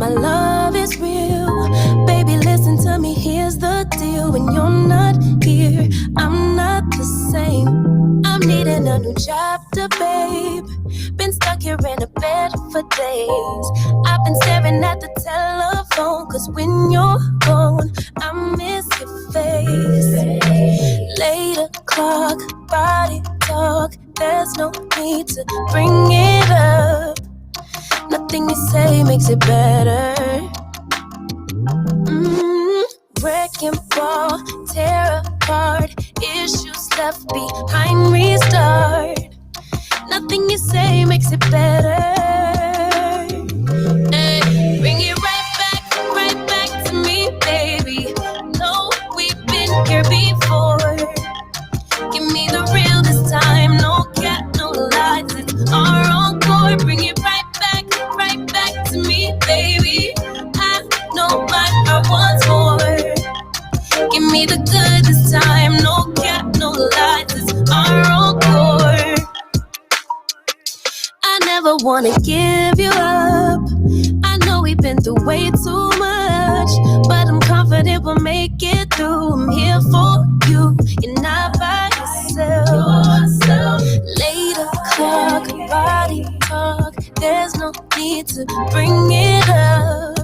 my love is real. Baby, listen to me, here's the deal. When you're not here, I'm not the same. I'm needing a new chapter, babe. Been stuck here in a bed for days. I've been staring at the telephone, cause when you're gone, I miss your face. 8 o'clock, body talk. There's no need to bring it up. Nothing you say makes it better. Wrecking ball, tear apart. Issues left behind, restart. Nothing you say makes it better. Hey, bring it right back to me, baby. No, we've been here before. Give me the real this time. No cap, no lies. It's our encore. Bring it right back to me, baby. I know my heart wants more. Give me the good this time. No cap, no lies. It's our encore. I never wanna give you up. I know we've been through way too much, but I'm confident we'll make it through. I'm here for you. You're not by yourself. 8 o'clock, body talk. There's no need to bring it up.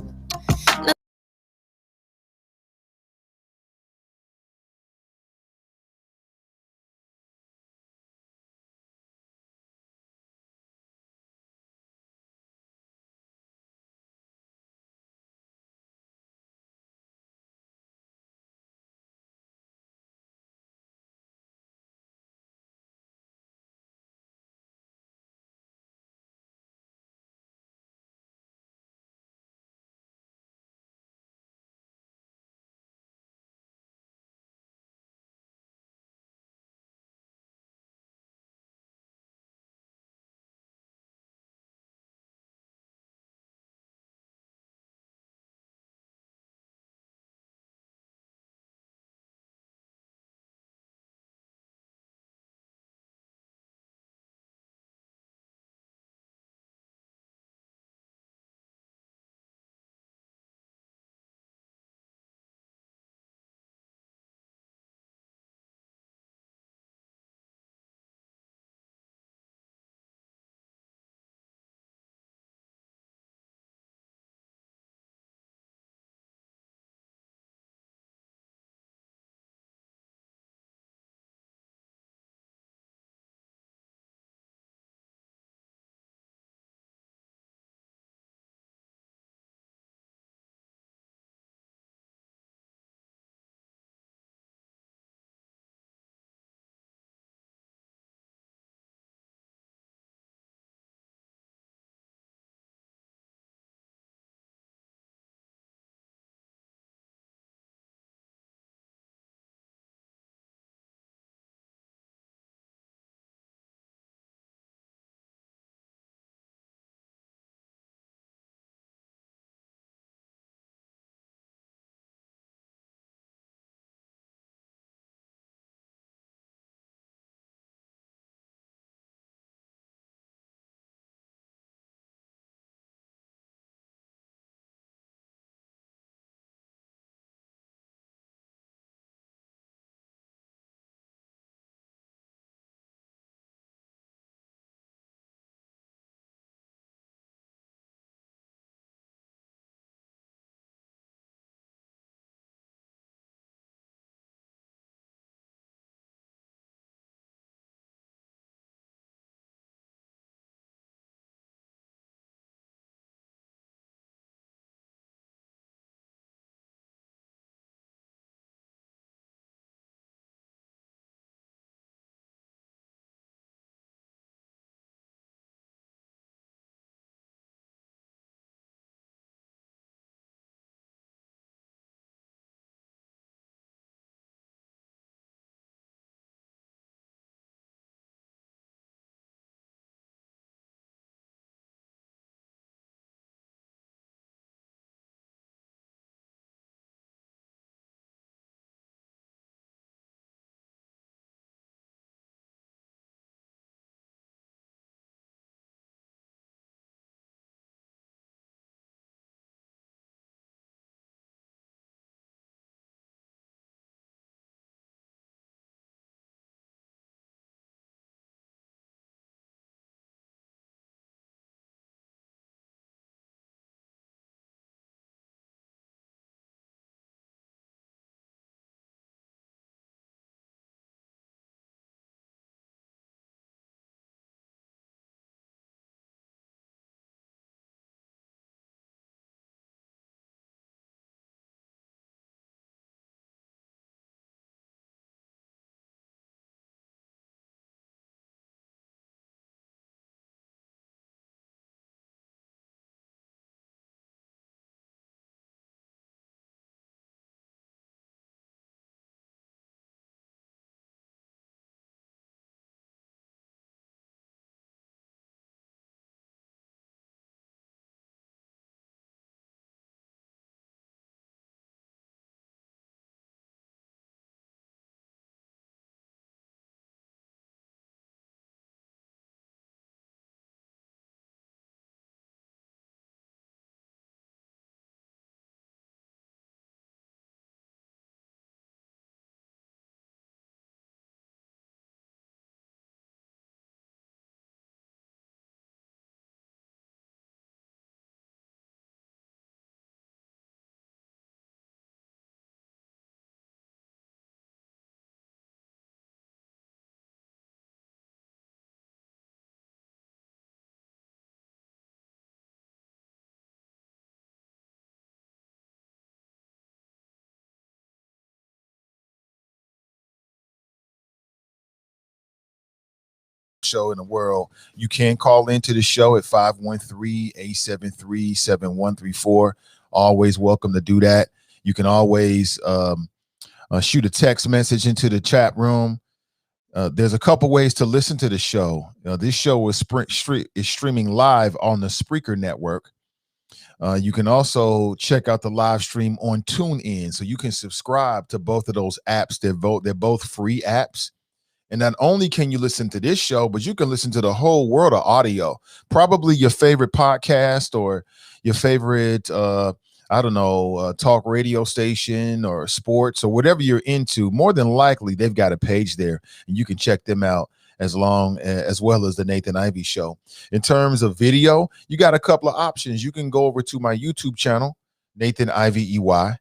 show in the world, you can call into the show at 513-873-7134. Always welcome to do that. You can always shoot a text message into the chat room. There's a couple ways to listen to the show. This show is streaming live on the Spreaker Network. You can also check out the live stream on TuneIn, so you can subscribe to both of those apps. They're both free apps. And not only can you listen to this show, but you can listen to the whole world of audio. Probably your favorite podcast or your favorite, talk radio station or sports or whatever you're into. More than likely, they've got a page there, and you can check them out as well as the Nathan Ivey Show. In terms of video, you got a couple of options. You can go over to my YouTube channel, Nathan Ivey EY.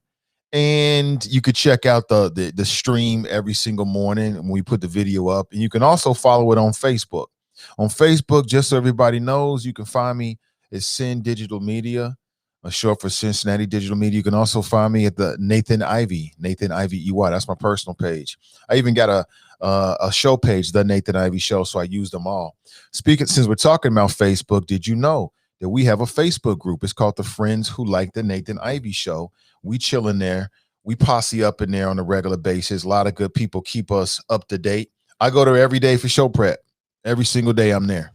And you could check out the stream every single morning when we put the video up. And you can also follow it on Facebook. On Facebook, just so everybody knows, you can find me at Sin Digital Media, short for Cincinnati Digital Media. You can also find me at the Nathan Ivey EY. That's my personal page. I even got a show page, The Nathan Ivey Show, so I use them all. Since we're talking about Facebook, did you know that we have a Facebook group? It's called The Friends Who Like the Nathan Ivey Show. We chill in there. We posse up in there on a regular basis. A lot of good people keep us up to date. I go there every day for show prep. Every single day I'm there.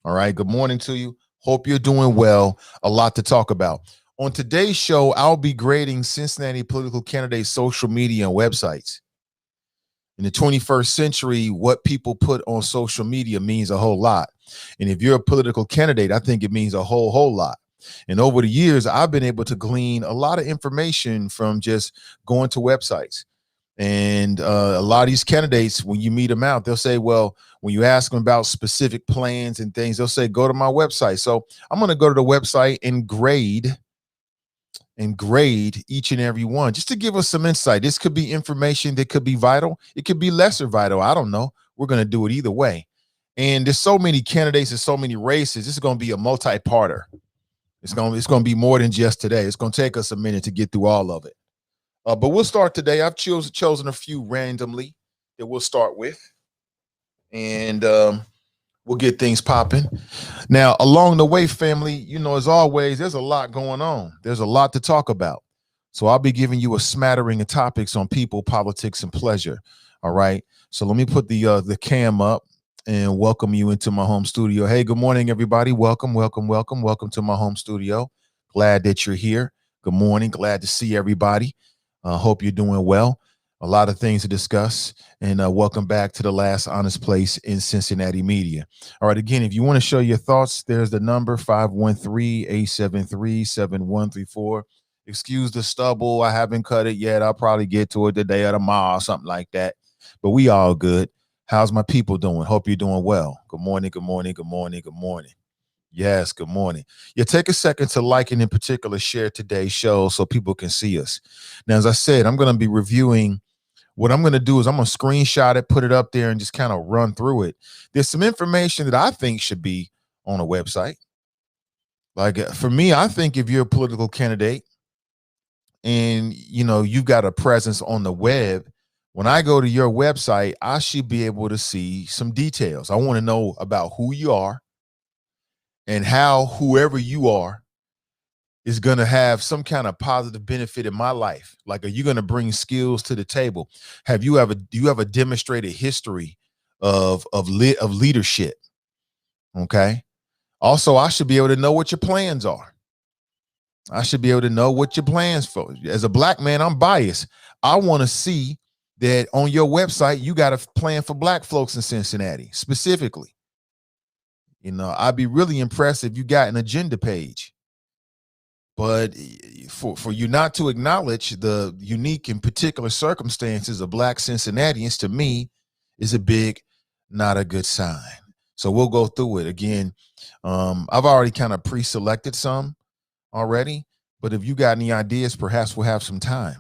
All right. Good morning to you. Hope you're doing well. A lot to talk about. On today's show, I'll be grading Cincinnati political candidates' social media and websites. In the 21st century, what people put on social media means a whole lot. And if you're a political candidate, I think it means a whole lot. And over the years, I've been able to glean a lot of information from just going to websites. And a lot of these candidates, when you meet them out, they'll say, well, when you ask them about specific plans and things, they'll say, go to my website. So I'm going to go to the website and grade each and every one just to give us some insight. This could be information that could be vital. It could be lesser vital. I don't know. We're going to do it either way. And there's so many candidates and so many races. This is going to be a multi-parter. It's going to be more than just today. It's going to take us a minute to get through all of it. But we'll start today. I've chosen a few randomly that we'll start with. And we'll get things popping. Now, along the way, family, as always, there's a lot going on. There's a lot to talk about. So I'll be giving you a smattering of topics on people, politics, and pleasure. All right. So let me put the cam up and welcome you into my home studio. Hey, good morning, everybody. Welcome to my home studio. Glad that you're here. Good morning. Glad to see everybody. Hope you're doing well. A lot of things to discuss, and welcome back to the last honest place in Cincinnati media. All right, again, if you want to show your thoughts, there's the number 513-873-7134. Excuse the stubble. I haven't cut it yet. I'll probably get to it today or tomorrow or something like that, but we all good. How's my people doing? Hope you're doing well. Good morning. Yes, good morning. Yeah, take a second to like and in particular share today's show so people can see us. Now, as I said, I'm going to be reviewing. What I'm going to do is I'm going to screenshot it, put it up there, and just kind of run through it. There's some information that I think should be on a website. Like for me, I think if you're a political candidate and, you've got a presence on the web, when I go to your website, I should be able to see some details. I want to know about who you are and how whoever you are is going to have some kind of positive benefit in my life. Like, are you going to bring skills to the table? Do you have a demonstrated history of leadership? Okay. Also, I should be able to know what your plans are. I should be able to know what your plans for. As a black man, I'm biased. I want to see that on your website, you got a plan for black folks in Cincinnati specifically. I'd be really impressed if you got an agenda page. But for you not to acknowledge the unique and particular circumstances of black Cincinnatians, to me, is not a good sign. So we'll go through it again. I've already kind of pre-selected some already, but if you got any ideas, perhaps we'll have some time.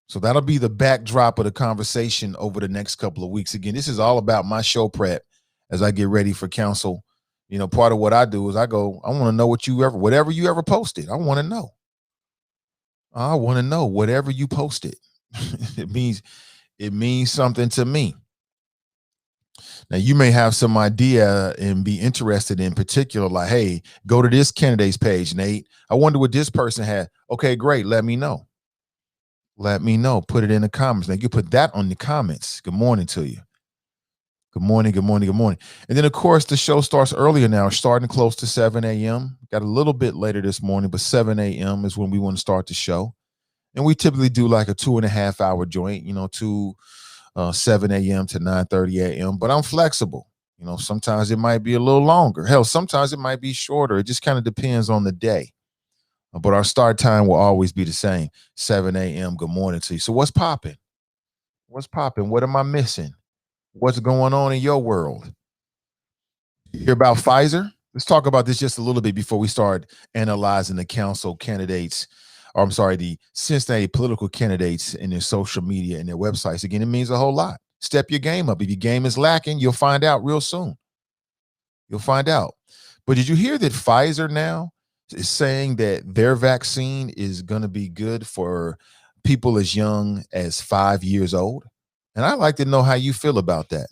So that'll be the backdrop of the conversation over the next couple of weeks. Again, this is all about my show prep as I get ready for council. Part of what I do is I want to know whatever you ever posted. I want to know whatever you posted. It means something to me. Now, you may have some idea and be interested in particular, like, hey, go to this candidate's page, Nate. I wonder what this person had. Okay, great. Let me know. Let me know. Put it in the comments. Now, you put that on the comments. Good morning to you. Good morning, good morning, good morning. And then, of course, the show starts earlier now, starting close to 7 a.m. Got a little bit later this morning, but 7 a.m. is when we want to start the show. And we typically do like a 2.5 hour joint, 7 a.m. to 9:30 a.m. But I'm flexible. Sometimes it might be a little longer. Hell, sometimes it might be shorter. It just kind of depends on the day. But our start time will always be the same, 7 a.m. Good morning to you. So what's popping? What's popping? What am I missing? What's going on in your world? You hear about Pfizer? Let's talk about this just a little bit before we start analyzing the council candidates, or I'm sorry, the Cincinnati political candidates and their social media and their websites. Again, it means a whole lot. Step your game up. If your game is lacking, you'll find out real soon. You'll find out. But did you hear that Pfizer now is saying that their vaccine is going to be good for people as young as 5 years old? And I'd like to know how you feel about that.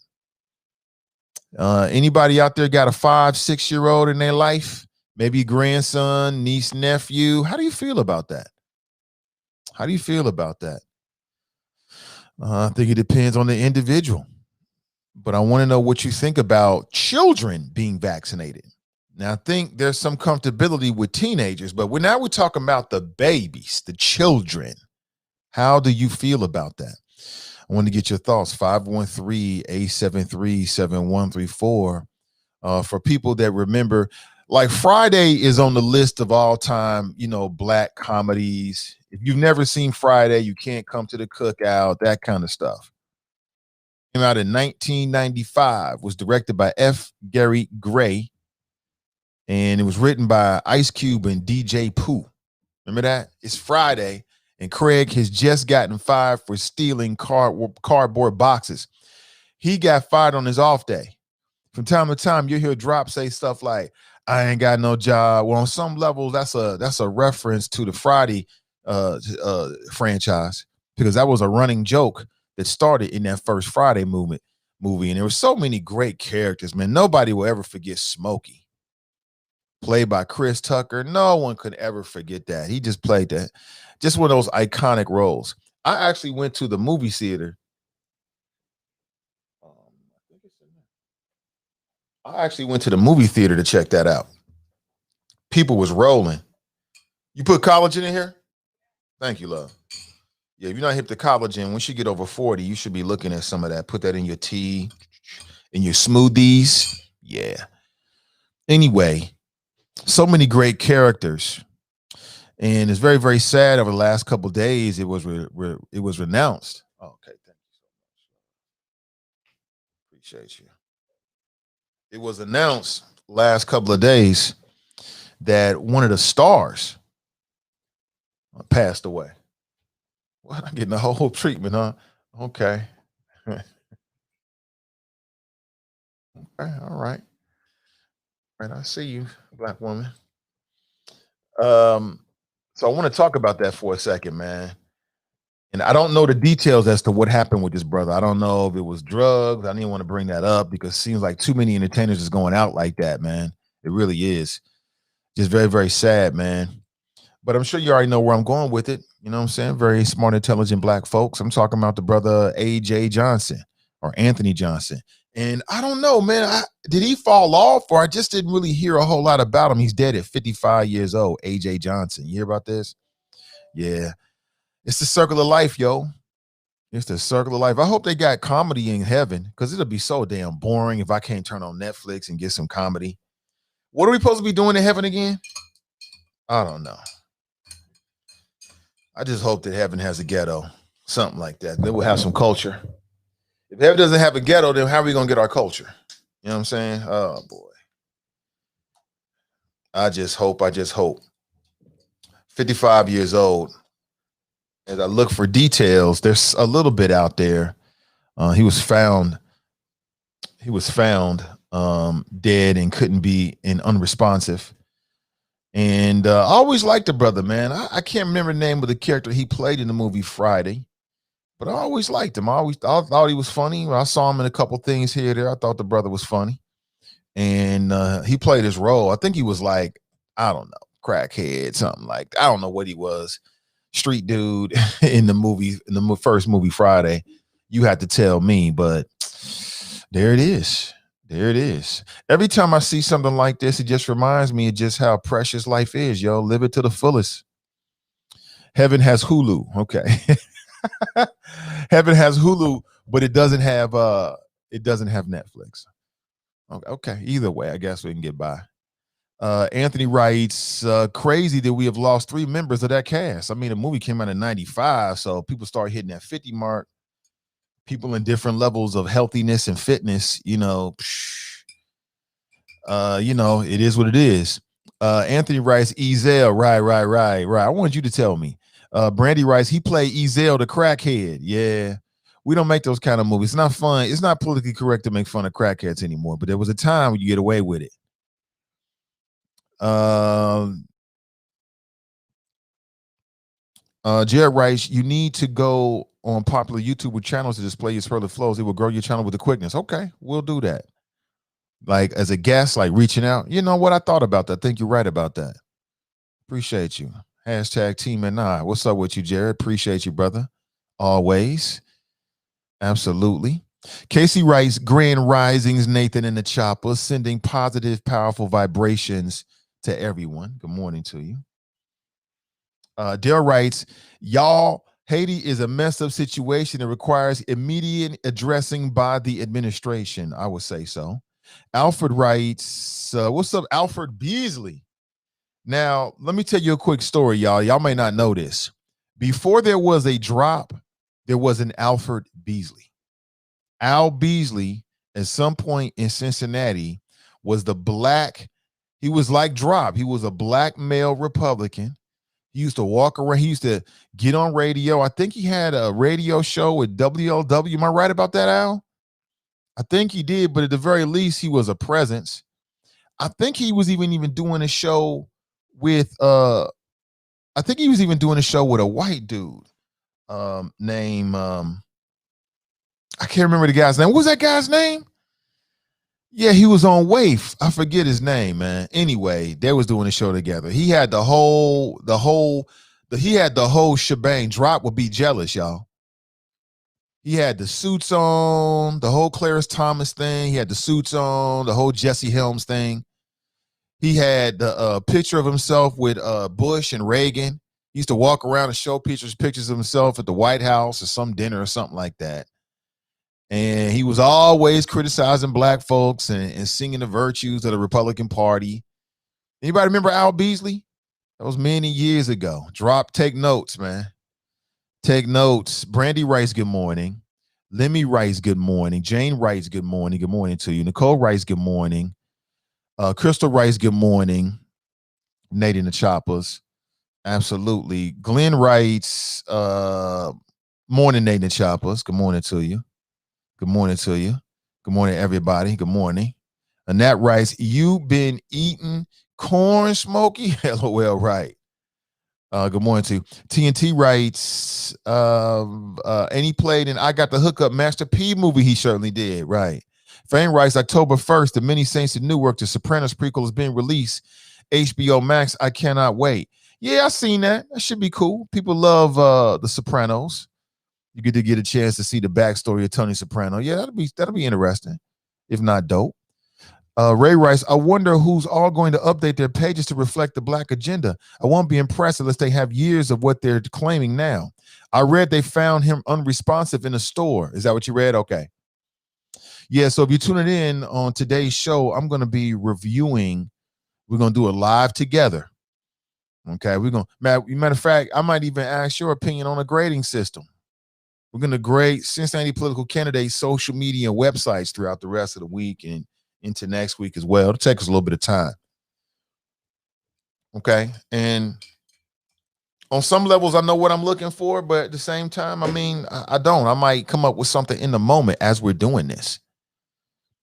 Anybody out there got a 5-6-year-old in their life? Maybe grandson, niece, nephew. How do you feel about that? How do you feel about that? I think it depends on the individual. But I want to know what you think about children being vaccinated. Now, I think there's some comfortability with teenagers, but now we're talking about the babies, the children. How do you feel about that? I want to get your thoughts. 513-873-7134. For people that remember, like Friday is on the list of all time, black comedies. If you've never seen Friday, you can't come to the cookout, that kind of stuff. Came out in 1995, was directed by F. Gary Gray, and it was written by Ice Cube and DJ Pooh. Remember that? It's Friday, and Craig has just gotten fired for stealing cardboard boxes. He got fired on his off day. From time to time, you'll hear Drop say stuff like, I ain't got no job. Well, on some levels, that's a reference to the Friday franchise, because that was a running joke that started in that first Friday movie. And there were so many great characters, man. Nobody will ever forget Smokey, played by Chris Tucker. No one could ever forget that. He just played that. Just one of those iconic roles. I actually went to the movie theater. To check that out. People was rolling. You put collagen in here? Thank you, love. Yeah, if you're not hip to collagen, once you get over 40, you should be looking at some of that. Put that in your tea, in your smoothies. Yeah. Anyway, so many great characters. And it's very, very sad. Over the last couple of days, it was renounced. Oh, okay, thank you so much. Appreciate you. It was announced last couple of days that one of the stars passed away. What? I'm getting the whole treatment, huh? Okay. Okay, all right. All right, I see you, black woman. So I want to talk about that for a second, man. And I don't know the details as to what happened with this brother. I don't know if it was drugs. I didn't even want to bring that up because it seems like too many entertainers is going out like that, man. It really is. Just very, very sad, man. But I'm sure you already know where I'm going with it. You know what I'm saying? Very smart, intelligent black folks. I'm talking about the brother A.J. Johnson, or Anthony Johnson. And I don't know, man. Did he fall off, or I just didn't really hear a whole lot about him? He's dead at 55 years old, A.J. Johnson. You hear about this? Yeah. It's the circle of life, yo. It's the circle of life. I hope they got comedy in heaven, because it'll be so damn boring if I can't turn on Netflix and get some comedy. What are we supposed to be doing in heaven again? I don't know. I just hope that heaven has a ghetto, something like that. Then we'll have some culture. If heaven doesn't have a ghetto, then how are we going to get our culture? You know what I'm saying? Oh, boy. I just hope. 55 years old. As I look for details, there's a little bit out there. He was found dead and couldn't be unresponsive. And I always liked the brother, man. I can't remember the name of the character he played in the movie Friday, But I always liked him. I thought he was funny. When I saw him in a couple things here or there, I thought the brother was funny. And he played his role. I think he was like, I don't know, crackhead, something like that. I don't know what he was. Street dude in the first movie Friday. You had to tell me, but there it is. There it is. Every time I see something like this, it just reminds me of just how precious life is, yo. Live it to the fullest. Heaven has Hulu. Okay. Heaven has Hulu, but it doesn't have Netflix. Okay. Either way, I guess we can get by. Anthony writes, crazy that we have lost 3 members of that cast. I mean, the movie came out in 95, so people start hitting that 50 mark. People in different levels of healthiness and fitness, it is what it is. Anthony writes, Ezel, right. I wanted you to tell me. Brandy writes, he played Ezel the crackhead. Yeah. We don't make those kind of movies. It's not fun. It's not politically correct to make fun of crackheads anymore, but there was a time when you get away with it. Jared writes, you need to go on popular YouTube channels to display your superlative flows. It will grow your channel with the quickness. Okay, we'll do that. Like as a guest, like reaching out. You know what? I thought about that. I think you're right about that. Appreciate you. Hashtag Team and I. What's up with you, Jared? Appreciate you, brother. Always. Absolutely. Casey writes, Grand Risings, Nathan and the Chopper, sending positive, powerful vibrations to everyone. Good morning to you. Dale writes, y'all, Haiti is a messed up situation that requires immediate addressing by the administration. I would say so. Alfred writes, what's up, Alfred Beasley? Now, let me tell you a quick story, y'all. Y'all may not know this. Before there was a drop, there was an Alfred Beasley. Al Beasley, at some point in Cincinnati, was he was like Drop. He was a black male Republican. He used to walk around. He used to get on radio. I think he had a radio show with WLW. Am I right about that, Al? I think he did, but at the very least, he was a presence. I think he was even doing a show with a white dude named I can't remember the guy's name. What was that guy's name? Yeah, he was on WAIF. I forget his name, man. Anyway, they was doing a show together. He had the whole shebang. Drop would be jealous, y'all. He had the suits on, the whole Clarence Thomas thing. He had the suits on, the whole Jesse Helms thing. He had the picture of himself with Bush and Reagan. He used to walk around and show pictures of himself at the White House or some dinner or something like that. And he was always criticizing black folks and singing the virtues of the Republican Party. Anybody remember Al Beasley? That was many years ago. Take notes, man. Take notes. Brandy writes, good morning. Lemmy writes, good morning. Jane writes, good morning. Good morning to you. Nicole writes, good morning. Crystal writes, good morning. Nate and the Choppers. Absolutely. Glenn writes, morning, Nate and the Choppers. Good morning to you. Good morning to you. Good morning, everybody. Good morning. Annette writes, you been eating corn, Smokey? LOL, right. Good morning to you. TNT writes, and he played in I Got the Hookup Master P movie. He certainly did, right. Fane writes, October 1st, The Many Saints of Newark, the Sopranos prequel is being released. HBO Max, I cannot wait. Yeah, I seen that. That should be cool. People love the Sopranos. You get to get a chance to see the backstory of Tony Soprano. Yeah, that'll be interesting, if not dope. Ray writes, I wonder who's all going to update their pages to reflect the black agenda. I won't be impressed unless they have years of what they're claiming now. I read they found him unresponsive in a store. Is that what you read? Okay. Yeah, so if you're tuning in on today's show, I'm going to be reviewing. We're going to do it live together. Okay, matter of fact, I might even ask your opinion on a grading system. We're going to grade Cincinnati political candidates' social media and websites throughout the rest of the week and into next week as well. It'll take us a little bit of time. Okay. And on some levels, I know what I'm looking for, but at the same time, I don't. I might come up with something in the moment as we're doing this.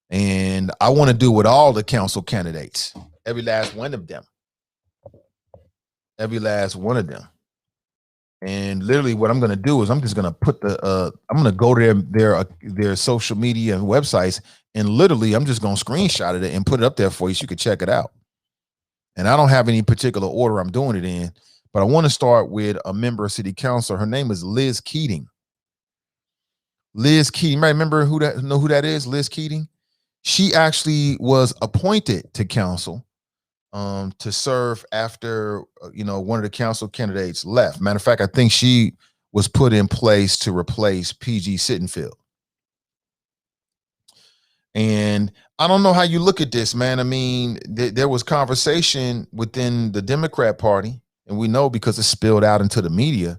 And I want to do with all the council candidates, every last one of them. Every last one of them. And literally, what I'm going to do is I'm just going to put I'm going to go to their social media and websites, and literally I'm just going to screenshot it and put it up there for you so you can check it out. And I don't have any particular order I'm doing it in, but I want to start with a member of City Council. Her name is Liz Keating. Liz Keating, right? Remember know who that is? Liz Keating. She actually was appointed to council to serve after one of the council candidates left. Matter of fact, I think she was put in place to replace PG Sittenfield. And I don't know how you look at this, man. I mean, there was conversation within the Democrat Party, and we know because it spilled out into the media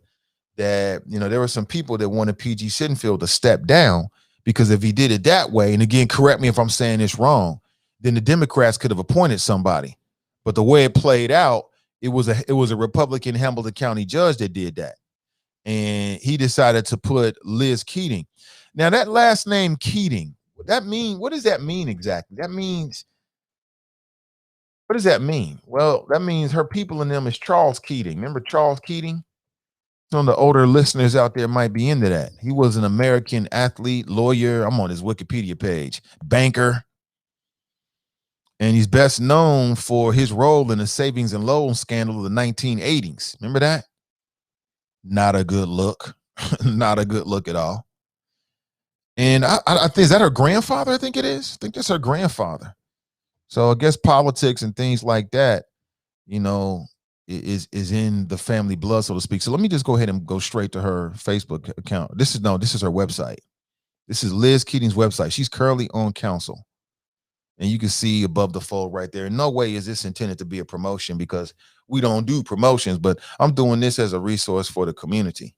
that there were some people that wanted PG Sittenfield to step down, because if he did it that way, and again, correct me if I'm saying this wrong, then the Democrats could have appointed somebody. But the way it played out, it was a Republican Hamilton County judge that did that, and he decided to put Liz Keating. Now that last name Keating, what does that mean exactly? That means, what does that mean? Well, that means her people in them is Charles Keating. Remember Charles Keating? Some of the older listeners out there might be into that. He was an American athlete, lawyer. I'm on his Wikipedia page, banker. And he's best known for his role in the savings and loan scandal of the 1980s. Remember that? Not a good look. Not a good look at all. And I think, is that her grandfather? I think it is. I think that's her grandfather. So I guess politics and things like that, is in the family blood, so to speak. So let me just go ahead and go straight to her Facebook account. This is her website. This is Liz Keating's website. She's currently on council. And you can see above the fold right there. In no way is this intended to be a promotion, because we don't do promotions, but I'm doing this as a resource for the community.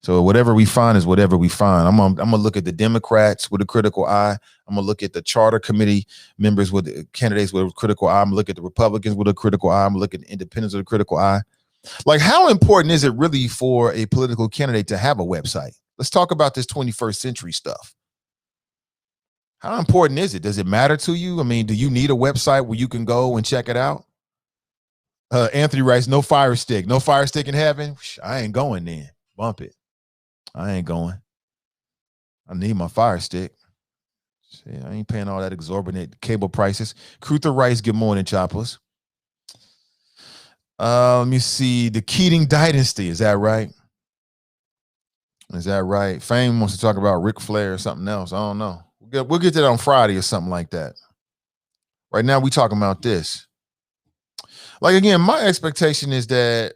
So whatever we find is whatever we find. I'm gonna look at the Democrats with a critical eye. I'm gonna look at the charter committee members with candidates with a critical eye. I'm gonna look at the Republicans with a critical eye. I'm gonna look at the independents with a critical eye. Like, how important is it really for a political candidate to have a website? Let's talk about this 21st century stuff. How important is it? Does it matter to you? I mean, do you need a website where you can go and check it out? Anthony writes, no fire stick. No fire stick in heaven? I ain't going then. Bump it. I ain't going. I need my fire stick. I ain't paying all that exorbitant cable prices. Cruther writes, good morning, choppers. Let me see. The Keating dynasty. Is that right? Is that right? Fame wants to talk about Ric Flair or something else. I don't know. We'll get to that on Friday or something like that. Right now, we talking about this. Like, again, my expectation is that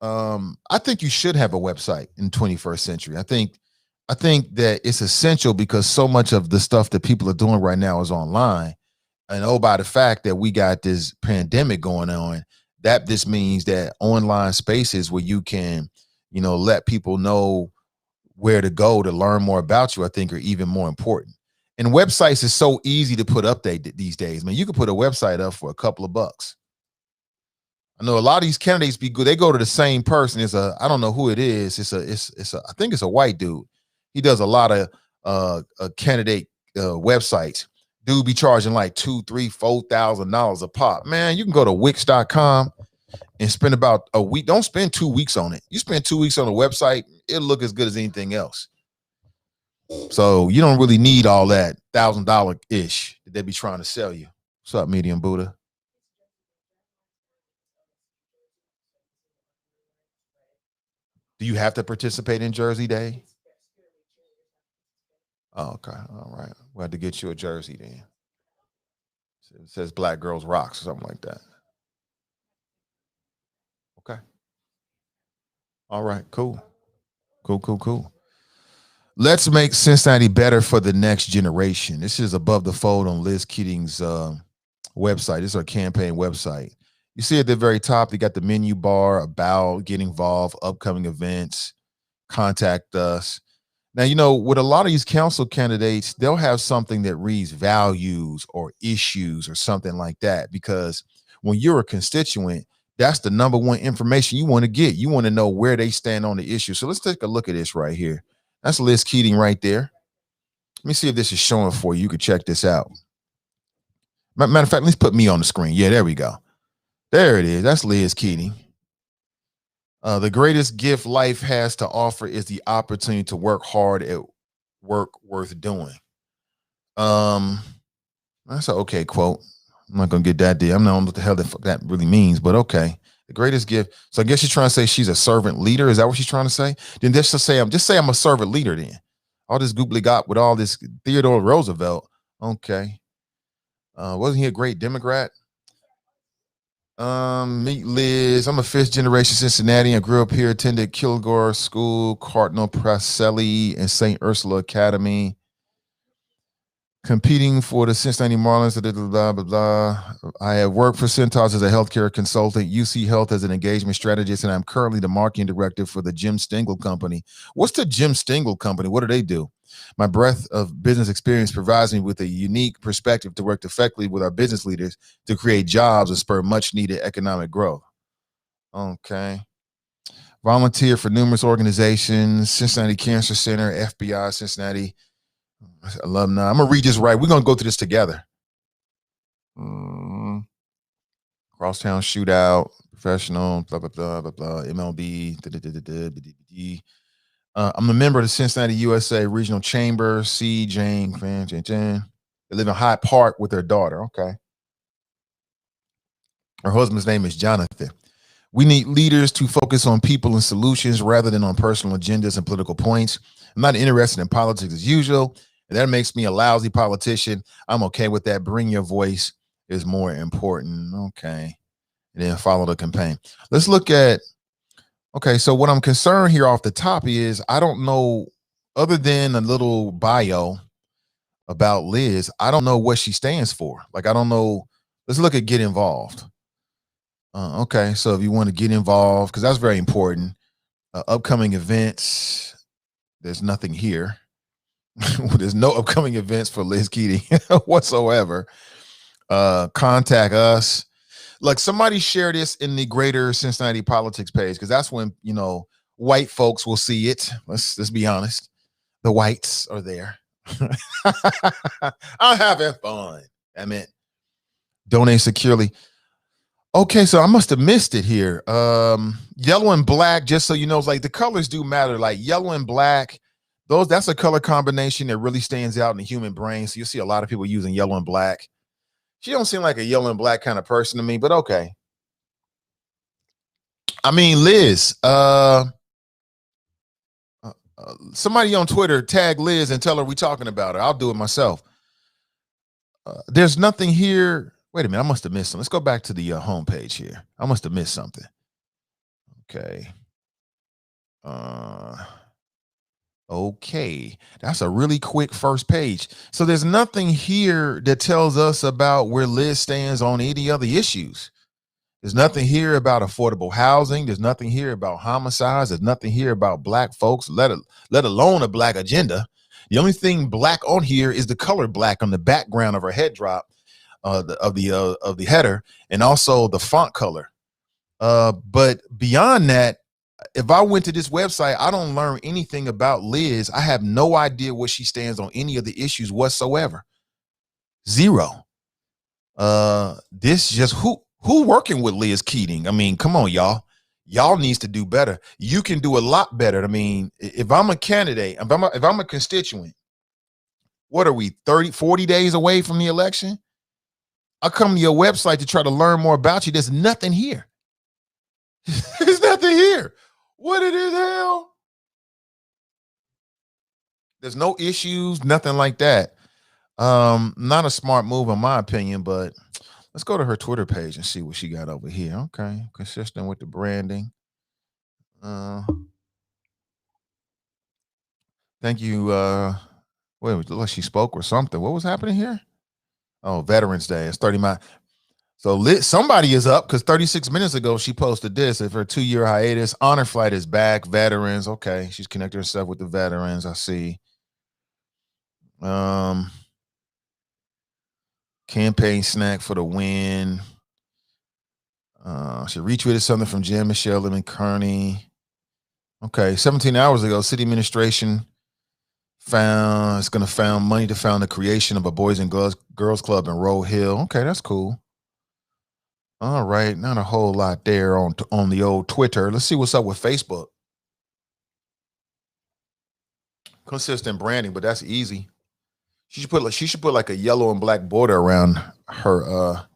I think you should have a website in 21st century. I think that it's essential, because so much of the stuff that people are doing right now is online. And by the fact that we got this pandemic going on, that this means that online spaces where you can, let people know where to go to learn more about you, I think are even more important. And websites is so easy to put up these days. Man, you can put a website up for a couple of bucks. I know a lot of these candidates be good. They go to the same person. I don't know who it is. I think it's a white dude. He does a lot of candidate websites. Dude be charging like $2,000, $3,000, $4,000 a pop. Man, you can go to Wix.com and spend about a week. Don't spend 2 weeks on it. You spend 2 weeks on a website, it'll look as good as anything else. So you don't really need all that $1,000 ish that they be trying to sell you. What's up, Medium Buddha? Do you have to participate in Jersey Day? Oh, okay. All right. We'll have to get you a jersey then. It says Black Girls Rocks or something like that. Okay. All right. Cool. Cool. Let's make Cincinnati better for the next generation. This is above the fold on Liz Keating's website. This is our campaign website. You see at the very top, they got the menu bar, about, get involved, upcoming events, contact us. Now, with a lot of these council candidates, they'll have something that reads values or issues or something like that, because when you're a constituent, that's the number one information you want to get. You want to know where they stand on the issue. So let's take a look at this right here. That's Liz Keating right there. Let me see if this is showing for you. You can check this out. Matter of fact, let's put me on the screen. Yeah, there we go. There it is. That's Liz Keating. The greatest gift life has to offer is the opportunity to work hard at work worth doing. Um, that's an okay quote. I'm not gonna get that deep. I'm not know what the hell that really means, but okay. The greatest gift. So I guess she's trying to say she's a servant leader. Is that what she's trying to say? Then just say I'm a servant leader. Then all this goobly got with all this Theodore Roosevelt. Okay. Wasn't he a great Democrat? Meet Liz. I'm a fifth generation Cincinnati. I grew up here, attended Kilgore School, Cardinal Preseli, and St. Ursula Academy. Competing for the Cincinnati Marlins, blah, blah, blah, blah. I have worked for Centos as a healthcare consultant, UC Health as an engagement strategist, and I'm currently the marketing director for the Jim Stengel Company. What's the Jim Stengel Company? What do they do? My breadth of business experience provides me with a unique perspective to work effectively with our business leaders to create jobs and spur much needed economic growth. Okay. Volunteer for numerous organizations, Cincinnati Cancer Center, FBI, Cincinnati alumni. I'm gonna read this right. We're gonna go through this together. Crosstown shootout, professional, blah blah blah blah blah. MLB. I'm a member of the Cincinnati USA Regional Chamber. C. Jane. They live in Hyde Park with their daughter. Okay. Her husband's name is Jonathan. We need leaders to focus on people and solutions rather than on personal agendas and political points. I'm not interested in politics as usual. And that makes me a lousy politician. I'm okay with that. Bring your voice is more important. Okay. And then follow the campaign. Let's look at, okay, so what I'm concerned here off the top is I don't know, other than a little bio about Liz, I don't know what she stands for. Like, I don't know. Let's look at get involved. Okay, so if you want to get involved, because that's very important. Upcoming events, there's nothing here. There's no upcoming events for Liz Keating whatsoever. Contact us. Like, somebody share this in the greater Cincinnati politics page, because that's when, you know, white folks will see it. Let's be honest. The whites are there. I'm having fun. I mean, donate securely. Okay, so I must have missed it here. Yellow and black, just so you know, it's like the colors do matter. Like yellow and black, that's a color combination that really stands out in the human brain. So you see a lot of people using yellow and black. She don't seem like a yellow and black kind of person to me, but okay. I mean, Liz, somebody on Twitter tag Liz and tell her we talking about her. I'll do it myself. There's nothing here. Wait a minute, I must have missed something. Let's go back to the homepage here. I must have missed something. Okay. Okay, that's a really quick first page. So there's nothing here that tells us about where Liz stands on any other issues. There's nothing here about affordable housing. There's nothing here about homicides. There's nothing here about black folks, let alone a black agenda. The only thing black on here is the color black on the background of her head drop, of the header, and also the font color. But beyond that, if I went to this website, I don't learn anything about Liz. I have no idea where she stands on any of the issues whatsoever. Zero. This just who working with Liz Keating? I mean, come on, y'all. Y'all needs to do better. You can do a lot better. I mean, if I'm a candidate, if I'm a constituent, what are we, 30, 40 days away from the election? I come to your website to try to learn more about you. There's nothing here. There's nothing here. What it is, hell? There's no issues, nothing like that. Not a smart move in my opinion, but let's go to her Twitter page and see what she got over here. Okay, consistent with the branding. Thank you. Wait, it looked like she spoke or something. What was happening here? Oh, Veterans Day. It's 30 miles. So somebody is up because 36 minutes ago she posted this. If her 2-year hiatus, honor flight is back. Veterans. Okay, she's connected herself with the veterans. I see. Campaign snack for the win. She retweeted something from Jan Michelle Lemon Kearney. Okay, 17 hours ago, city administration it's going to found money to found the creation of a Boys and Girls Club in Roe Hill. Okay, that's cool. All right, not a whole lot there on the old Twitter. Let's see what's up with Facebook. Consistent branding, but that's easy. She should put like a yellow and black border around her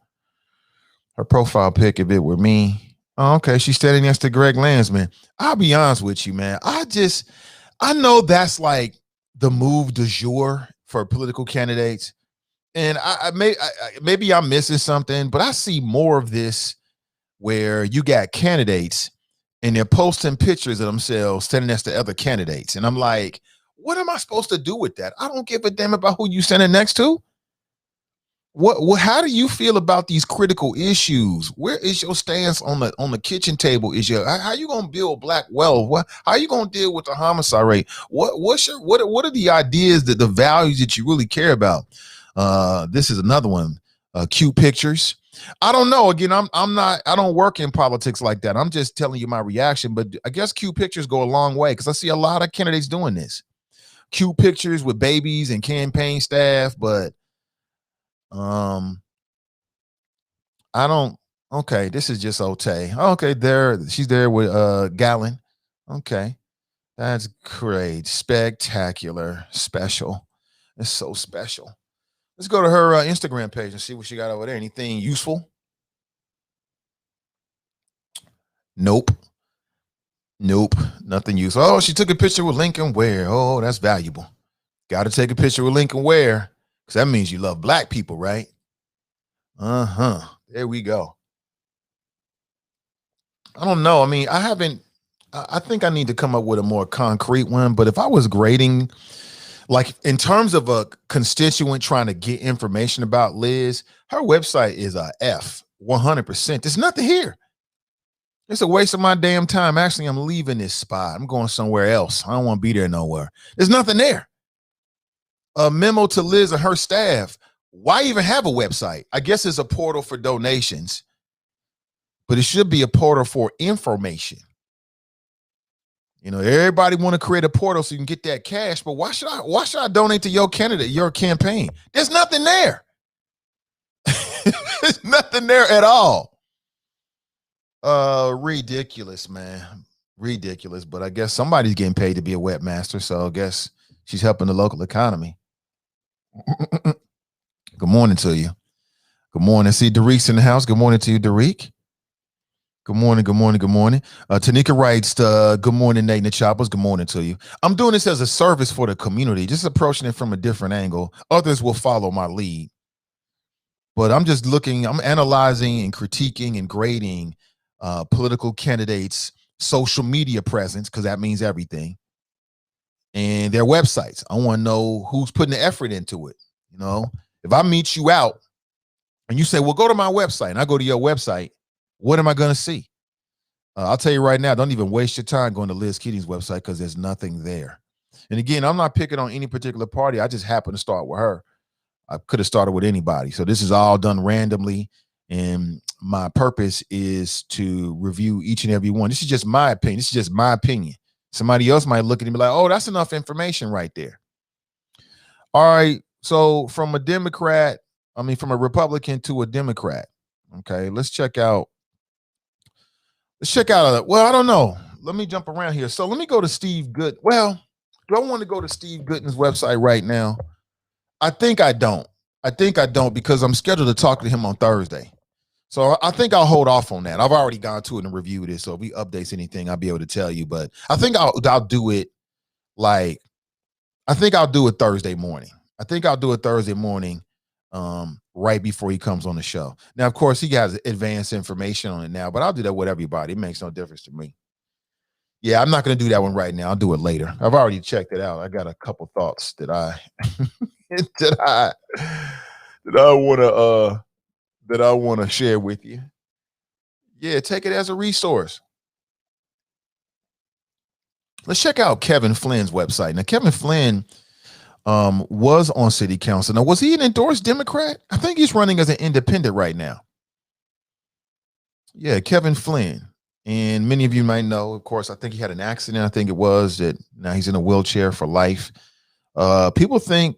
profile pic if it were me. Oh, okay, she's standing next to Greg Landsman. I'll be honest with you, man. I know that's like the move du jour for political candidates, and maybe I'm missing something, but I see more of this where you got candidates and they're posting pictures of themselves standing next to other candidates, and I'm like, what am I supposed to do with that? I don't give a damn about who you standing next to. What how do you feel about these critical issues? Where is your stance on the kitchen table? Is your how you gonna build black wealth? How you gonna deal with the homicide rate? What are the ideas, that the values that you really care about? This is another one. Cute pictures. I don't know. Again, I don't work in politics like that. I'm just telling you my reaction. But I guess cute pictures go a long way, because I see a lot of candidates doing this. Cute pictures with babies and campaign staff, but I don't. Okay, this is just Otay. Okay, she's there with Gallon. Okay, that's great, spectacular, special. It's so special. Let's go to her Instagram page and see what she got over there. Anything useful? Nope. Nope. Nothing useful. Oh, she took a picture with Lincoln Ware. Oh, that's valuable. Got to take a picture with Lincoln Ware, because that means you love black people, right? Uh-huh. There we go. I don't know. I mean, I think I need to come up with a more concrete one. But if I was grading, like in terms of a constituent trying to get information about Liz, her website is a F, 100%. There's nothing here. It's a waste of my damn time. Actually, I'm leaving this spot. I'm going somewhere else. I don't want to be there nowhere. There's nothing there. A memo to Liz and her staff. Why even have a website? I guess it's a portal for donations, but it should be a portal for information. You know, everybody want to create a portal so you can get that cash, but why should I donate to your candidate, your campaign? There's nothing there. There's nothing there at all. Ridiculous, man. Ridiculous. But I guess somebody's getting paid to be a webmaster, so I guess she's helping the local economy. Good morning to you. Good morning. See Derek in the house. Good morning to you, Derek. Good morning, good morning, good morning. Tanika writes, good morning, Nate and the Choppers. Good morning to you. I'm doing this as a service for the community, just approaching it from a different angle. Others will follow my lead. But I'm just I'm analyzing and critiquing and grading political candidates' social media presence, because that means everything, and their websites. I want to know who's putting the effort into it. You know, if I meet you out and you say, well, go to my website, and I go to your website, what am I going to see? I'll tell you right now, don't even waste your time going to Liz Keating's website, because there's nothing there. And again, I'm not picking on any particular party. I just happen to start with her. I could have started with anybody. So this is all done randomly. And my purpose is to review each and every one. This is just my opinion. This is just my opinion. Somebody else might look at it and be like, oh, that's enough information right there. All right. So from a Republican to a Democrat. Okay, let's check out. Well, I don't know. Let me jump around here. So let me go to Steve Good. Well, do I want to go to Steve Gooden's website right now? I think I don't. Because I'm scheduled to talk to him on Thursday. So I think I'll hold off on that. I've already gone to it and reviewed it. So if he updates anything, I'll be able to tell you. But I think I'll do it Thursday morning. Right before he comes on the show. Now, of course, he has advanced information on it now, but I'll do that with everybody. It makes no difference to me. Yeah, I'm not going to do that one right now. I'll do it later. I've already checked it out. I got a couple thoughts that I want to share with you. Yeah, take it as a resource. Let's check out Kevin Flynn's website. Now, Kevin Flynn was on city council. Now, was he an endorsed Democrat? I think he's running as an independent right now. Yeah, Kevin Flynn. And many of you might know, of course, I think he had an accident. I think it was that now he's in a wheelchair for life. People think,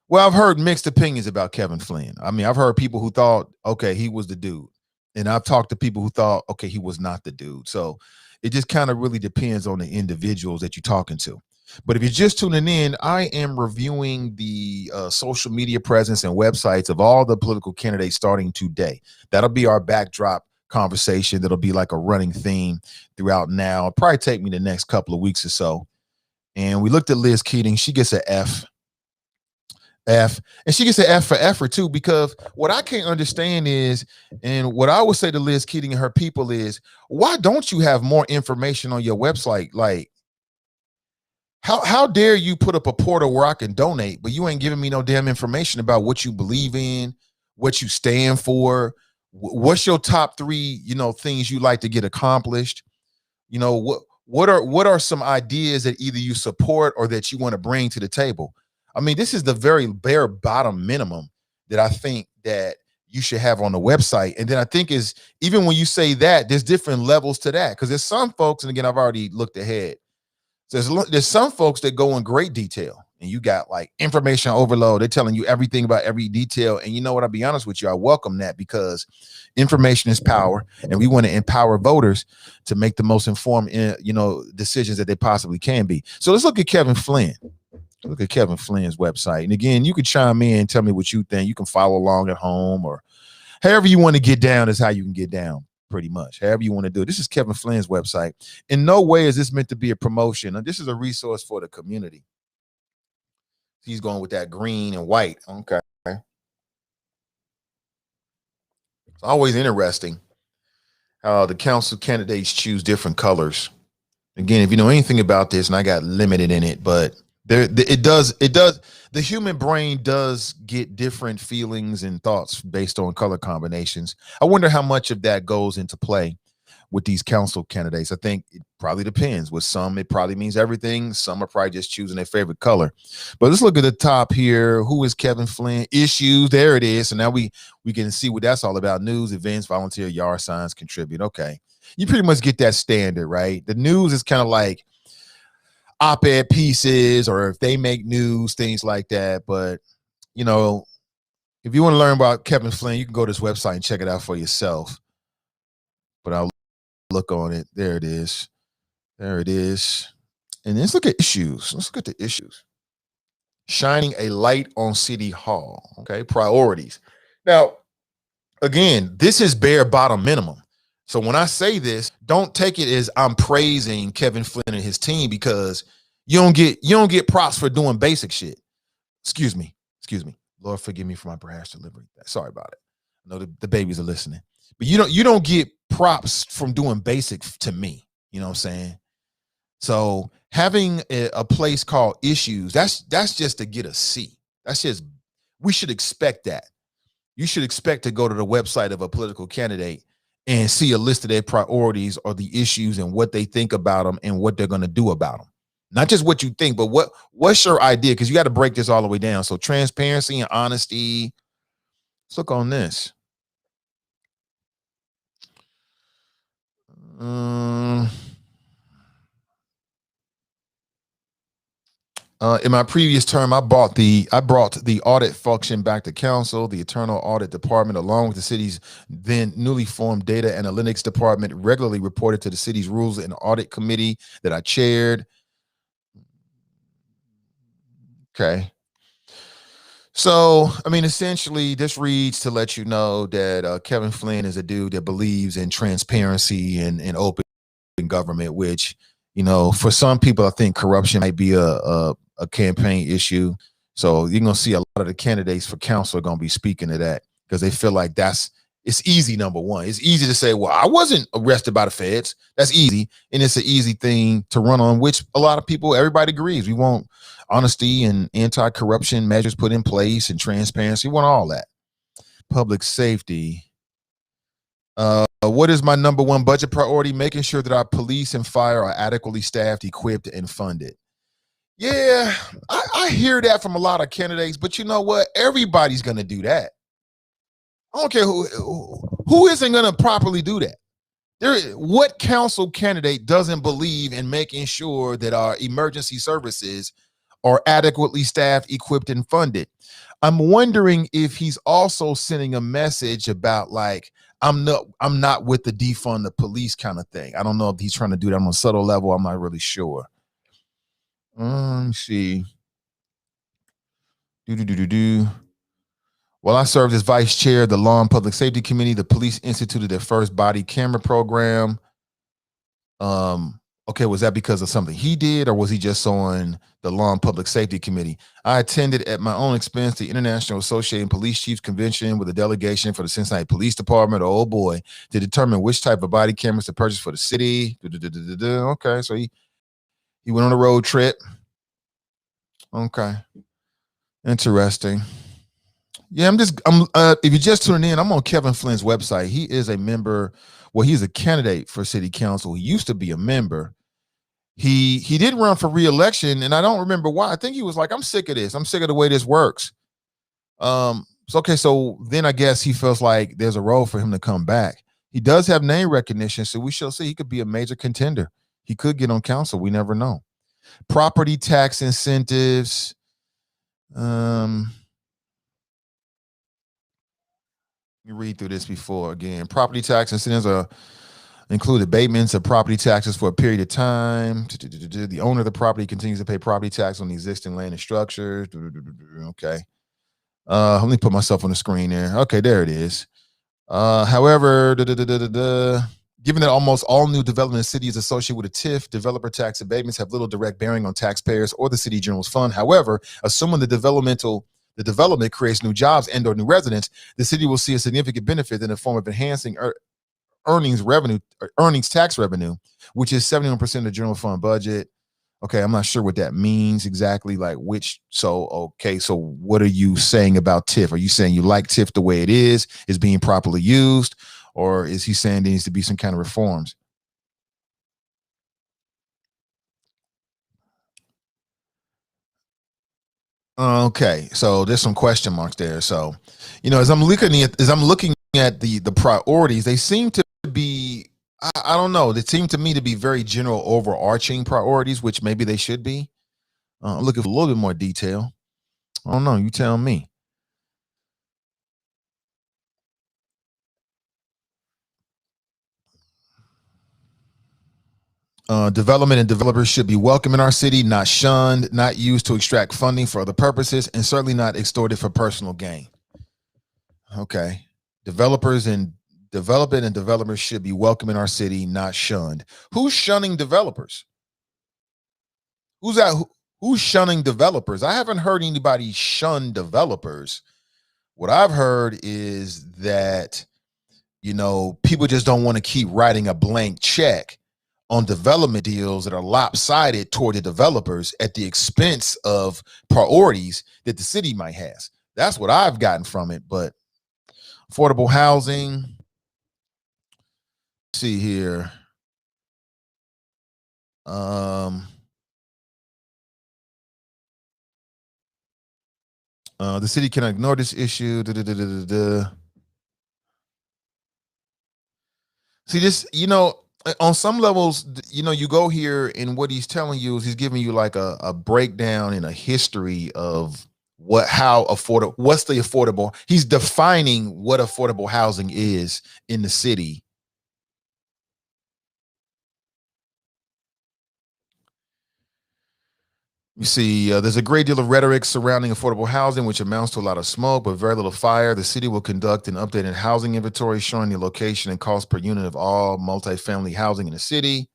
well, I've heard mixed opinions about Kevin Flynn. I mean, I've heard people who thought, okay, he was the dude. And I've talked to people who thought, okay, he was not the dude. So it just kind of really depends on the individuals that you're talking to. But if you're just tuning in, I am reviewing the social media presence and websites of all the political candidates starting today. That'll be our backdrop conversation. That'll be like a running theme throughout now. It'll probably take me the next couple of weeks or so. And we looked at Liz Keating. She gets an F. And she gets an F for effort too, because what I can't understand is, and what I would say to Liz Keating and her people is, why don't you have more information on your website? Like, how dare you put up a portal where I can donate, but you ain't giving me no damn information about what you believe in, what you stand for, what's your top three, things you like to get accomplished. What are some ideas that either you support or that you want to bring to the table? I mean, this is the very bare bottom minimum that I think that you should have on the website. And then I think is, even when you say that, there's different levels to that, because there's some folks, and again, I've already looked ahead. So there's some folks that go in great detail, and you got like information overload. They're telling you everything about every detail. And you know what? I'll be honest with you. I welcome that, because information is power, and we want to empower voters to make the most informed, decisions that they possibly can be. So let's look at Kevin Flynn. Look at Kevin Flynn's website. And again, you can chime in and tell me what you think. You can follow along at home, or however you want to get down is how you can get down, pretty much. However you want to do it. This is Kevin Flynn's website. In no way is this meant to be a promotion. And this is a resource for the community. He's going with that green and white. Okay. It's always interesting how the council candidates choose different colors. Again, if you know anything about this, and I got limited in it, but it does. The human brain does get different feelings and thoughts based on color combinations. I wonder how much of that goes into play with these council candidates. I think it probably depends. With some, it probably means everything. Some are probably just choosing their favorite color. But let's look at the top here. Who is Kevin Flynn? Issues. There it is. So now we can see what that's all about. News, events, volunteer, yard signs, contribute. Okay. You pretty much get that standard, right? The news is kind of like op-ed pieces, or if they make news, things like that. But if you want to learn about Kevin Flynn, you can go to his website and check it out for yourself. But I'll look on it. There it is. And let's look at issues. Let's look at the issues. Shining a light on City Hall. Okay, priorities. Now, again, this is bare bottom minimum. So when I say this, don't take it as I'm praising Kevin Flynn and his team, because you don't get props for doing basic shit. Excuse me. Lord, forgive me for my brash delivery. Sorry about it. I know the babies are listening, but you don't get props from doing basic to me. You know what I'm saying? So having a place called Issues, that's just to get a C. We should expect that. You should expect to go to the website of a political candidate and see a list of their priorities or the issues and what they think about them and what they're going to do about them. Not just what you think, but what's your idea? Because you got to break this all the way down. So transparency and honesty. Let's look on this. In my previous term, I brought the audit function back to council. The internal audit department, along with the city's then newly formed data analytics department, regularly reported to the city's rules and audit committee that I chaired. Okay. So, I mean, essentially, this reads to let you know that Kevin Flynn is a dude that believes in transparency and open government, which, for some people, I think corruption might be a campaign issue. So you're going to see a lot of the candidates for council are going to be speaking to that, because they feel like it's easy. Number one, it's easy to say, well, I wasn't arrested by the feds. That's easy. And it's an easy thing to run on, which a lot of people, everybody agrees. We want honesty and anti-corruption measures put in place and transparency. We want all that. Public safety. What is my number one budget priority? Making sure that our police and fire are adequately staffed, equipped, and funded. Yeah, I hear that from a lot of candidates, but you know what? Everybody's going to do that. I don't care who isn't going to properly do that. What council candidate doesn't believe in making sure that our emergency services are adequately staffed, equipped, and funded? I'm wondering if he's also sending a message about, like, I'm not with the defund the police kind of thing. I don't know if he's trying to do that on a subtle level. I'm not really sure. Let me see. Well, I served as vice chair of the Law and Public Safety Committee. The police instituted their first body camera program. Okay, was that because of something he did, or was he just on the Law and Public Safety Committee? I attended at my own expense the International Associated Police Chiefs Convention with a delegation for the Cincinnati Police Department, oh boy, to determine which type of body cameras to purchase for the city. Okay, so he went on a road trip. Okay, interesting. Yeah, if you're just tuning in, I'm on Kevin Flynn's website. He is a member. Well, he's a candidate for city council. He used to be a member. He did run for re-election, and I don't remember why. I think he was like, I'm sick of this. I'm sick of the way this works. So then I guess he feels like there's a role for him to come back. He does have name recognition, so we shall see. He could be a major contender. He could get on council. We never know. Property tax incentives. You read through this before again. Property tax incentives include abatements of property taxes for a period of time. The owner of the property continues to pay property tax on the existing land and structure. Okay. Let me put myself on the screen there. Okay, there it is. However, given that almost all new development in the city is associated with a TIF, developer tax abatements have little direct bearing on taxpayers or the city general's fund. However, assuming the development creates new jobs and or new residents, the city will see a significant benefit in the form of enhancing earnings tax revenue, which is 71% of the general fund budget. Okay, I'm not sure what that means exactly, like which. So what are you saying about TIF? Are you saying you like TIF the way it is being properly used, or is he saying there needs to be some kind of reforms? Okay, so there's some question marks there. So, as I'm looking at the priorities, they seem to be, I don't know, they seem to me to be very general, overarching priorities, which maybe they should be. I'm looking for a little bit more detail. I don't know. You tell me. Development and developers should be welcome in our city, not shunned, not used to extract funding for other purposes, and certainly not extorted for personal gain. Okay. Development and developers should be welcome in our city, not shunned. Who's shunning developers? Who's that? Who's shunning developers? I haven't heard anybody shun developers. What I've heard is that, people just don't want to keep writing a blank check on development deals that are lopsided toward the developers at the expense of priorities that the city might have. That's what I've gotten from it. But affordable housing, see here. The city cannot ignore this issue. See this, on some levels, you go here and what he's telling you is he's giving you like a breakdown and a history of what's the affordable. He's defining what affordable housing is in the city. You see, there's a great deal of rhetoric surrounding affordable housing, which amounts to a lot of smoke, but very little fire. The city will conduct an updated housing inventory showing the location and cost per unit of all multifamily housing in the city.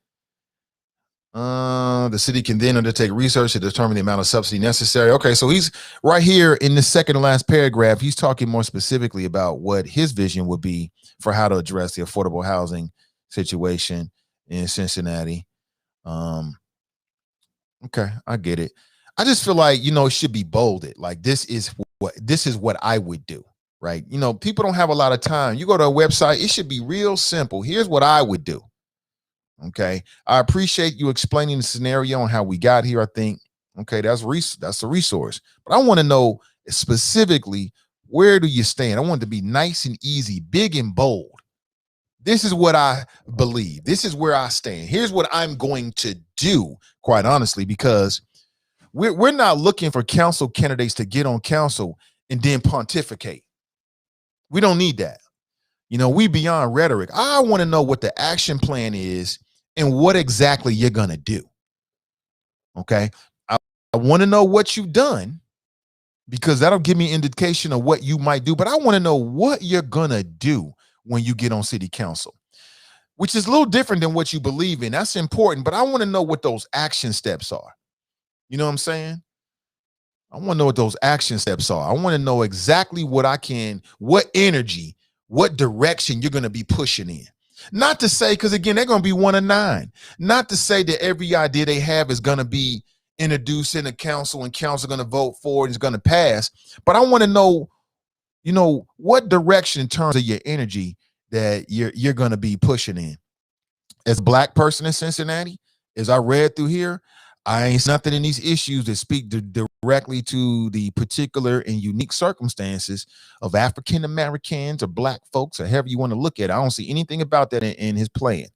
The city can then undertake research to determine the amount of subsidy necessary. Okay, so he's right here in the second to last paragraph. He's talking more specifically about what his vision would be for how to address the affordable housing situation in Cincinnati. Okay, I get it. I just feel like, it should be bolded. Like this is what I would do, right? People don't have a lot of time. You go to a website, it should be real simple. Here's what I would do. Okay. I appreciate you explaining the scenario and how we got here. I think, okay, that's a resource. But I want to know specifically, where do you stand? I want it to be nice and easy, big and bold. This is what I believe. This is where I stand. Here's what I'm going to do, quite honestly, because we're not looking for council candidates to get on council and then pontificate. We don't need that. We beyond rhetoric. I want to know what the action plan is and what exactly you're going to do. Okay. I want to know what you've done because that'll give me an indication of what you might do. But I want to know what you're going to do when you get on city council, which is a little different than what you believe in. That's important. But I want to know what those action steps are. You know what I'm saying? I want to know what those action steps are. I want to know exactly what energy, what direction you're going to be pushing in. Not to say, because again, they're going to be 1 of 9. Not to say that every idea they have is going to be introduced in the council and council going to vote for it, is going to pass. But I want to know, what direction in terms of your energy that you're going to be pushing in. As a Black person in Cincinnati, as I read through here, I ain't nothing in these issues that speak directly to the particular and unique circumstances of African Americans or Black folks, or however you want to look at it. I don't see anything about that in his plan.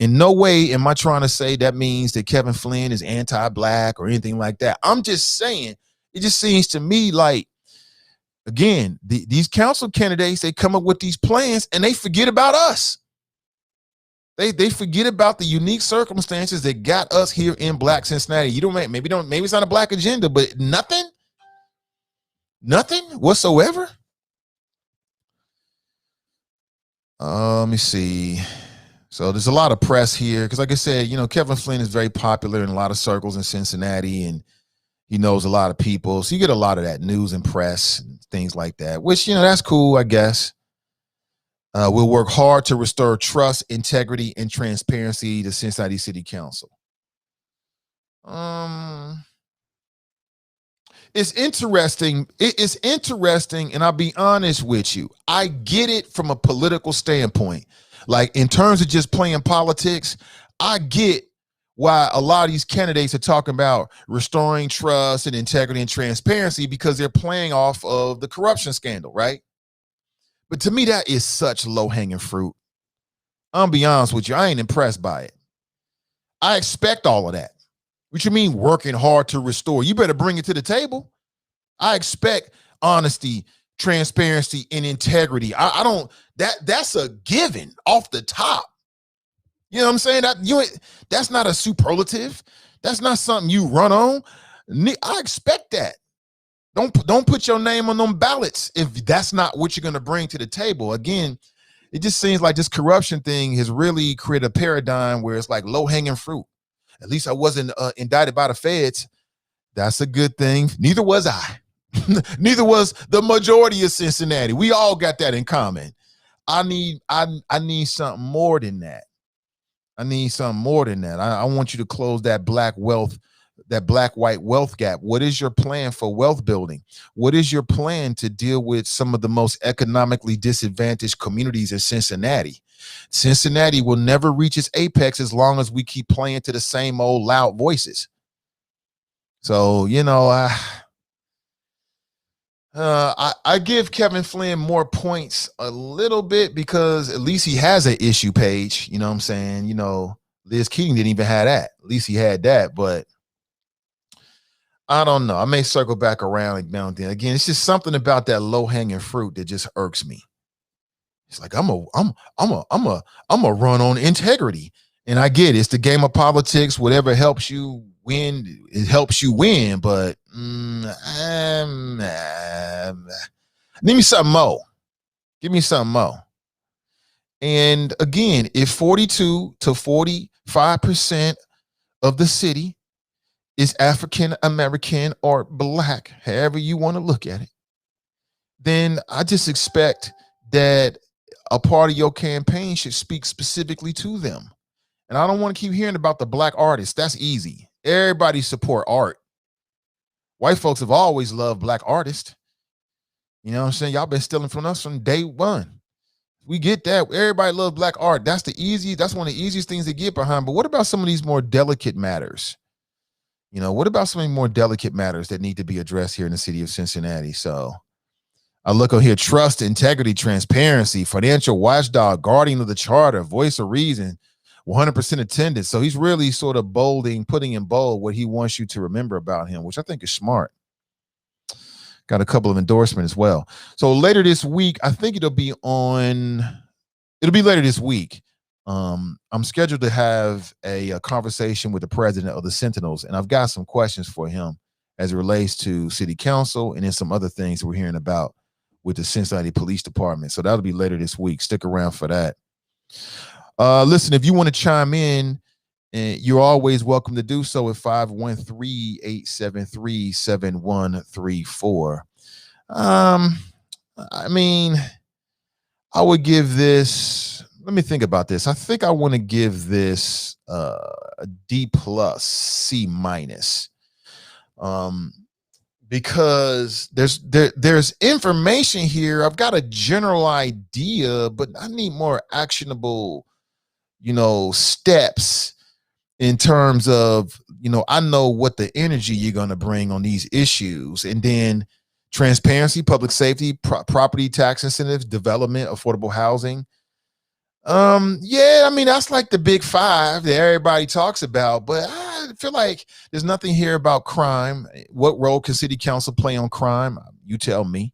In no way am I trying to say that means that Kevin Flynn is anti-Black or anything like that. I'm just saying, it just seems to me like, again, these council candidates, they come up with these plans and they forget about us. They forget about the unique circumstances that got us here in Black Cincinnati. Maybe it's not a Black agenda, but nothing whatsoever. Let me see. So there's a lot of press here because, like I said, Kevin Flynn is very popular in a lot of circles in Cincinnati, and he knows a lot of people. So you get a lot of that news and press and things like that, which, that's cool, I guess. We'll work hard to restore trust, integrity, and transparency to Cincinnati City Council. It's interesting. It is interesting, and I'll be honest with you. I get it from a political standpoint. Like, in terms of just playing politics, I get why a lot of these candidates are talking about restoring trust and integrity and transparency, because they're playing off of the corruption scandal, right? But to me, that is such low-hanging fruit. I'll be honest with you. I ain't impressed by it. I expect all of that. What you mean working hard to restore? You better bring it to the table. I expect honesty, transparency, and integrity. That's a given off the top. You know what I'm saying? That's not a superlative. That's not something you run on. I expect that. Don't put your name on them ballots if that's not what you're going to bring to the table. Again, it just seems like this corruption thing has really created a paradigm where it's like low-hanging fruit. At least I wasn't indicted by the feds. That's a good thing. Neither was I. Neither was the majority of Cincinnati. We all got that in common. I need something more than that. I need something more than that. I want you to close that Black-white wealth gap. What is your plan for wealth building? What is your plan to deal with some of the most economically disadvantaged communities in Cincinnati? Cincinnati will never reach its apex as long as we keep playing to the same old loud voices. So, I give Kevin Flynn more points a little bit because at least he has an issue page. You know what I'm saying? Liz Keating didn't even have that. At least he had that, but I don't know. I may circle back around now and then. Again, it's just something about that low-hanging fruit that just irks me. It's like I'm a run on integrity, and I get it. It's the game of politics. Whatever helps you win, it helps you win. But give me something more. Give me something more. And again, if 42 to 45% of the city is African American or Black, however you want to look at it, then I just expect that a part of your campaign should speak specifically to them. And I don't want to keep hearing about the Black artists. That's easy. Everybody support art. White folks have always loved Black artists. You know what I'm saying? Y'all been stealing from us from day one. We get that. Everybody loves Black art. That's one of the easiest things to get behind. But what about some of these more delicate matters? What about some of the more delicate matters that need to be addressed here in the city of Cincinnati? So I look on here: trust, integrity, transparency, financial watchdog, guardian of the charter, voice of reason, 100% attendance. So he's really sort of putting in bold what he wants you to remember about him, which I think is smart. Got a couple of endorsements as well. So later this week, I think it'll be on it'll be later this week. I'm scheduled to have a conversation with the president of the Sentinels, and I've got some questions for him as it relates to city council and then some other things that we're hearing about with the Cincinnati Police Department. So that'll be later this week. Stick around for that. Listen, if you want to chime in, you're always welcome to do so at 513-873-7134. I mean, I would give this, let me think about this. I think I want to give this a D+, C-, because there's information here. I've got a general idea, but I need more actionable, steps in terms of, I know what the energy you're going to bring on these issues, and then transparency, public safety, property tax incentives, development, affordable housing. Yeah, I mean, that's like the big five that everybody talks about, but I feel like there's nothing here about crime. What role can city council play on crime? You tell me.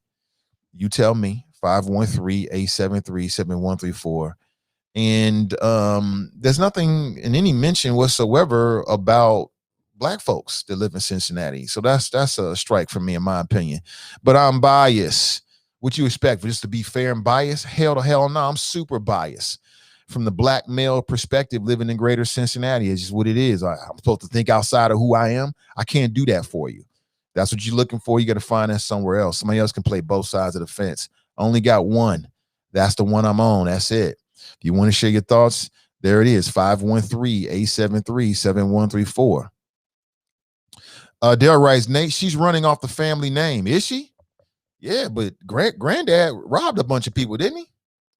513-873-7134. And there's nothing in any mention whatsoever about Black folks that live in Cincinnati. So that's a strike for me, in my opinion. But I'm biased. What you expect, for just to be fair and biased? Hell to hell no, I'm super biased. From the Black male perspective, living in greater Cincinnati, it's just what it is. I'm supposed to think outside of who I am. I can't do that for you. That's what you're looking for. You got to find that somewhere else. Somebody else can play both sides of the fence. I only got one. That's the one I'm on. That's it. If you want to share your thoughts, there it is, 513-873-7134. Dale writes, Nate, she's running off the family name. Is she? Yeah, but granddad robbed a bunch of people, didn't he?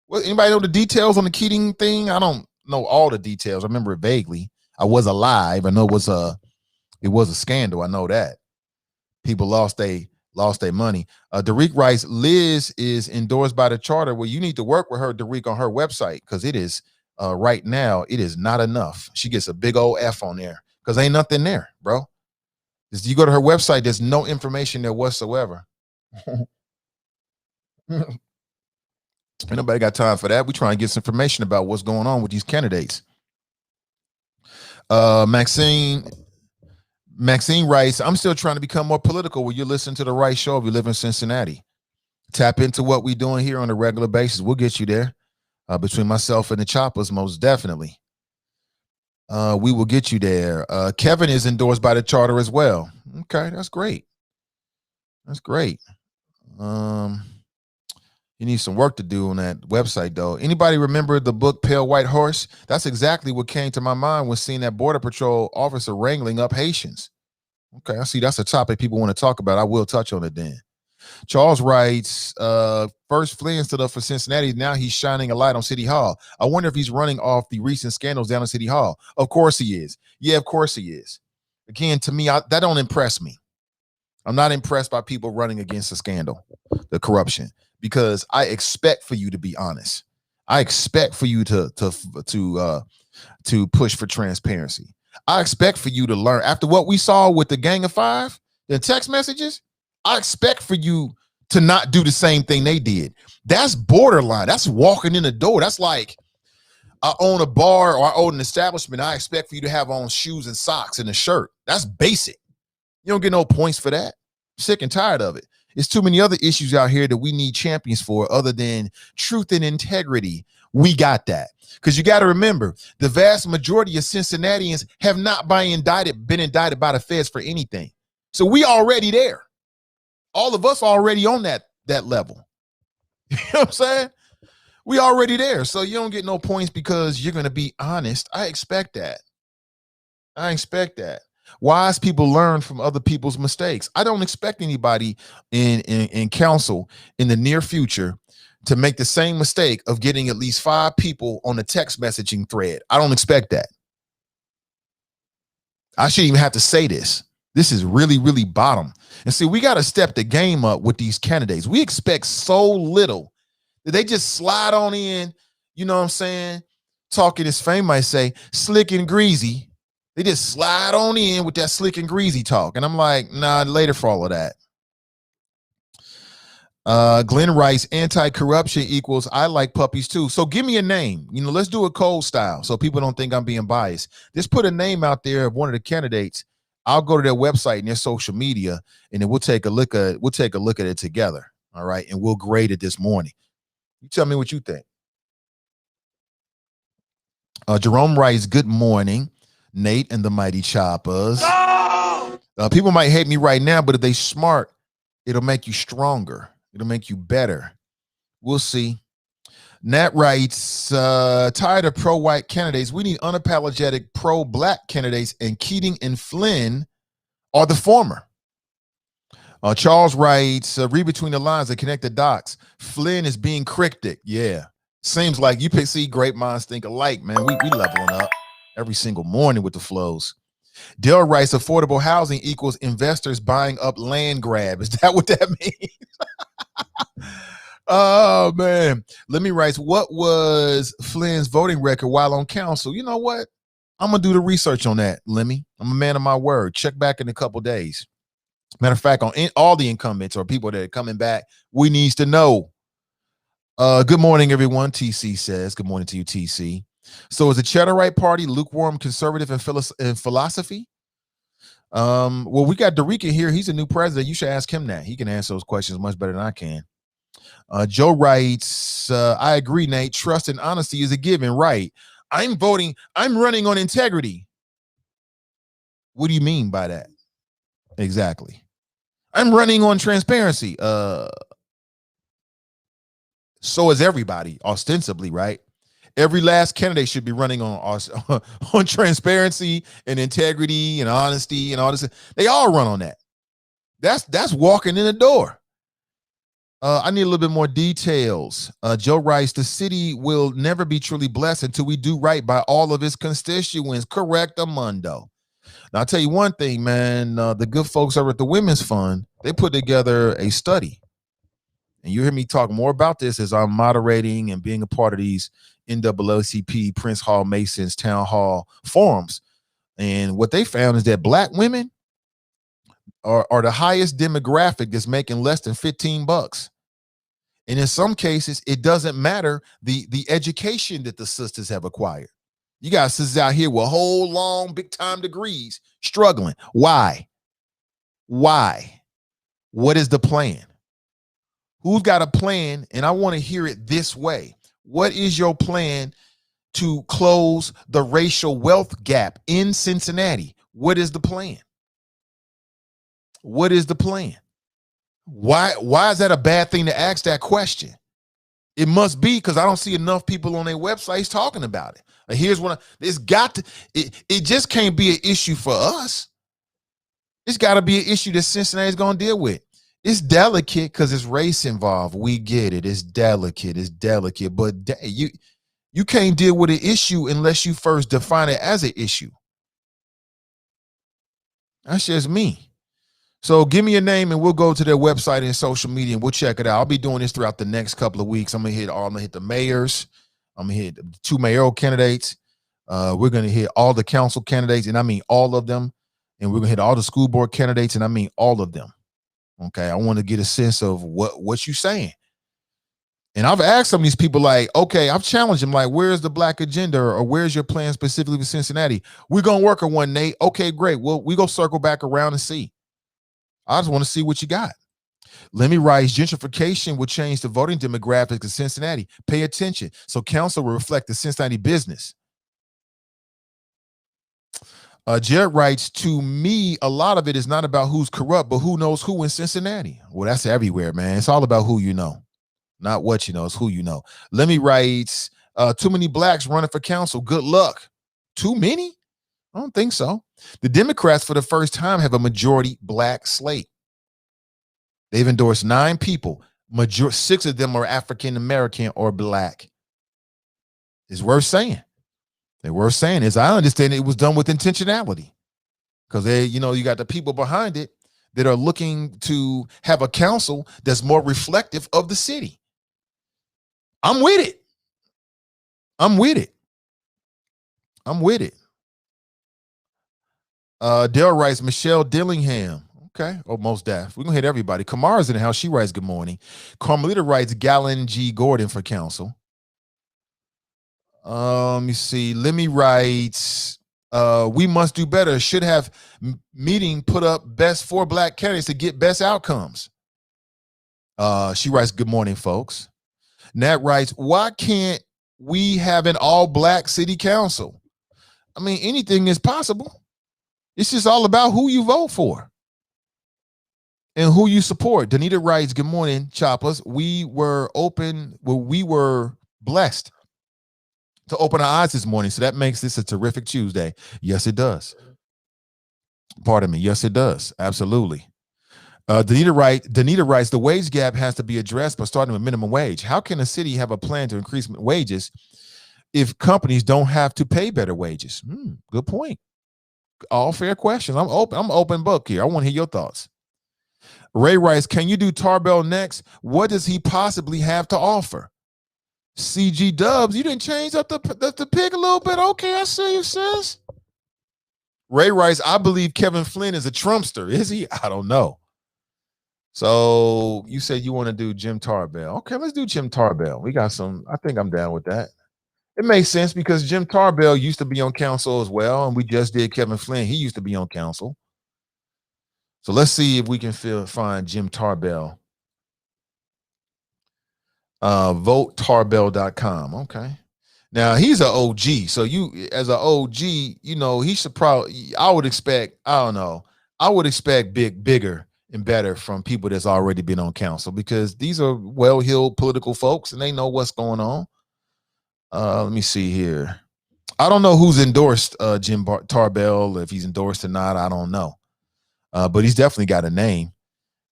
Well, anybody know the details on the Keating thing? I don't know all the details. I remember it vaguely. I was alive. I know it was a scandal. I know that. People lost their money. Derek writes, Liz is endorsed by the charter. Well, you need to work with her, Derek, on her website, because it is right now, it is not enough. She gets a big old F on there because ain't nothing there, bro. You go to her website, there's no information there whatsoever. Ain't nobody got time for that. We trying to get some information about what's going on with these candidates. Maxine writes, I'm still trying to become more political. Will you listen to the right show if you live in Cincinnati? Tap into what we're doing here on a regular basis. We'll get you there. Between myself and the choppers, most definitely. We will get you there. Kevin is endorsed by the charter as well. Okay, that's great. That's great. You need some work to do on that website, though. Anybody remember the book Pale White Horse? That's exactly what came to my mind when seeing that Border Patrol officer wrangling up Haitians. Okay, I see that's a topic people want to talk about. I will touch on it then. Charles writes, first Flynn stood up for Cincinnati. Now he's shining a light on City Hall. I wonder if he's running off the recent scandals down in City Hall. Of course he is. Yeah, of course he is. Again, to me, that don't impress me. I'm not impressed by people running against the scandal, the corruption, because I expect for you to be honest. I expect for you to push for transparency. I expect for you to learn. After what we saw with the Gang of Five, the text messages, I expect for you to not do the same thing they did. That's borderline. That's walking in the door. That's like, I own a bar or I own an establishment. I expect for you to have on shoes and socks and a shirt. That's basic. You don't get no points for that. Sick and tired of it. There's too many other issues out here that we need champions for other than truth and integrity. We got that. Because you got to remember, the vast majority of Cincinnatians have not been indicted by the feds for anything. So we already there. All of us already on that level. You know what I'm saying? We already there. So you don't get no points because you're going to be honest. I expect that. Wise people learn from other people's mistakes. I don't expect anybody in council in the near future to make the same mistake of getting at least 5 people on a text messaging thread. I don't expect that. I shouldn't even have to say this. This is really, really bottom. And see, we got to step the game up with these candidates. We expect so little that they just slide on in, you know what I'm saying? Talking, as Fame might say, slick and greasy. They just slide on in with that slick and greasy talk. And I'm like, nah, later for all of that. Glenn writes, anti-corruption equals I like puppies too. So give me a name. Let's do it cold style so people don't think I'm being biased. Just put a name out there of one of the candidates. I'll go to their website and their social media, and then we'll take a look at it together. All right, and we'll grade it this morning. You tell me what you think. Jerome writes, good morning, Nate and the Mighty Choppers. No! People might hate me right now, but if they smart, it'll make you stronger. It'll make you better. We'll see. Nat writes, tired of pro-white candidates. We need unapologetic pro-black candidates, and Keating and Flynn are the former. Charles writes, read between the lines and connect the dots. Flynn is being cryptic. Yeah. Seems like you see great minds think alike, man. We leveling up every single morning with the flows. Dale writes, affordable housing equals investors buying up land grab. Is that what that means? Oh, man. Let me write, what was Flynn's voting record while on council? You know what? I'm going to do the research on that, Lemmy. I'm a man of my word. Check back in a couple days. Matter of fact, on all the incumbents or people that are coming back, we needs to know. Good morning, everyone. TC says, good morning to you, TC. So is the Cheddarite Party lukewarm, conservative, and philosophy? Well, we got Darica here. He's a new president. You should ask him that. He can answer those questions much better than I can. Joe writes, I agree, Nate. Trust and honesty is a given, right? I'm running on integrity. What do you mean by that? Exactly. I'm running on transparency. So is everybody, ostensibly, right? Every last candidate should be running on transparency and integrity and honesty and all this. They all run on that. That's walking in the door. I need a little bit more details. Joe writes, the city will never be truly blessed until we do right by all of its constituents. Correct, Amundo. Now, I'll tell you one thing, man. The good folks over at the Women's Fund, they put together a study. And you hear me talk more about this as I'm moderating and being a part of these NAACP, Prince Hall Masons, Town Hall forums. And what they found is that Black women are the highest demographic that's making less than $15. And in some cases, it doesn't matter the education that the sisters have acquired. You got sisters out here with whole long, big time degrees struggling. Why? What is the plan? Who's got a plan? And I want to hear it this way. What is your plan to close the racial wealth gap in Cincinnati? What is the plan? What is the plan? Why is that a bad thing to ask that question? It must be because I don't see enough people on their websites talking about it. Here's what it just can't be an issue for us. It's got to be an issue that Cincinnati's going to deal with. It's delicate because it's race involved. We get it. It's delicate. But you can't deal with an issue unless you first define it as an issue. That's just me. So give me a name and we'll go to their website and social media and we'll check it out. I'll be doing this throughout the next couple of weeks. I'm gonna hit the mayors. I'm gonna hit 2 mayoral candidates. We're gonna hit all the council candidates, and I mean all of them. And we're gonna hit all the school board candidates, and I mean all of them. Okay, I want to get a sense of what you saying. And I've asked some of these people, like, okay, I've challenged them, like, where's the Black agenda, or where's your plan specifically for Cincinnati? We're gonna work on one, Nate. Okay, great. Well, we go circle back around and see. I just want to see what you got. Let me write, gentrification will change the voting demographics of Cincinnati. Pay attention. So council will reflect the Cincinnati business. Jared writes, to me, a lot of it is not about who's corrupt, but who knows who in Cincinnati. Well, that's everywhere, man. It's all about who you know, not what you know. It's who you know. Let me write, too many Blacks running for council. Good luck. Too many? I don't think so. The Democrats, for the first time, have a majority Black slate. They've endorsed 9 people. 6 of them are African American or Black. It's worth saying. They're worth saying. As I understand it was done with intentionality, because you got the people behind it that are looking to have a council that's more reflective of the city. I'm with it. Dale writes, Michelle Dillingham. Okay. Oh, most deaf. We're gonna hit everybody. Kamara's in the house. She writes, good morning. Carmelita writes Gallon G. Gordon for council. Let me see. Lemmy writes, we must do better. Should have meeting put up best 4 black candidates to get best outcomes. She writes, good morning, folks. Nat writes, why can't we have an all-black city council? I mean, anything is possible. It's just all about who you vote for and who you support. Danita writes, good morning, Choppers. We were blessed to open our eyes this morning. So that makes this a terrific Tuesday. Yes, it does. Pardon me. Yes, it does. Absolutely. Danita writes, the wage gap has to be addressed by starting with minimum wage. How can a city have a plan to increase wages if companies don't have to pay better wages? Good point. All fair questions. I'm open book here. I want to hear your thoughts. Ray writes, can you do Tarbell next? What does he possibly have to offer? CG Dubs, you didn't change up the pig a little bit. Okay, I see you, sis. Ray writes, I believe Kevin Flynn is a Trumpster. Is he? I don't know. So you said you want to do Jim Tarbell. Okay, let's do Jim Tarbell. We got some. I think I'm down with that. It makes sense because Jim Tarbell used to be on council as well, and we just did Kevin Flynn. He used to be on council. So let's see if we can find Jim Tarbell. VoteTarbell.com. Okay. Now he's an OG. So you, as an OG, you know, he should probably, I would expect bigger and better from people that's already been on council, because these are well-heeled political folks and they know what's going on. Let me see here. I don't know who's endorsed Jim Tarbell, if he's endorsed or not. I don't know. But he's definitely got a name.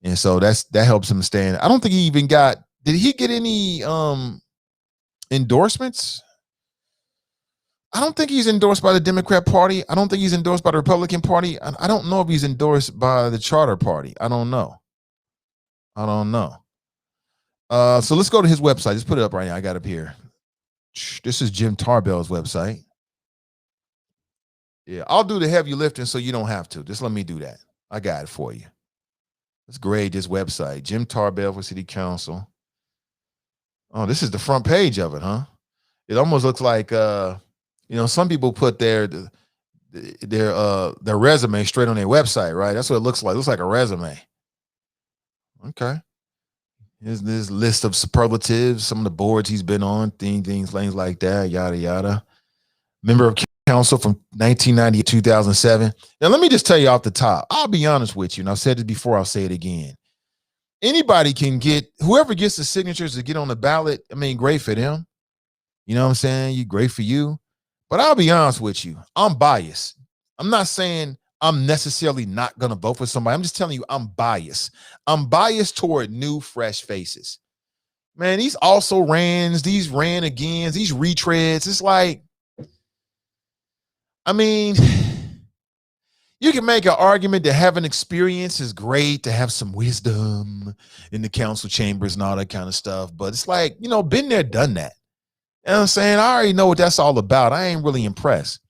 And so that helps him stand. I don't think he even did he get any endorsements? I don't think he's endorsed by the Democrat Party. I don't think he's endorsed by the Republican Party. I don't know if he's endorsed by the Charter Party. I don't know. So let's go to his website. Let's put it up right now. I got it up here. This is Jim Tarbell's website. Yeah, I'll do the heavy lifting so you don't have to. Just let me do that. I got it for you. Let's grade this website. Jim Tarbell for City Council. Oh, this is the front page of it, huh? It almost looks like some people put their resume straight on their website, right? That's what it looks like. It looks like a resume. Okay. Here's this list of superlatives, some of the boards he's been on, things like that, yada yada. Member of council from 1990 to 2007. Now, let me just tell you off the top. I'll be honest with you, and I've said it before, I'll say it again. Anybody can whoever gets the signatures to get on the ballot, I mean, great for them. You know what I'm saying? Great for you. But I'll be honest with you, I'm biased. I'm not saying I'm necessarily not going to vote for somebody. I'm just telling you I'm biased. I'm biased toward new, fresh faces. Man, these also rans, these ran agains, these retreads, it's like, I mean, you can make an argument that having experience is great, to have some wisdom in the council chambers and all that kind of stuff. But it's like, been there, done that. You know what I'm saying? I already know what that's all about. I ain't really impressed.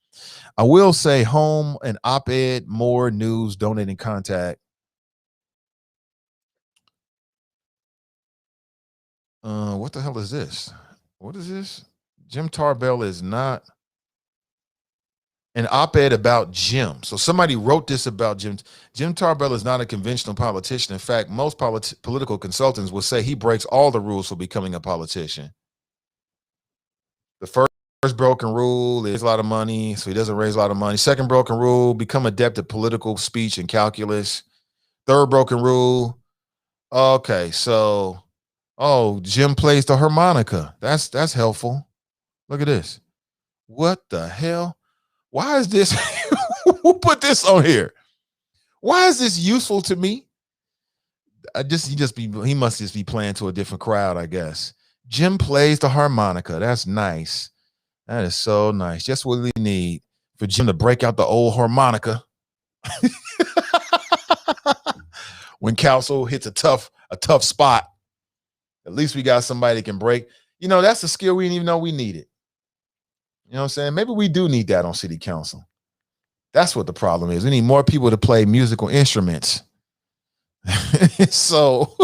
I will say home and op-ed, more news, donating contact. What the hell is this? What is this? Jim Tarbell is not an op-ed about Jim. So somebody wrote this about Jim. Jim Tarbell is not a conventional politician. In fact, most political consultants will say he breaks all the rules for becoming a politician. The first broken rule is a lot of money, so he doesn't raise a lot of money. Second broken rule, become adept at political speech and calculus. Third broken rule, okay, so, Jim plays the harmonica. That's helpful. Look at this. What the hell? Why is this? Who put this on here? Why is this useful to me? He must just be playing to a different crowd, I guess. Jim plays the harmonica. That's nice. That is so nice. Just what we need for Jim to break out the old harmonica. When council hits a tough spot, at least we got somebody that can break. That's a skill we didn't even know we needed. You know what I'm saying? Maybe we do need that on city council. That's what the problem is. We need more people to play musical instruments. So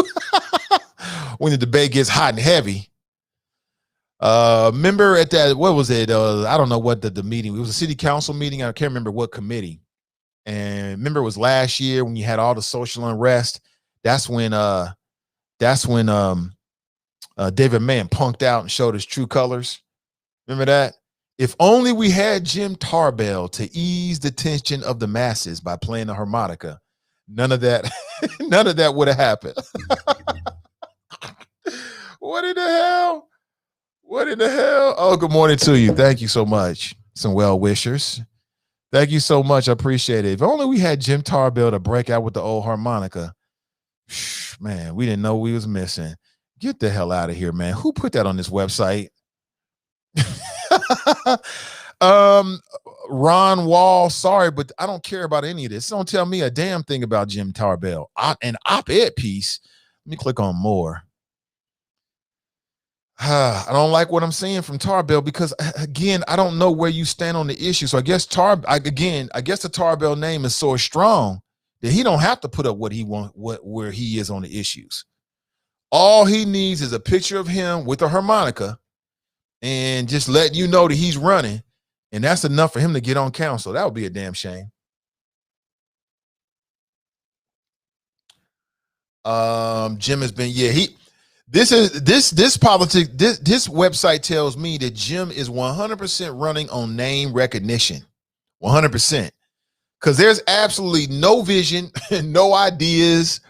when the debate gets hot and heavy, remember at that, what was it? I don't know what the meeting, it was a city council meeting. I can't remember what committee. And remember it was last year when you had all the social unrest. That's when David Mann punked out and showed his true colors. Remember that? If only we had Jim Tarbell to ease the tension of the masses by playing the harmonica, none of that, none of that would have happened. What in the hell? What in the hell? Oh, good morning to you. Thank you so much. Some well wishers. Thank you so much. I appreciate it. If only we had Jim Tarbell to break out with the old harmonica. Man, we didn't know we was missing. Get the hell out of here, man. Who put that on this website? Ron Wall, sorry, but I don't care about any of this. Don't tell me a damn thing about Jim Tarbell. An op-ed piece. Let me click on more. I don't like what I'm seeing from Tarbell because, again, I don't know where you stand on the issue. So I guess the Tarbell name is so strong that he don't have to put up what he wants, where he is on the issues. All he needs is a picture of him with a harmonica and just letting you know that he's running, and that's enough for him to get on council. That would be a damn shame. Jim has been, this website tells me that Jim is 100% running on name recognition. 100%. Because there's absolutely no vision, no ideas,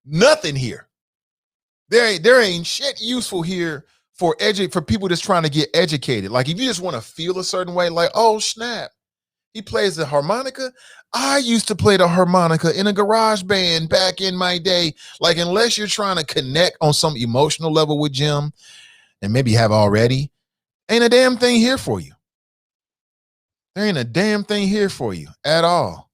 nothing here. There ain't shit useful here for people that's trying to get educated. Like if you just want to feel a certain way, like, oh snap, he plays the harmonica. I used to play the harmonica in a garage band back in my day. Like, unless you're trying to connect on some emotional level with Jim, and maybe you have already, ain't a damn thing here for you. There ain't a damn thing here for you at all.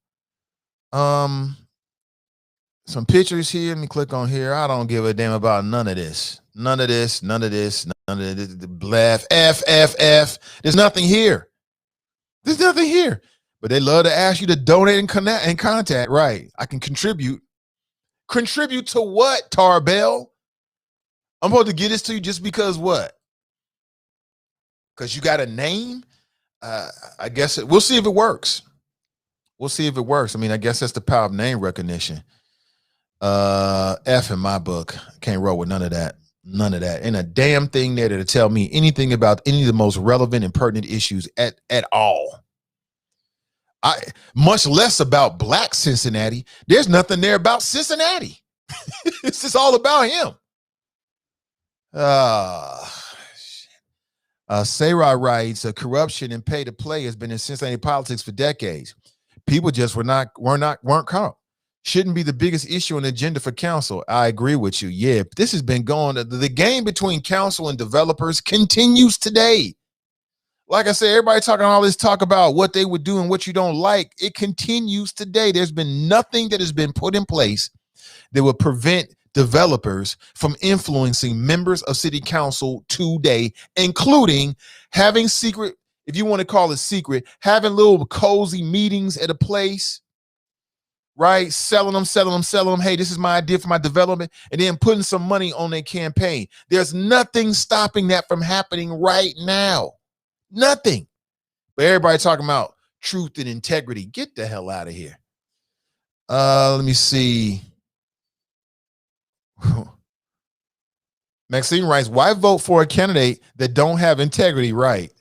Some pictures here. Let me click on here. I don't give a damn about none of this. None of this. Bluff. F. There's nothing here. There's nothing here. But they love to ask you to donate and connect and contact. Right. I can contribute. Contribute to what, Tarbell? I'm supposed to get this to you just because what? Because you got a name? I guess we'll see if it works. We'll see if it works. I mean, I guess that's the power of name recognition. F in my book. Can't roll with none of that. None of that. Ain't a damn thing there to tell me anything about any of the most relevant and pertinent issues at all. Much less about Black Cincinnati. There's nothing there about Cincinnati. It's just all about him. Sarah writes, corruption and pay to play has been in Cincinnati politics for decades. People just weren't caught. Shouldn't be the biggest issue on the agenda for council. I agree with you. Yeah, this has been going. The game between council and developers continues today. Like I said, everybody talking all this talk about what they would do and what you don't like. It continues today. There's been nothing that has been put in place that would prevent developers from influencing members of city council today, including having secret, if you want to call it secret, having little cozy meetings at a place, right? Selling them. Hey, this is my idea for my development, and then putting some money on their campaign. There's nothing stopping that from happening right now. Nothing. But everybody talking about truth and integrity. Get the hell out of here. Let me see. Maxine writes, why vote for a candidate that don't have integrity? Right.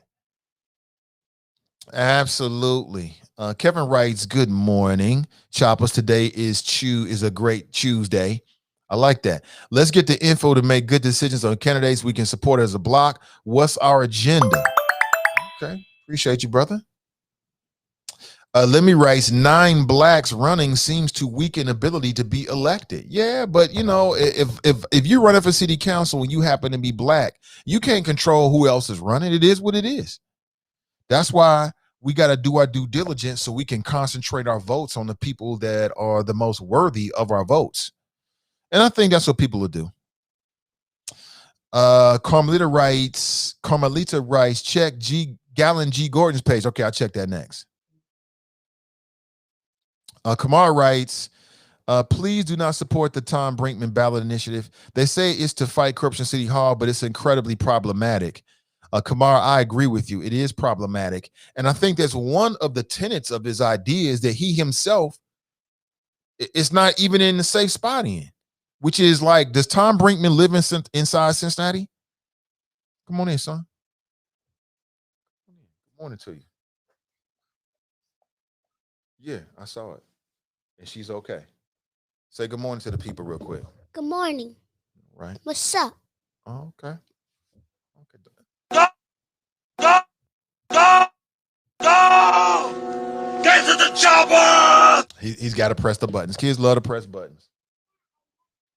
Absolutely. Kevin writes, good morning, Choppers. Today is a great Tuesday. I like that. Let's get the info to make good decisions on candidates we can support as a block. What's our agenda? Okay. Appreciate you, brother. Let me write, 9 blacks running seems to weaken ability to be elected. Yeah, but you know, if you're running for city council and you happen to be black, you can't control who else is running. It is what it is. That's why we got to do our due diligence so we can concentrate our votes on the people that are the most worthy of our votes. And I think that's what people will do. Carmelita writes, check Gallon G. Gordon's page. Okay, I'll check that next. Kamar writes, Please do not support the Tom Brinkman ballot initiative. They say it's to fight corruption in City Hall, but it's incredibly problematic. Kamara, I agree with you. It is problematic. And I think that's one of the tenets of his idea is that he himself is not even in the safe spot in, which is like, does Tom Brinkman live inside Cincinnati? Come on in, son. Good morning to you. Yeah, I saw it. And she's okay. Say good morning to the people real quick. Good morning. Right. What's up? Oh, okay. Go! Go! Go! Go! Get to the chopper! He's got to press the buttons. Kids love to press buttons.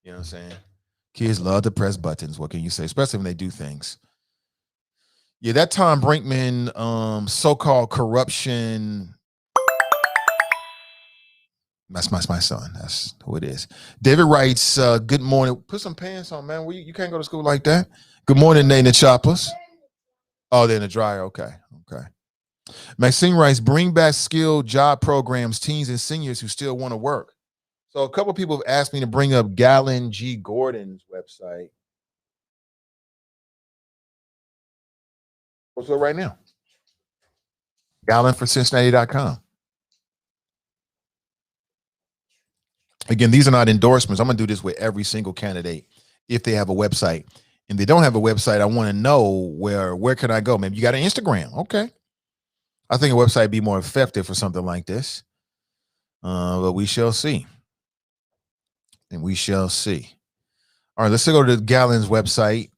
You know what I'm saying? Kids love to press buttons. What can you say? Especially when they do things. Yeah, that Tom Brinkman so-called corruption. That's my son. That's who it is. David writes, good morning. Put some pants on, man. You can't go to school like that. Good morning, Nate and Choppers. Oh, they're in the dryer. Okay. Maxine writes, bring back skilled job programs, teens and seniors who still want to work. So a couple of people have asked me to bring up Gallon G. Gordon's website. What's up right now? GallonForCincinnati.com. Again, these are not endorsements. I'm going to do this with every single candidate if they have a website. And they don't have a website, I want to know where can I go? Maybe you got an Instagram. Okay. I think a website would be more effective for something like this. But we shall see. And we shall see. All right, let's go to Gallon's website.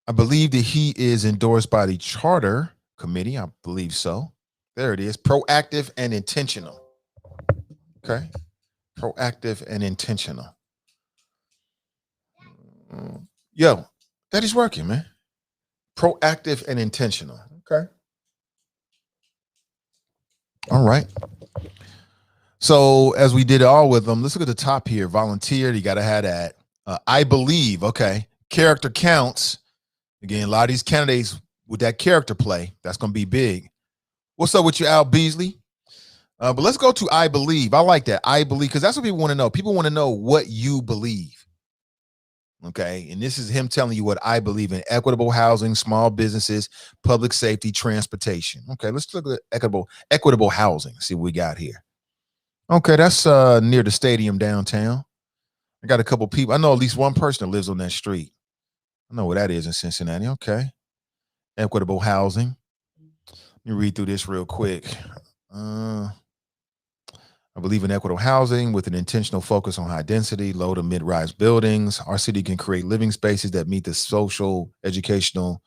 I believe that he is endorsed by the Charter Committee. I believe so. There it is. Proactive and intentional. Okay. Proactive and intentional. Yo, that is working, man. Proactive and intentional. Okay. All right. So as we did all with them, let's look at the top here. Volunteered. You got to have that. I believe. Okay. Character counts. Again, a lot of these candidates with that character play, that's going to be big. What's up with you, Al Beasley? But let's go to I believe. I like that. I believe, because that's what people want to know. People want to know what you believe. Okay. And this is him telling you what I believe in: equitable housing, small businesses, public safety, transportation. Okay. Let's look at equitable housing. See what we got here. Okay. That's near the stadium downtown. I got a couple people. I know at least one person that lives on that street. I know where that is in Cincinnati. Okay. Equitable housing. Let me read through this real quick. I believe in equitable housing with an intentional focus on high density, low to mid-rise buildings. Our city can create living spaces that meet the social, educational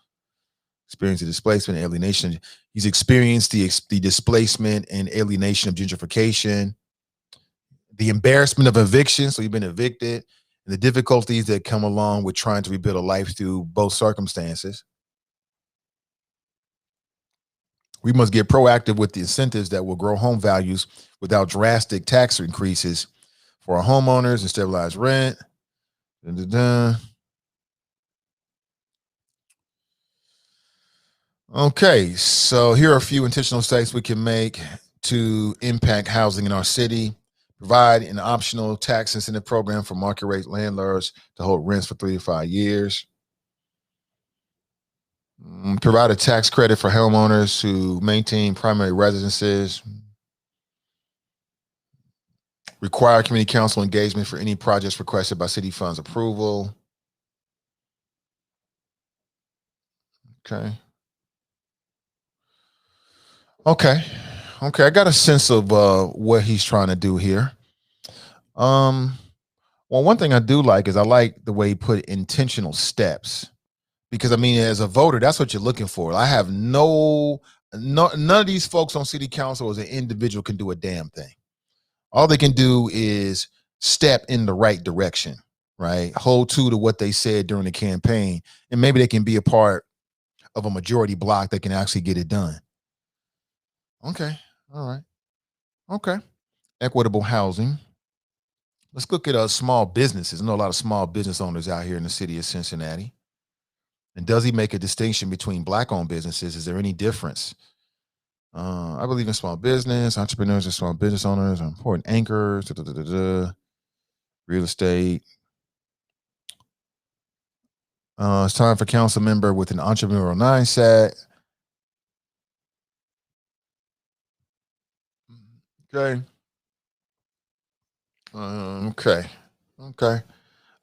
experience of displacement and alienation. He's experienced the displacement and alienation of gentrification, the embarrassment of eviction, so you've been evicted, and the difficulties that come along with trying to rebuild a life through both circumstances. We must get proactive with the incentives that will grow home values without drastic tax increases for our homeowners and stabilize rent. Okay, so here are a few intentional steps we can make to impact housing in our city. Provide an optional tax incentive program for market rate landlords to hold rents for 3 to 5 years. Provide a tax credit for homeowners who maintain primary residences. Require community council engagement for any projects requested by city funds approval. Okay. I got a sense of what he's trying to do here. Well, one thing I do like is I like the way he put intentional steps. Because, I mean, as a voter, that's what you're looking for. I have none of these folks on city council as an individual can do a damn thing. All they can do is step in the right direction, right? Hold true to what they said during the campaign, and maybe they can be a part of a majority block that can actually get it done. Okay. All right. Okay. Equitable housing. Let's look at small businesses. I know a lot of small business owners out here in the city of Cincinnati. And does he make a distinction between Black-owned businesses? Is there any difference? I believe in small business. Entrepreneurs and small business owners are important anchors. real estate. It's time for council member with an entrepreneurial mindset. Okay. Okay.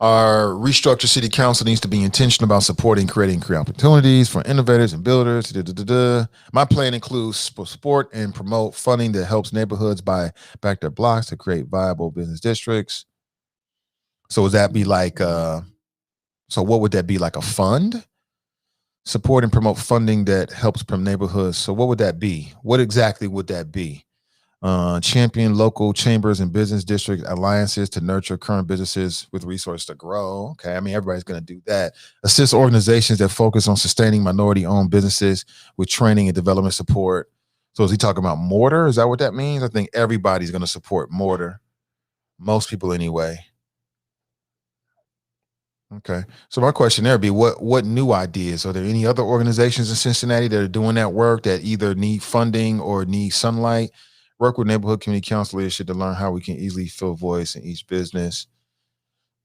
Our restructured city council needs to be intentional about supporting creating career opportunities for innovators and builders. My plan includes support and promote funding that helps neighborhoods buy back their blocks to create viable business districts. So would that be like so what would that be, like a fund? Support and promote funding that helps from neighborhoods. So what would that be? What exactly would that be? Champion local chambers and business district alliances to nurture current businesses with resources to grow. Okay, I mean, everybody's going to do that. Assist organizations that focus on sustaining minority-owned businesses with training and development support. So is he talking about mortar? Is that what that means? I think everybody's going to support mortar. Most people anyway. Okay. So my question there would be what new ideas? Are there any other organizations in Cincinnati that are doing that work that either need funding or need sunlight? Work with neighborhood community council leadership to learn how we can easily fill voice in each business.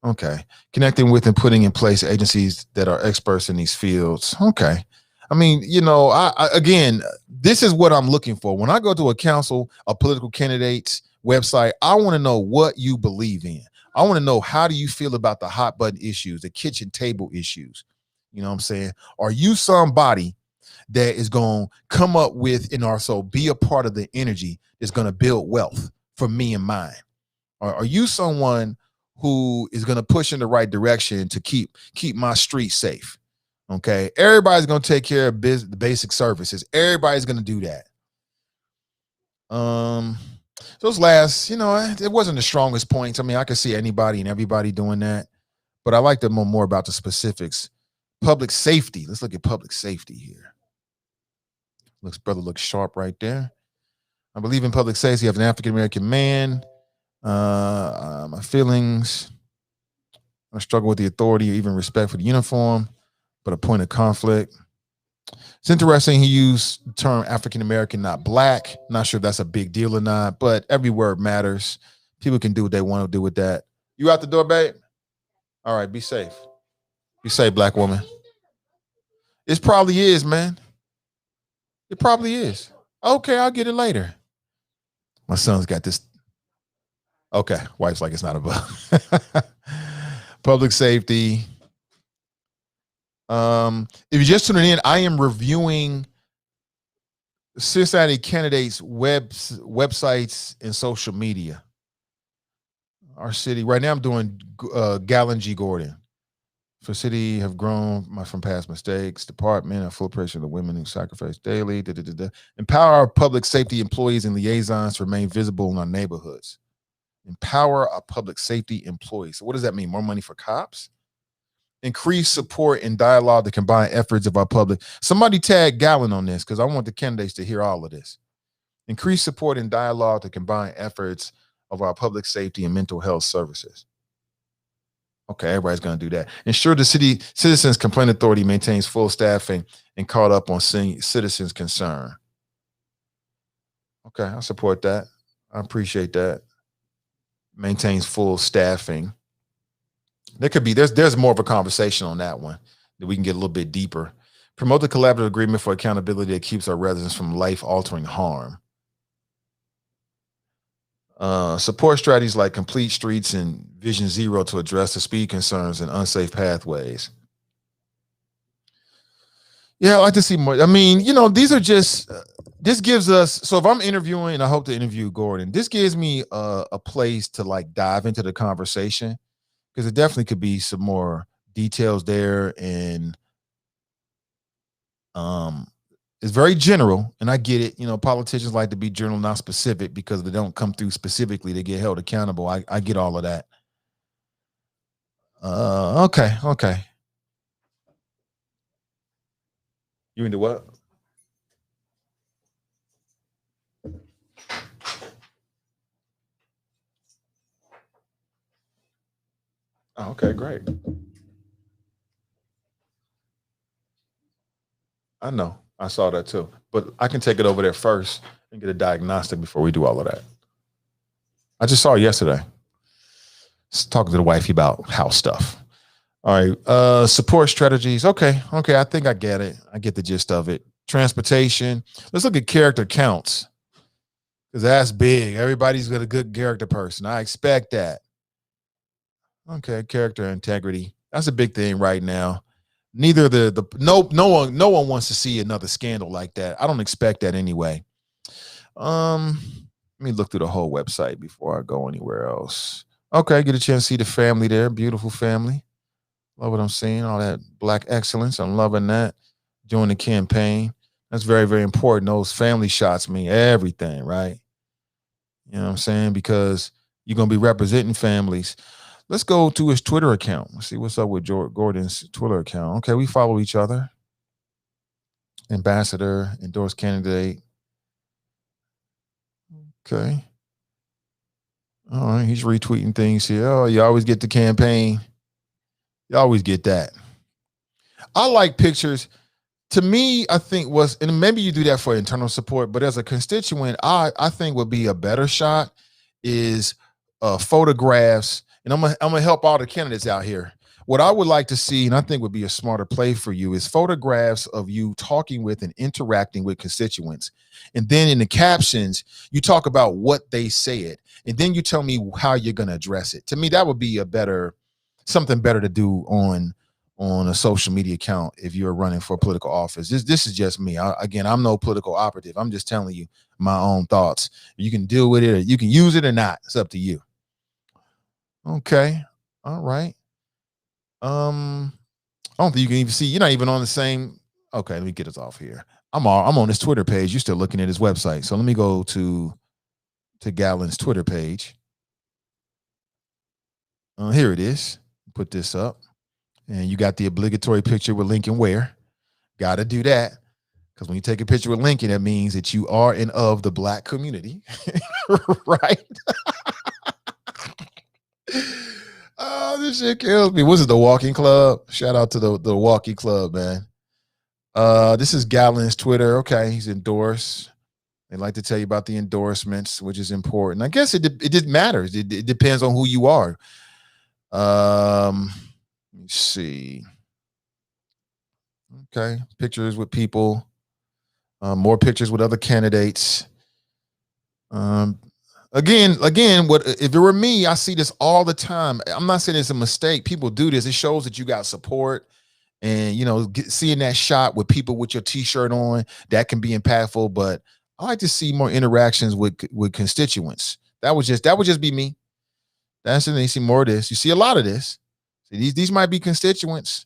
Okay. Connecting with and putting in place agencies that are experts in these fields. Okay. I mean, I again, this is what I'm looking for. When I go to a council, a political candidate's website, I want to know what you believe in. I want to know, how do you feel about the hot button issues, the kitchen table issues? You know what I'm saying? Are you somebody that is going to come up with and also be a part of the energy that's going to build wealth for me and mine? Or are you someone who is going to push in the right direction to keep my street safe? Okay. Everybody's going to take care of the basic services. Everybody's going to do that. Those last, it wasn't the strongest points. I mean, I could see anybody and everybody doing that, but I like to know more about the specifics. Public safety. Let's look at public safety here. Brother looks sharp right there. I believe in public safety. I have an African-American man. My feelings. I struggle with the authority or even respect for the uniform, but a point of conflict. It's interesting he used the term African-American, not black. Not sure if that's a big deal or not, but every word matters. People can do what they want to do with that. You out the door, babe? All right, be safe. Be safe, black woman. It probably is, man. It probably is. Okay, I'll get it later. My son's got this. Okay, wife's like, it's not about public safety. If you're just tuning in, I am reviewing Cincinnati candidates' websites and social media. Our city right now, I'm doing Gallon G. Gordon. For city have grown from past mistakes. Department of full pressure of the women who sacrifice daily. Empower our public safety employees and liaisons to remain visible in our neighborhoods. Empower our public safety employees. So what does that mean? More money for cops? Increase support and dialogue to combine efforts of our public. Somebody tag Gallon on this because I want the candidates to hear all of this. Increase support and dialogue to combine efforts of our public safety and mental health services. Okay, everybody's going to do that. Ensure the city citizens complaint authority maintains full staffing and caught up on citizens' concern. Okay, I support that. I appreciate that. Maintains full staffing. There could be, there's more of a conversation on that one that we can get a little bit deeper. Promote the collaborative agreement for accountability that keeps our residents from life-altering harm. Support strategies like complete streets and Vision Zero to address the speed concerns and unsafe pathways. Yeah, I like to see more. I mean, these are just, this gives us, so if I'm interviewing, and I hope to interview Gordon, this gives me a place to like dive into the conversation, because it definitely could be some more details there. And it's very general, and I get it. Politicians like to be general, not specific, because they don't come through specifically, they get held accountable. I get all of that. Okay. You into what? Oh, okay, great. I know. I saw that too. But I can take it over there first and get a diagnostic before we do all of that. I just saw it yesterday. talking to the wifey about house stuff. All right. Support strategies. Okay. I think I get it. I get the gist of it. Transportation. Let's look at character counts because that's big. Everybody's got a good character person. I expect that. Okay. Character integrity. That's a big thing right now. Neither no one wants to see another scandal like that. I don't expect that anyway. Let me look through the whole website before I go anywhere else. Okay, get a chance to see the family there. Beautiful family. Love what I'm seeing. All that Black excellence. I'm loving that. During the campaign. That's very, very important. Those family shots mean everything, right? You know what I'm saying? Because you're going to be representing families. Let's go to his Twitter account. Let's see what's up with Gordon's Twitter account. Okay, we follow each other. Ambassador, endorsed candidate. Okay. All right, he's retweeting things here. Oh, you always get the campaign. You always get that. I like pictures. To me, I think and maybe you do that for internal support, but as a constituent, I think would be a better shot is photographs. And I'm gonna help all the candidates out here. What I would like to see, and I think would be a smarter play for you, is photographs of you talking with and interacting with constituents. And then in the captions, you talk about what they said. And then you tell me how you're going to address it. To me, that would be something better to do on a social media account if you're running for political office. This is just me. Again, I'm no political operative. I'm just telling you my own thoughts. You can deal with it, or you can use it or not. It's up to you. Okay. All right. I don't think you can even see. You're not even on the same. Okay, let me get us off here. I'm on his Twitter page. You're still looking at his website. So let me go to Gallen's Twitter page. Here it is. Put this up. And you got the obligatory picture with Lincoln Ware. Got to do that. Because when you take a picture with Lincoln, that means that you are and of the Black community. Right? Oh, this shit kills me. What's it, the Walking Club? Shout out to the Walking Club, man. This is Gallen's Twitter. Okay, he's endorsed. They like to tell you about the endorsements, which is important. I guess it matters. It depends on who you are. Let me see. Okay, pictures with people. More pictures with other candidates. Again, if it were me, I see this all the time. I'm not saying it's a mistake. People do this. It shows that you got support. And, seeing that shot with people with your T-shirt on, that can be impactful. But I like to see more interactions with constituents. That would just be me. That's the thing. You see more of this. You see a lot of this. See, these might be constituents.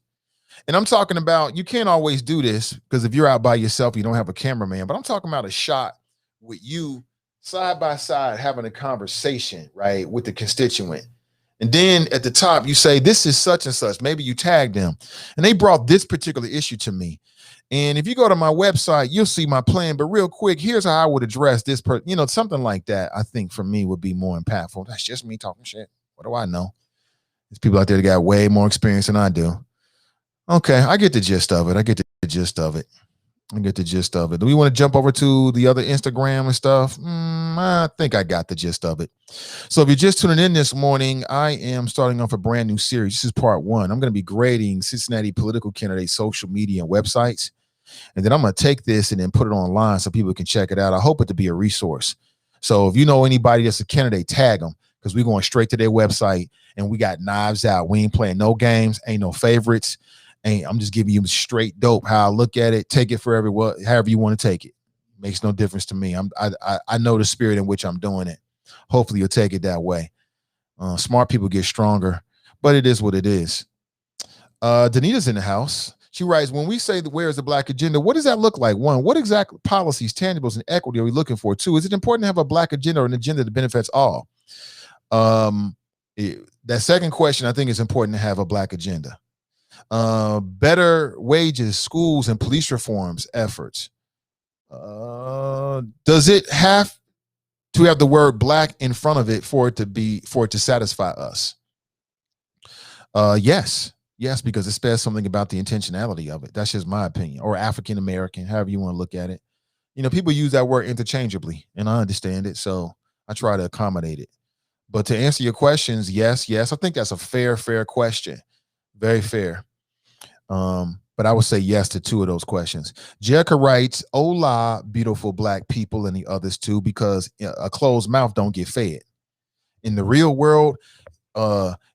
And I'm talking about, you can't always do this because if you're out by yourself, you don't have a cameraman. But I'm talking about a shot with you side by side having a conversation, right, with the constituent. And then at the top, you say, this is such and such. Maybe you tag them. And they brought this particular issue to me. And if you go to my website, you'll see my plan. But real quick, here's how I would address this. Something like that, I think for me would be more impactful. That's just me talking shit. What do I know? There's people out there that got way more experience than I do. Okay, I get the gist of it. Do we want to jump over to the other Instagram and stuff? I think I got the gist of it. So if you're just tuning in this morning, I am starting off a brand new series. This is part 1. I'm going to be grading Cincinnati political candidates' social media and websites. And then I'm going to take this and then put it online so people can check it out. I hope it to be a resource. So if you know anybody that's a candidate, tag them, because we're going straight to their website and we got knives out. We ain't playing no games, ain't no favorites. I'm just giving you straight dope how I look at it. Take it for everyone, however you want to take it. Makes no difference to me. I know the spirit in which I'm doing it. Hopefully you'll take it that way. Smart people get stronger, but it is what it is. Danita's in the house. She writes, when we say where is the Black agenda, what does that look like? 1, what exact policies, tangibles, and equity are we looking for? 2, is it important to have a Black agenda or an agenda that benefits all? That second question, I think it's important to have a Black agenda. Better wages, schools, and police reforms efforts. Does it have to have the word Black in front of it for it to satisfy us? Yes, because it says something about the intentionality of it. That's just my opinion. Or African American, however you want to look at it. People use that word interchangeably, and I understand it, so I try to accommodate it. But to answer your questions, yes. I think that's a fair question. Very fair. But I would say yes to two of those questions. Jerica writes, "Hola, beautiful black people," and the others too, because a closed mouth don't get fed. In the real world,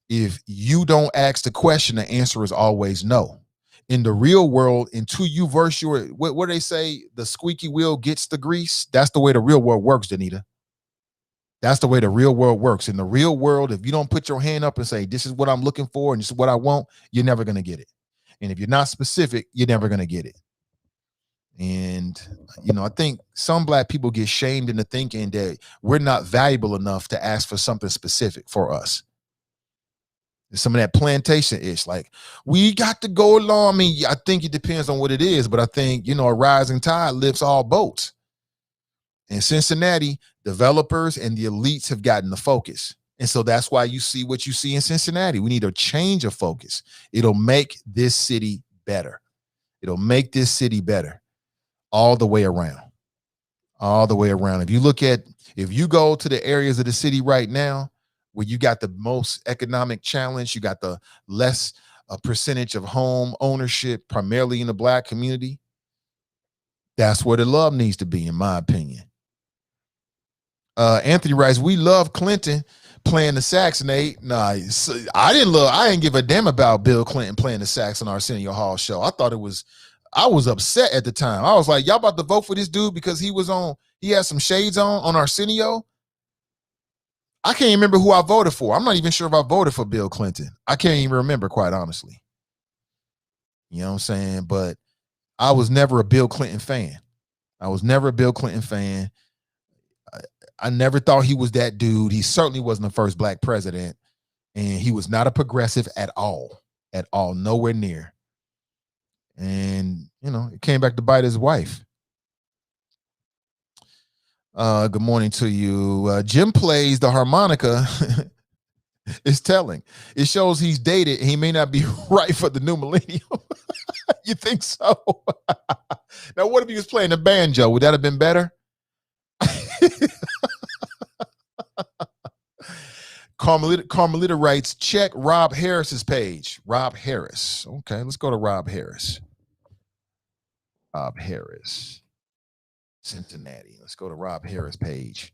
if you don't ask the question, the answer is always no. In the real world, until you verse your what do they say, the squeaky wheel gets the grease. That's the way the real world works, Danita. That's the way the real world works. In the real world, if you don't put your hand up and say, "This is what I'm looking for and this is what I want," you're never going to get it. And if you're not specific, you're never going to get it. And, I think some black people get shamed into thinking that we're not valuable enough to ask for something specific for us. Some of that plantation-ish, like, we got to go along. I mean, I think it depends on what it is, but I think, a rising tide lifts all boats. In Cincinnati, developers and the elites have gotten the focus. And so that's why you see what you see in Cincinnati. We need a change of focus. It'll make this city better. It'll make this city better all the way around. All the way around. If you go to the areas of the city right now where you got the most economic challenge, you got the less percentage of home ownership, primarily in the black community, that's where the love needs to be, in my opinion. Anthony writes, "We love Clinton playing the sax, Nate." Nah, I didn't give a damn about Bill Clinton playing the sax on Arsenio Hall show. I was upset at the time. I was like, y'all about to vote for this dude because he had some shades on Arsenio? I can't even remember who I voted for. I'm not even sure if I voted for Bill Clinton. I can't even remember, quite honestly. You know what I'm saying? But I was never a Bill Clinton fan. I never thought he was that dude. He certainly wasn't the first black president, and he was not a progressive at all, nowhere near. And, it came back to bite his wife. Good morning to you. Jim plays the harmonica. It's telling. It shows he's dated, and he may not be right for the new millennium. You think so? Now, what if he was playing the banjo? Would that have been better? Carmelita writes, "Check Rob Harris's page." Rob Harris. Okay, let's go to Rob Harris. Rob Harris, Cincinnati. Let's go to Rob Harris page.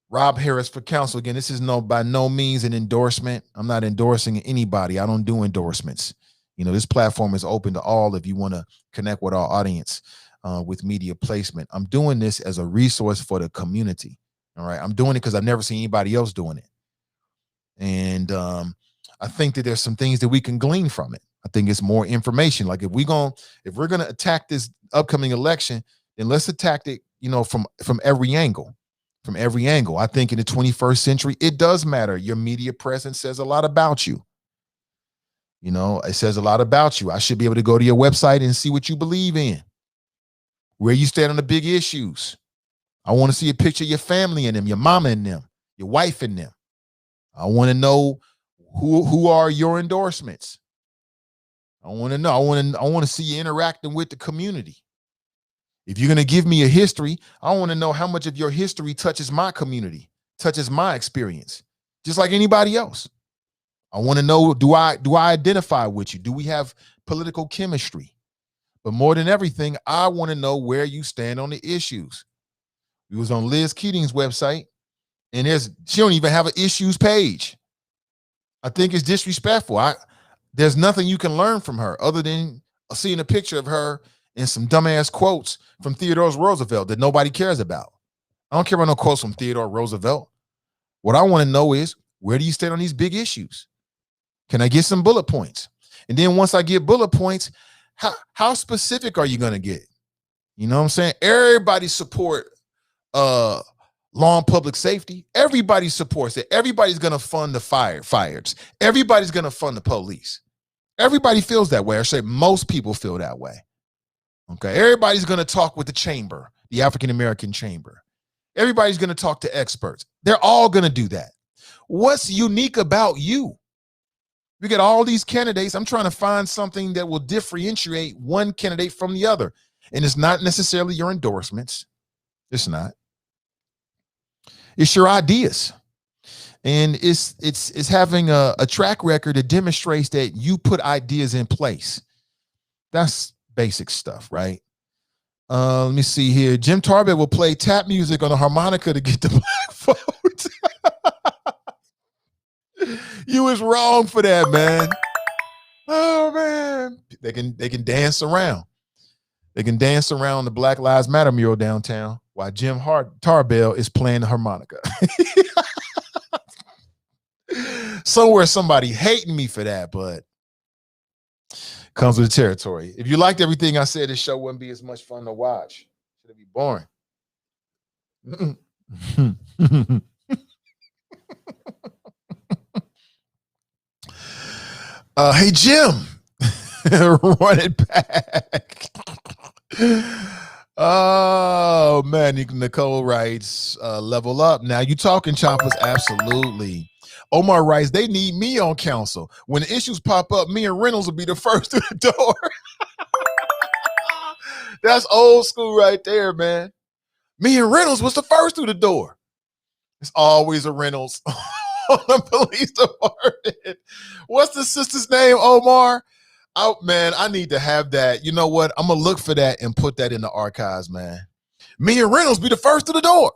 Rob Harris for council. Again, this is by no means an endorsement. I'm not endorsing anybody. I don't do endorsements. This platform is open to all if you want to connect with our audience with media placement. I'm doing this as a resource for the community. All right. I'm doing it because I've never seen anybody else doing it. And I think that there's some things that we can glean from it. I think it's more information. Like if we're going to attack this upcoming election, then let's attack it, from every angle. From every angle. I think in the 21st century, it does matter. Your media presence says a lot about you. It says a lot about you. I should be able to go to your website and see what you believe in, where you stand on the big issues. I want to see a picture of your family in them, your mama in them, your wife in them. I want to know who are your endorsements. I want to know. I want to see you interacting with the community. If you're going to give me a history, I want to know how much of your history touches my community, touches my experience, just like anybody else. I want to know, do I identify with you? Do we have political chemistry? But more than everything, I want to know where you stand on the issues. We was on Liz Keating's website, and she don't even have an issues page. I think it's disrespectful. There's nothing you can learn from her other than seeing a picture of her and some dumbass quotes from Theodore Roosevelt that nobody cares about. I don't care about no quotes from Theodore Roosevelt. What I want to know is, where do you stand on these big issues? Can I get some bullet points? And then once I get bullet points, how specific are you going to get? You know what I'm saying? Everybody support law and public safety. Everybody supports it. Everybody's going to fund the fires. Everybody's going to fund the police. Everybody feels that way. I say most people feel that way. Okay. Everybody's going to talk with the chamber, the African-American chamber. Everybody's going to talk to experts. They're all going to do that. What's unique about you? We get all these candidates. I'm trying to find something that will differentiate one candidate from the other. And it's not necessarily your endorsements. It's not. It's your ideas. And it's having a track record that demonstrates that you put ideas in place. That's basic stuff, right? Let me see here. Jim Tarbett will play tap music on a harmonica to get the black vote. You was wrong for that, man. Oh man, they can dance around. They can dance around the Black Lives Matter mural downtown while Jim Tarbell is playing the harmonica. Somewhere somebody hating me for that, but comes with the territory. If you liked everything I said, this show wouldn't be as much fun to watch. It'd be boring. Hey Jim, run it back. Oh man, Nicole writes, level up. Now you talking, Choppers? Absolutely. Omar writes, they need me on council. When the issues pop up, me and Reynolds will be the first to the door. That's old school right there, man. Me and Reynolds was the first through the door. It's always a Reynolds on the police department. What's the sister's name, Omar? Oh man, I need to have that. You know what? I'm gonna look for that and put that in the archives, man. Me and Reynolds be the first to the door.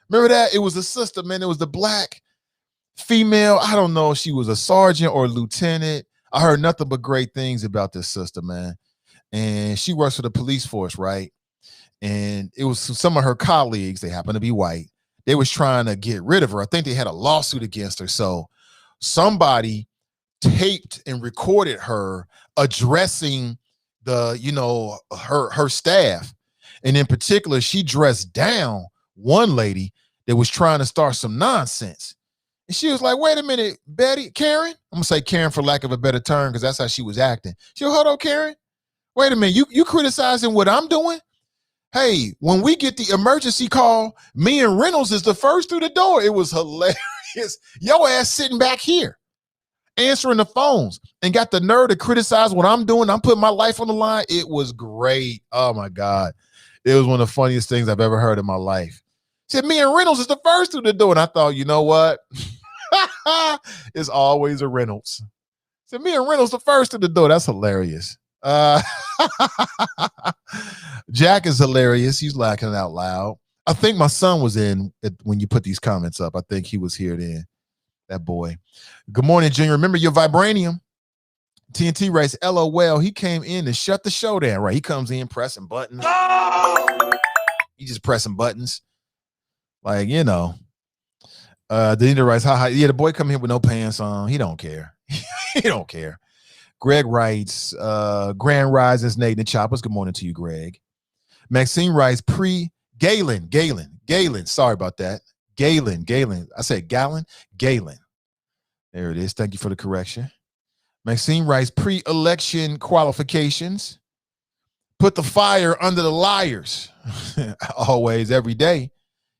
Remember that? It was a sister, man. It was the black female. I don't know if she was a sergeant or a lieutenant. I heard nothing but great things about this sister, man. And she works for the police force, right? And it was some of her colleagues, they happen to be white. They was trying to get rid of her. I think they had a lawsuit against her. So somebody taped and recorded her addressing her staff. And in particular, she dressed down one lady that was trying to start some nonsense. And she was like, wait a minute, Karen? I'm gonna say Karen for lack of a better term, because that's how she was acting. She was, hold on, Karen. Wait a minute, you criticizing what I'm doing? Hey, when we get the emergency call, me and Reynolds is the first through the door. It was hilarious. Your ass sitting back here answering the phones and got the nerve to criticize what I'm doing. I'm putting my life on the line. It was great. Oh my God. It was one of the funniest things I've ever heard in my life. She said, me and Reynolds is the first through the door. And I thought, you know what? It's always a Reynolds. Said, me and Reynolds the first through the door. That's hilarious. Jack is hilarious. He's laughing out loud. I think my son was in when you put these comments up. I think he was here then. That boy. Good morning, Junior. Remember your vibranium. TNT writes, LOL. He came in to shut the show down. Right. He comes in pressing buttons. He just pressing buttons. Like, you know. Denita writes, haha. Yeah, the boy come here with no pants on. He don't care. He don't care. Greg writes, Grand Rises, Nate and the Choppers. Good morning to you, Greg. Maxine writes, Galen. Sorry about that. Galen. I said Galen. There it is. Thank you for the correction. Maxine writes, pre-election qualifications. Put the fire under the liars. Always, every day.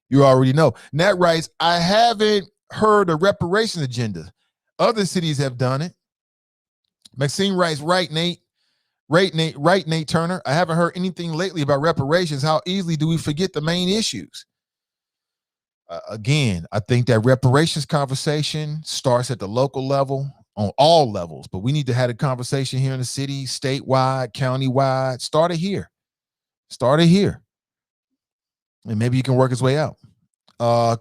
You already know. Nat writes, I haven't heard a reparations agenda. Other cities have done it. Maxine writes, right, Nate Turner. I haven't heard anything lately about reparations. How easily do we forget the main issues? Again, I think that reparations conversation starts at the local level, on all levels, but we need to have a conversation here in the city, statewide, countywide. Start it here. And maybe you can work its way out.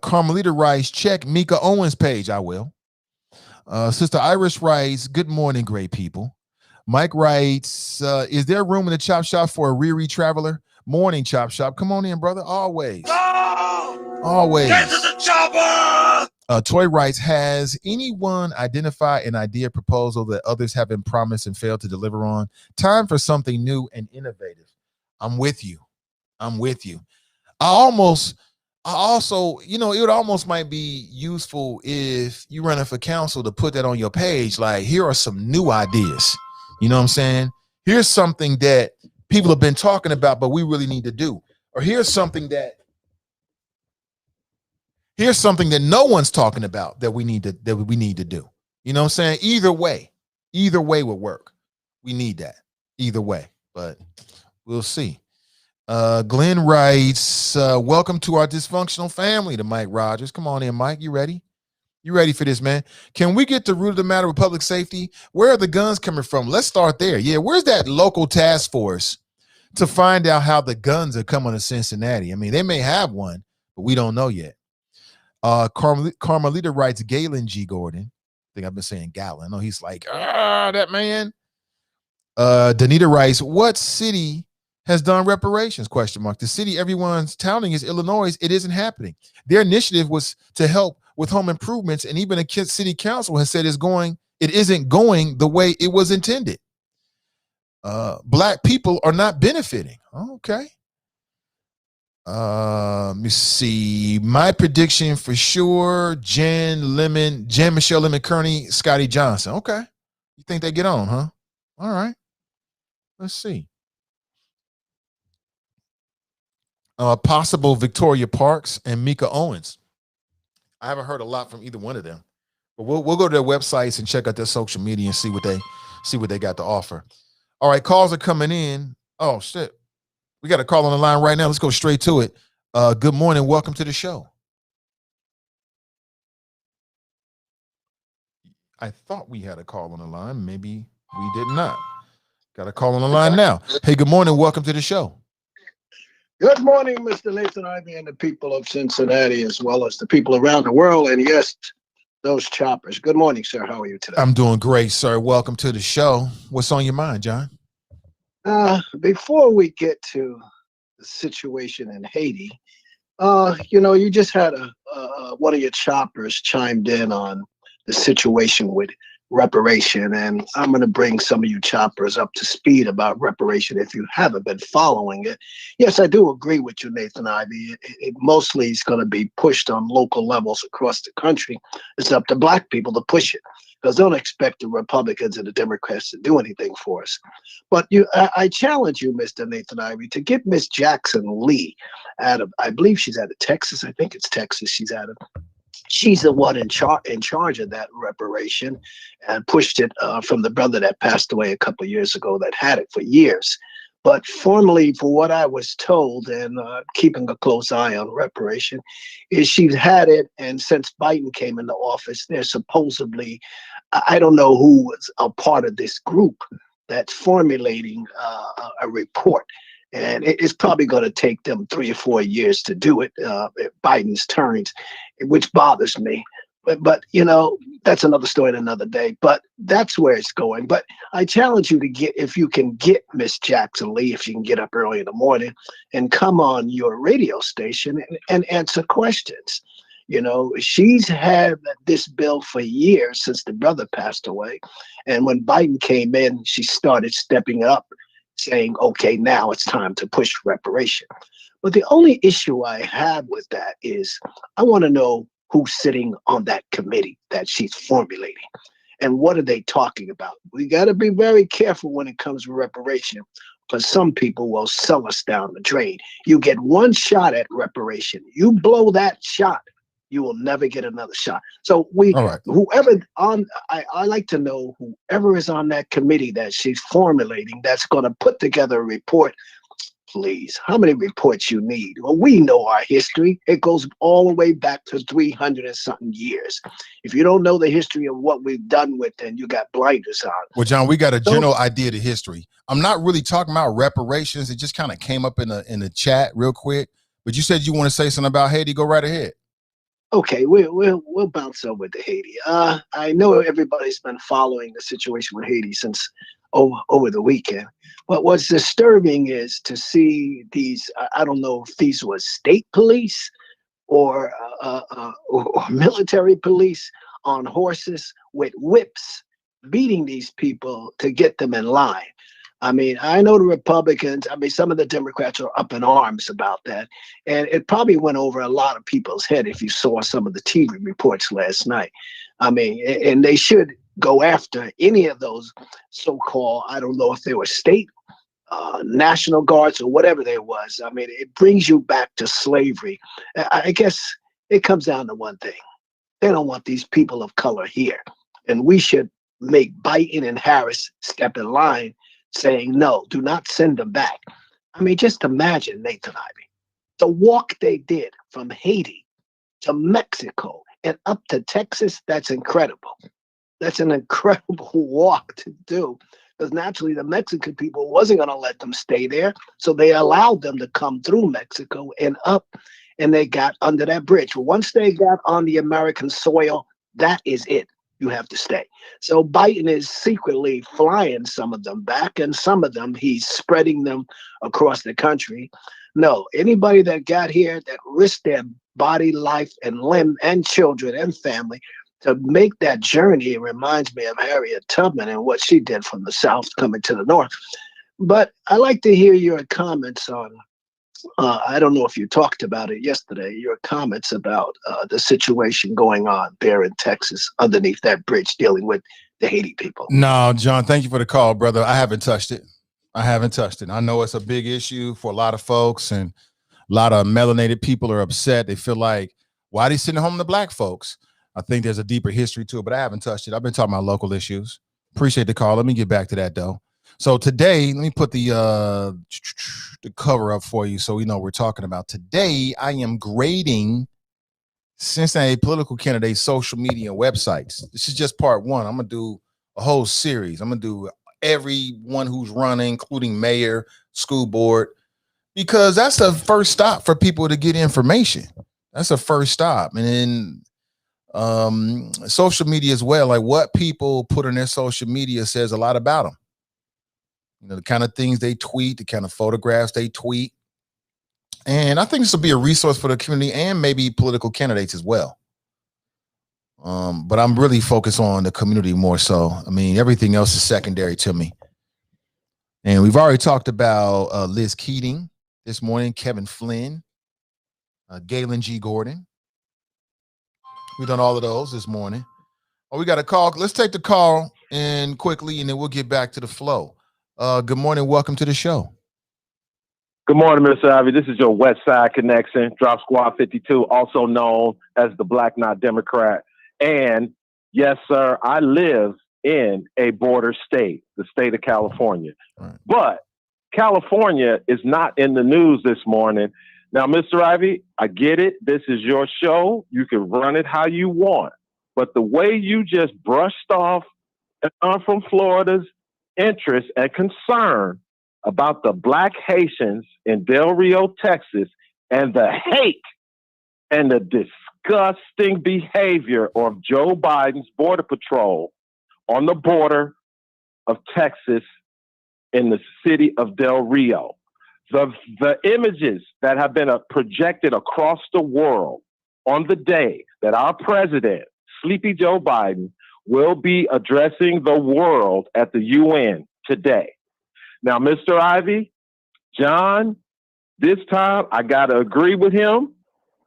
Carmelita writes, check Mika Owens' page. I will. Sister Iris writes, good morning, great people. Mike writes, is there room in the chop shop for a Riri traveler? Morning, chop shop. Come on in, brother. Always. Always. Get to the chopper! Toy writes, has anyone identified an idea proposal that others have been promised and failed to deliver on? Time for something new and innovative. I'm with you. I also, it would almost might be useful if you running for council to put that on your page. Like, here are some new ideas. You know what I'm saying? Here's something that people have been talking about, but we really need to do. Or here's something that no one's talking about that we need to do. You know what I'm saying? Either way would work. We need that either way, but we'll see. Glenn writes, welcome to our dysfunctional family to Mike Rogers. Come on in, Mike. You ready? You ready for this, man? Can we get the root of the matter with public safety? Where are the guns coming from? Let's start there. Yeah, where's that local task force to find out how the guns are coming to Cincinnati? I mean, they may have one, but we don't know yet. Carmelita writes, Galen G. Gordon. I think I've been saying Gallon. No, he's like, that man. Danita writes, what city has done reparations? Question mark. The city everyone's touting is Illinois. It isn't happening. Their initiative was to help with home improvements, and even a city council has said it isn't going the way it was intended. Black people are not benefiting. Okay. Let me see. My prediction for sure, Jen Michelle Lemon Kearney, Scotty Johnson. Okay. You think they get on, huh? All right. Let's see. Possible Victoria Parks and Mika Owens. I haven't heard a lot from either one of them, but we'll go to their websites and check out their social media and see what they got to offer. All right, calls are coming in. Oh shit, we got a call on the line right now. Let's go straight to it. Good morning, welcome to the show. I thought we had a call on the line. Maybe we did not. Got a call on the line now. Hey, good morning, welcome to the show. Good morning, Mr. Nathan Ivy and the people of Cincinnati, as well as the people around the world, and yes, those choppers. Good morning, sir. How are you today? I'm doing great, sir. Welcome to the show. What's on your mind, John? Before we get to the situation in Haiti, you just had one of your choppers chimed in on the situation with reparation, and I'm going to bring some of you choppers up to speed about reparation if you haven't been following it. Yes, I do agree with you, Nathan Ivy. It mostly is going to be pushed on local levels across the country. It's up to black people to push it, because don't expect the Republicans and the Democrats to do anything for us. But I challenge you, Mr. Nathan Ivy, to get Miss Jackson Lee out of, I believe she's out of Texas. I think it's Texas she's out of. She's the one in charge of that reparation, and pushed it from the brother that passed away a couple of years ago that had it for years. But formally, for what I was told, and keeping a close eye on reparation, is she's had it, and since Biden came into office, they're supposedly, I don't know who was a part of this group that's formulating a report. And it's probably going to take them 3 or 4 years to do it, Biden's turns, which bothers me. But that's another story another day. But that's where it's going. But I challenge you to if you can get Miss Jackson Lee, if you can get up early in the morning and come on your radio station and answer questions. She's had this bill for years since the brother passed away. And when Biden came in, she started stepping up, saying, okay, now it's time to push reparation. But the only issue I have with that is I want to know who's sitting on that committee that she's formulating and what are they talking about. We got to be very careful when it comes to reparation, because some people will sell us down the drain. You get one shot at reparation. You blow that shot, you will never get another shot. So whoever I like to know whoever is on that committee that she's formulating, that's going to put together a report. Please, how many reports you need? Well, we know our history. It goes all the way back to 300 and something years. If you don't know the history of what we've done with, then you got blinders on. Well, John, we got a general idea of the history. I'm not really talking about reparations. It just kind of came up in the chat real quick. But you said you want to say something about Haiti. Go right ahead. Okay, we'll bounce over to Haiti. I know everybody's been following the situation with Haiti since over the weekend. But what's disturbing is to see these, I don't know if these were state police or military police on horses with whips, beating these people to get them in line. I mean, I know the Republicans, some of the Democrats are up in arms about that. And it probably went over a lot of people's head if you saw some of the TV reports last night. And they should go after any of those so-called, I don't know if they were state, National Guards or whatever there was. It brings you back to slavery. I guess it comes down to one thing. They don't want these people of color here. And we should make Biden and Harris step in line, saying, no, do not send them back. Just imagine, Nathan Ivy, the walk they did from Haiti to Mexico and up to Texas, that's incredible. That's an incredible walk to do, because naturally the Mexican people wasn't going to let them stay there. So they allowed them to come through Mexico and up, and they got under that bridge. Once they got on the American soil, that is it. You have to stay. So Biden is secretly flying some of them back, and some of them he's spreading them across the country. No, anybody that got here that risked their body, life, and limb, and children and family to make that journey, it reminds me of Harriet Tubman and what she did from the South coming to the North. But I like to hear your comments on, I don't know if you talked about it yesterday, your comments about the situation going on there in Texas underneath that bridge dealing with the Haiti people. No, John, thank you for the call, brother. I haven't touched it. I know it's a big issue for a lot of folks, and a lot of melanated people are upset. They feel like, why are they sending home the black folks? I think there's a deeper history to it, but I haven't touched it. I've been talking about local issues. Appreciate the call. Let me get back to that, though. So today, let me put the cover up for you so we know what we're talking about. Today, I am grading Cincinnati political candidates' social media websites. This is just part one. I'm going to do a whole series. I'm going to do everyone who's running, including mayor, school board, because that's the first stop for people to get information. That's the first stop. And then social media as well, like what people put on their social media says a lot about them. You know, the kind of things they tweet, the kind of photographs they tweet. And I think this will be a resource for the community and maybe political candidates as well. But I'm really focused on the community more so. I mean, everything else is secondary to me. And we've already talked about Liz Keating this morning, Kevin Flynn, Galen G. Gordon. We've done all of those this morning. Oh, we got a call. Let's take the call and quickly, and then we'll get back to the flow. Good morning. Welcome to the show. Good morning, Mr. Ivy. This is your West Side Connection, Drop Squad 52, also known as the Black Not Democrat. And yes, sir, I live in a border state, the state of California. Right. But California is not in the news this morning. Now, Mr. Ivy, I get it. This is your show. You can run it how you want. But the way you just brushed off from Florida's interest and concern about the Black Haitians in Del Rio, Texas, and the hate and the disgusting behavior of Joe Biden's Border Patrol on the border of Texas in the city of Del Rio. The images that have been projected across the world on the day that our president, Sleepy Joe Biden, will be addressing the world at the UN today. Now, Mr. Ivy, John, this time I got to agree with him.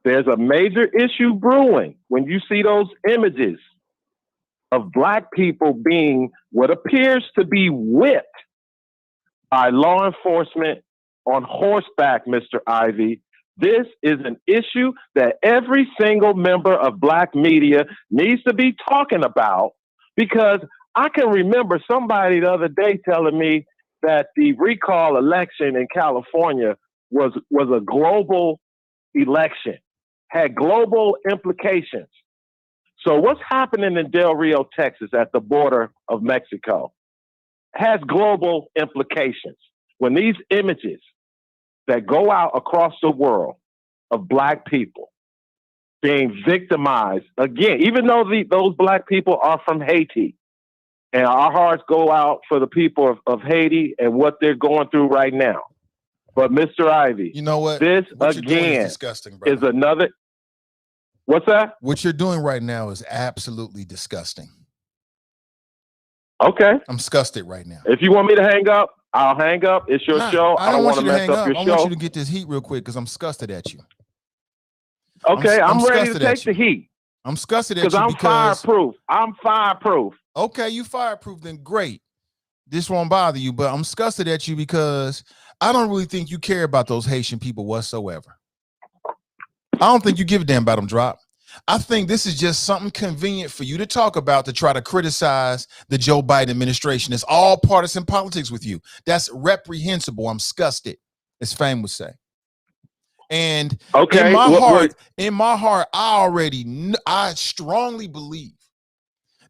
There's a major issue brewing when you see those images of Black people being what appears to be whipped by law enforcement on horseback, Mr. Ivy. This is an issue that every single member of Black media needs to be talking about, because I can remember somebody the other day telling me that the recall election in California was a global election, had global implications. So what's happening in Del Rio, Texas, at the border of Mexico, has global implications. When these images that go out across the world of Black people being victimized, again, even though those Black people are from Haiti, and our hearts go out for the people of Haiti and what they're going through right now. But Mr. Ivy, you know what? This what again is disgusting, brother. is another. What's that? What you're doing right now is absolutely disgusting. Okay. I'm disgusted right now. If you want me to hang up, I'll hang up. It's your show. I don't want to mess up your show. I want you to get this heat real quick because I'm disgusted at you. Okay, I'm ready to take the heat. I'm disgusted at you because I'm fireproof. I'm fireproof. Okay, you fireproof, then great. This won't bother you, but I'm disgusted at you because I don't really think you care about those Haitian people whatsoever. I don't think you give a damn about them, Drop. I think this is just something convenient for you to talk about to try to criticize the Joe Biden administration. It's all partisan politics with you. That's reprehensible. I'm disgusted, as Fame would say. And Okay. in my heart, I strongly believe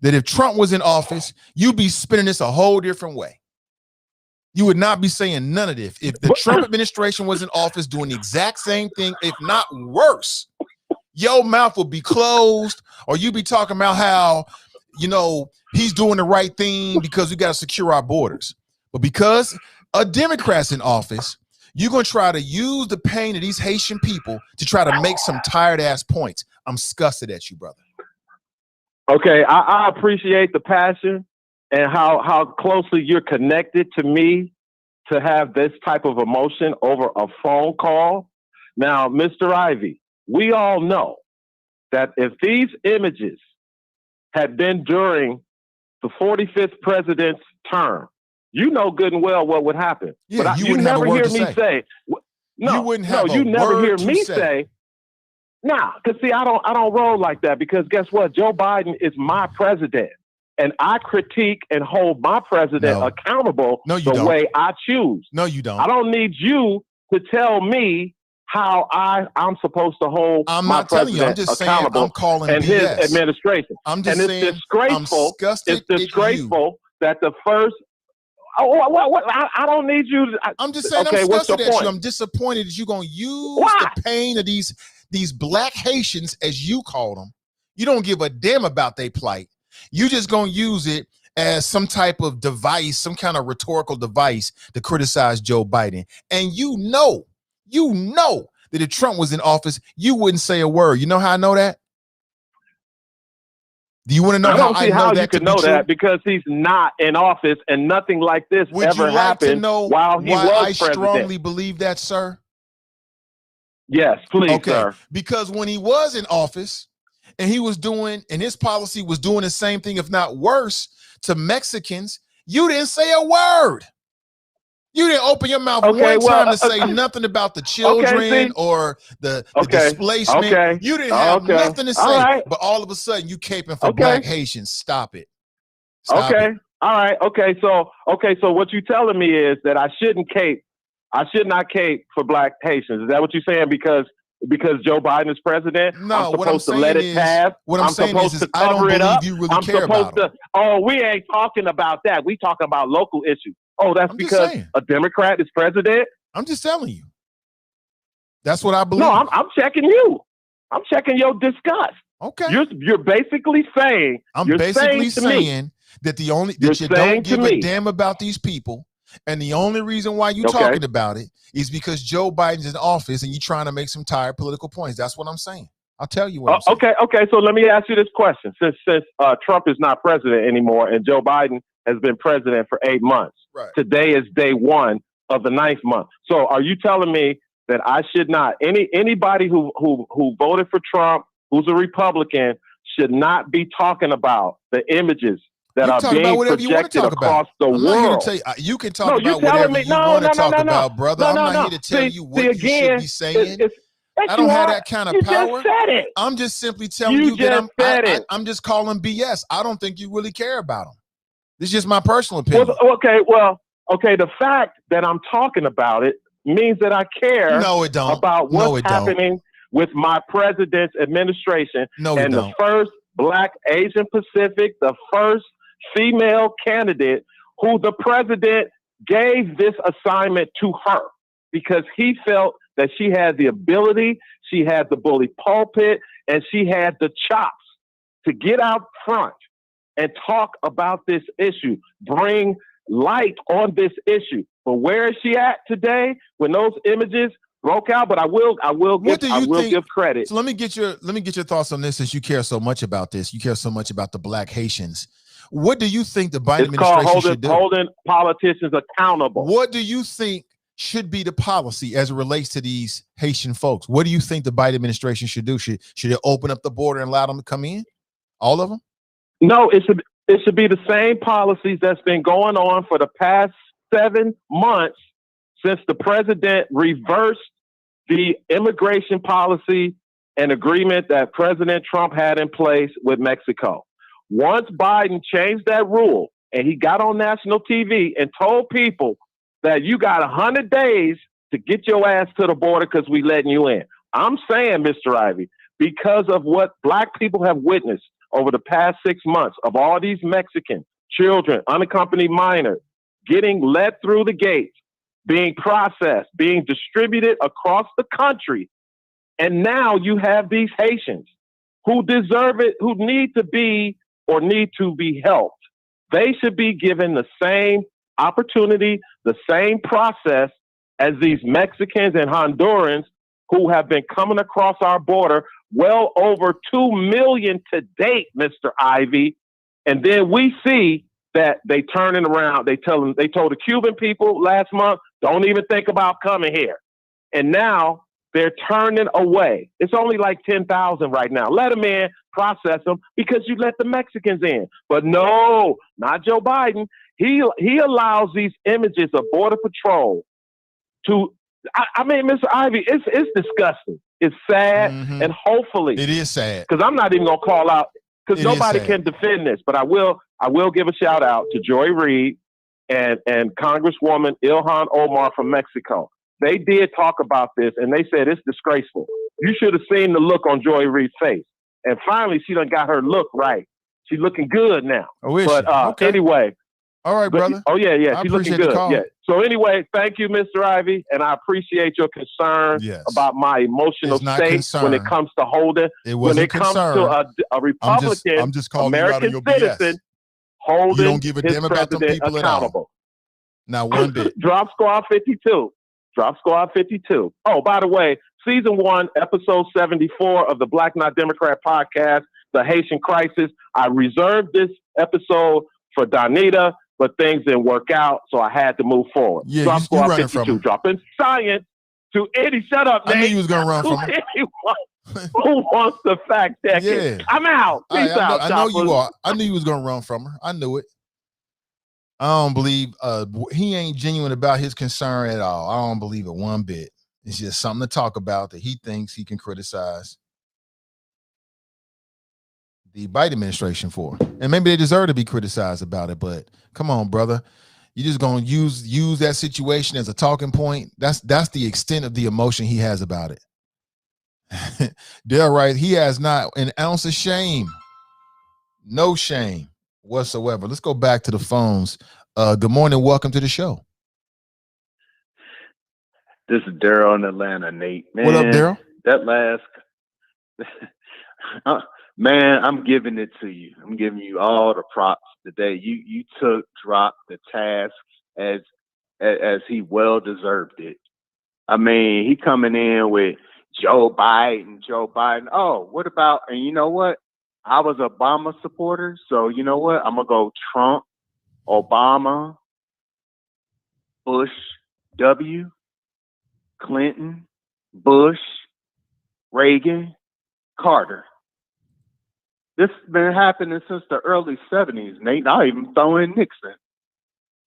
that if Trump was in office, you'd be spinning this a whole different way. You would not be saying none of this. If the Trump administration was in office doing the exact same thing, if not worse, your mouth would be closed, or you'd be talking about how, he's doing the right thing because we got to secure our borders. But because a Democrat's in office, you're going to try to use the pain of these Haitian people to try to make some tired ass points. I'm disgusted at you, brother. Okay, I appreciate the passion and how closely you're connected to me to have this type of emotion over a phone call. Now, Mr. Ivy, we all know that if these images had been during the 45th president's term, you know good and well what would happen. Yeah, but you never hear me say. No, you wouldn't have you never hear me say. Nah, because see, I don't roll like that, because guess what? Joe Biden is my president, and I critique and hold my president accountable the way I choose. No, you don't. I don't need you to tell me how I'm supposed to hold my president I'm just accountable. Saying, I'm calling and BS. His administration. I'm just saying, it's disgraceful. It's disgraceful that the first. What? I don't need you. I'm just saying, okay, I'm what's your disgusted at point? you. I'm disappointed that you're going to use Why? the pain of these black Haitians, as you call them. You don't give a damn about their plight. You just going to use it as some type of device, some kind of rhetorical device to criticize Joe Biden. And you know that if Trump was in office, you wouldn't say a word. You know how I know that? Do you want to know how I know that? You can know that because he's not in office and nothing like this ever happened while he was I president. strongly believe that, sir? Yes, please, sir. Because when he was in office and he was doing, and his policy was doing the same thing, if not worse, to Mexicans, you didn't say a word. You didn't open your mouth one time to say nothing about the children or the displacement. You didn't have nothing to say, but all of a sudden you caping for black Haitians. Stop it. Stop it. All right. Okay. So what you're telling me is that I should not cape for black Haitians. Is that what you're saying? Because Joe Biden is president, no, I'm supposed to let it pass. What I'm saying is I don't believe you really care about it. We ain't talking about that. We talking about local issues. Oh, that's because a Democrat is president? I'm just telling you. That's what I believe. No, I'm checking you. I'm checking your disgust. Okay. You're basically saying saying that you don't give a damn about these people, and the only reason why you're talking about it is because Joe Biden's in office and you're trying to make some tired political points. That's what I'm saying. I'll tell you what I'm saying. Okay. So let me ask you this question. Since Trump is not president anymore and Joe Biden has been president for 8 months. Right. Today is day 1 of the 9th month. So are you telling me that I should not, anybody who voted for Trump, who's a Republican, should not be talking about the images that are being projected across the world? I'm not here to tell you. You can talk about whatever you want to talk about, brother. I'm not here to tell you what you should be saying. I don't have that kind of power. I'm just simply telling you that I'm just calling BS. I don't think you really care about them. This is just my personal opinion. Okay. The fact that I'm talking about it means that I care about what's happening with my president's administration the first Black Asian Pacific, the first female candidate who the president gave this assignment to her because he felt that she had the ability, she had the bully pulpit, and she had the chops to get out front and talk about this issue, bring light on this issue. But where is she at today when those images broke out? But I will give credit. So let me get your thoughts on this, since you care so much about this. You care so much about the black Haitians. What do you think the Biden administration should do? Holding politicians accountable. What do you think should be the policy as it relates to these Haitian folks? What do you think the Biden administration should do? Should it open up the border and allow them to come in? All of them? No, it should be the same policies that's been going on for the past 7 months since the president reversed the immigration policy and agreement that President Trump had in place with Mexico. Once Biden changed that rule and he got on national TV and told people that you got 100 days to get your ass to the border because we letting you in. I'm saying, Mr. Ivy, because of what black people have witnessed over the past 6 months of all these Mexican children, unaccompanied minors, getting led through the gates, being processed, being distributed across the country. And now you have these Haitians who deserve it, who need to be helped. They should be given the same opportunity, the same process as these Mexicans and Hondurans who have been coming across our border, well over 2 million to date, Mr. Ivy. And then we see that they turning around. They told the Cuban people last month, don't even think about coming here. And now they're turning away. It's only like 10,000 right now. Let them in, process them, because you let the Mexicans in. But no, not Joe Biden. He allows these images of Border Patrol to, I mean, Mr. Ivy, it's disgusting. It's sad, and hopefully it is sad. Because I'm not even gonna call out, because nobody can defend this. But I will give a shout out to Joy Reid and Congresswoman Ilhan Omar from Mexico. They did talk about this, and they said it's disgraceful. You should have seen the look on Joy Reid's face. And finally, she done got her look right. She's looking good now. Oh, is she? Okay. Anyway. All right, brother. She's looking good. Yeah. So anyway, thank you, Mr. Ivy, and I appreciate your concern about my emotional state when it comes to holding. When it comes to a Republican I'm just calling American you out on your citizen BS. holding You don't give a damn about them people accountable. At all. Now, one bit. Drop Squad 52. Drop Squad 52. Oh, by the way, season 1, episode 74 of the Black Not Democrat podcast, The Haitian Crisis. I reserved this episode for Donita, but things didn't work out, so I had to move forward. Yeah, Drop Squad running 52, from dropping science to any. Shut up, Nate. I knew you was gonna run from him. Who wants to fact check it? I'm out. Peace out. I know you are. I knew you was gonna run from her. I knew it. I don't believe he ain't genuine about his concern at all. I don't believe it one bit. It's just something to talk about that he thinks he can criticize the Biden administration for. And maybe they deserve to be criticized about it, but come on, brother. You're just gonna use that situation as a talking point. That's the extent of the emotion he has about it. They're right. He has not an ounce of shame. No shame whatsoever. Let's go back to the phones. Good morning. Welcome to the show. This is Daryl in Atlanta, Nate. Man, what up, Daryl? That last man, I'm giving it to you. I'm giving you all the props today. You dropped the task as he well deserved it. I mean, he coming in with Joe Biden. Oh, what about, and you know what? I was a Obama supporter, so you know what? I'm gonna go Trump, Obama, Bush, W, Clinton, Bush, Reagan, Carter. This has been happening since the early 70s, Nate. I'll even throw in Nixon.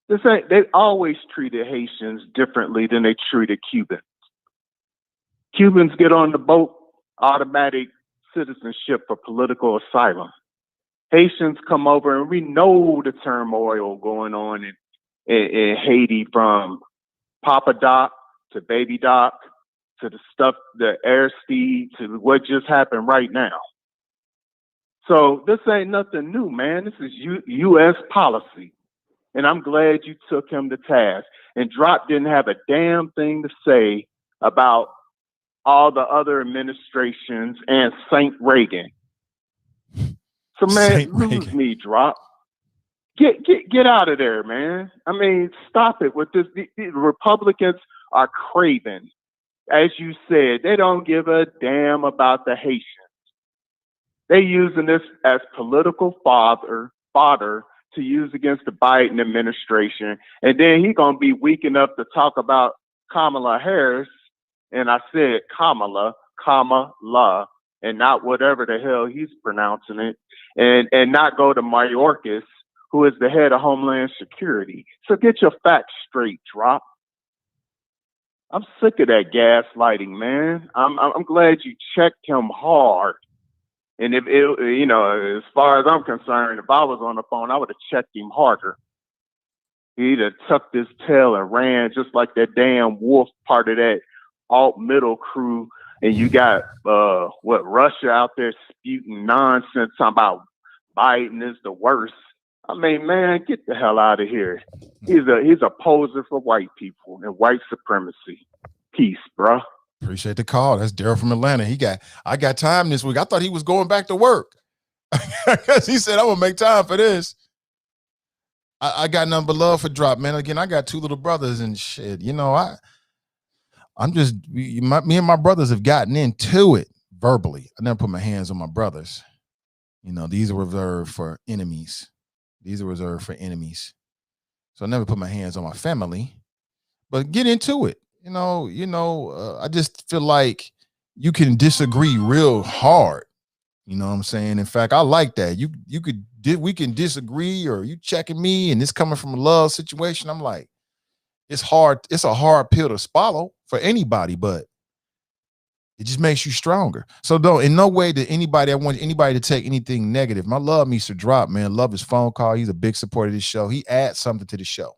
They always treated Haitians differently than they treated Cubans. Cubans get on the boat, automatic citizenship for political asylum. Haitians come over, and we know the turmoil going on in Haiti, from Papa Doc to Baby Doc to the stuff, the Aristide, to what just happened right now. So this ain't nothing new, man. This is U.S. policy. And I'm glad you took him to task. And Drop didn't have a damn thing to say about all the other administrations and Saint Reagan. So man, lose me, Drop. Get out of there, man. I mean, stop it with this. The Republicans are craven. As you said, they don't give a damn about the Haitians. They using this as political fodder to use against the Biden administration. And then he gonna be weak enough to talk about Kamala Harris. And I said Kamala, and not whatever the hell he's pronouncing it. And not go to Mayorkas, who is the head of Homeland Security. So get your facts straight, Drop. I'm sick of that gaslighting, man. I'm glad you checked him hard. And if it, you know, as far as I'm concerned, if I was on the phone, I would have checked him harder. He'd have tucked his tail and ran just like that damn wolf part of that alt middle crew. And you got Russia out there spewing nonsense talking about Biden is the worst. I mean, man, get the hell out of here. He's a poser for white people and white supremacy. Peace, bro. Appreciate the call. That's Daryl from Atlanta. I got time this week. I thought he was going back to work. Because he said, I'm gonna make time for this. I got nothing but love for Drop, man. Again, I got two little brothers and shit. You know, me and my brothers have gotten into it verbally. I never put my hands on my brothers. You know, these are reserved for enemies. So I never put my hands on my family. But get into it. I just feel like you can disagree real hard. You know what I'm saying? In fact, I like that. We can disagree, or you checking me and it's coming from a love situation. I'm like, it's hard. It's a hard pill to swallow for anybody, but it just makes you stronger. So in no way I want anybody to take anything negative. My love Mr. Drop, man. Love his phone call. He's a big supporter of this show. He adds something to the show.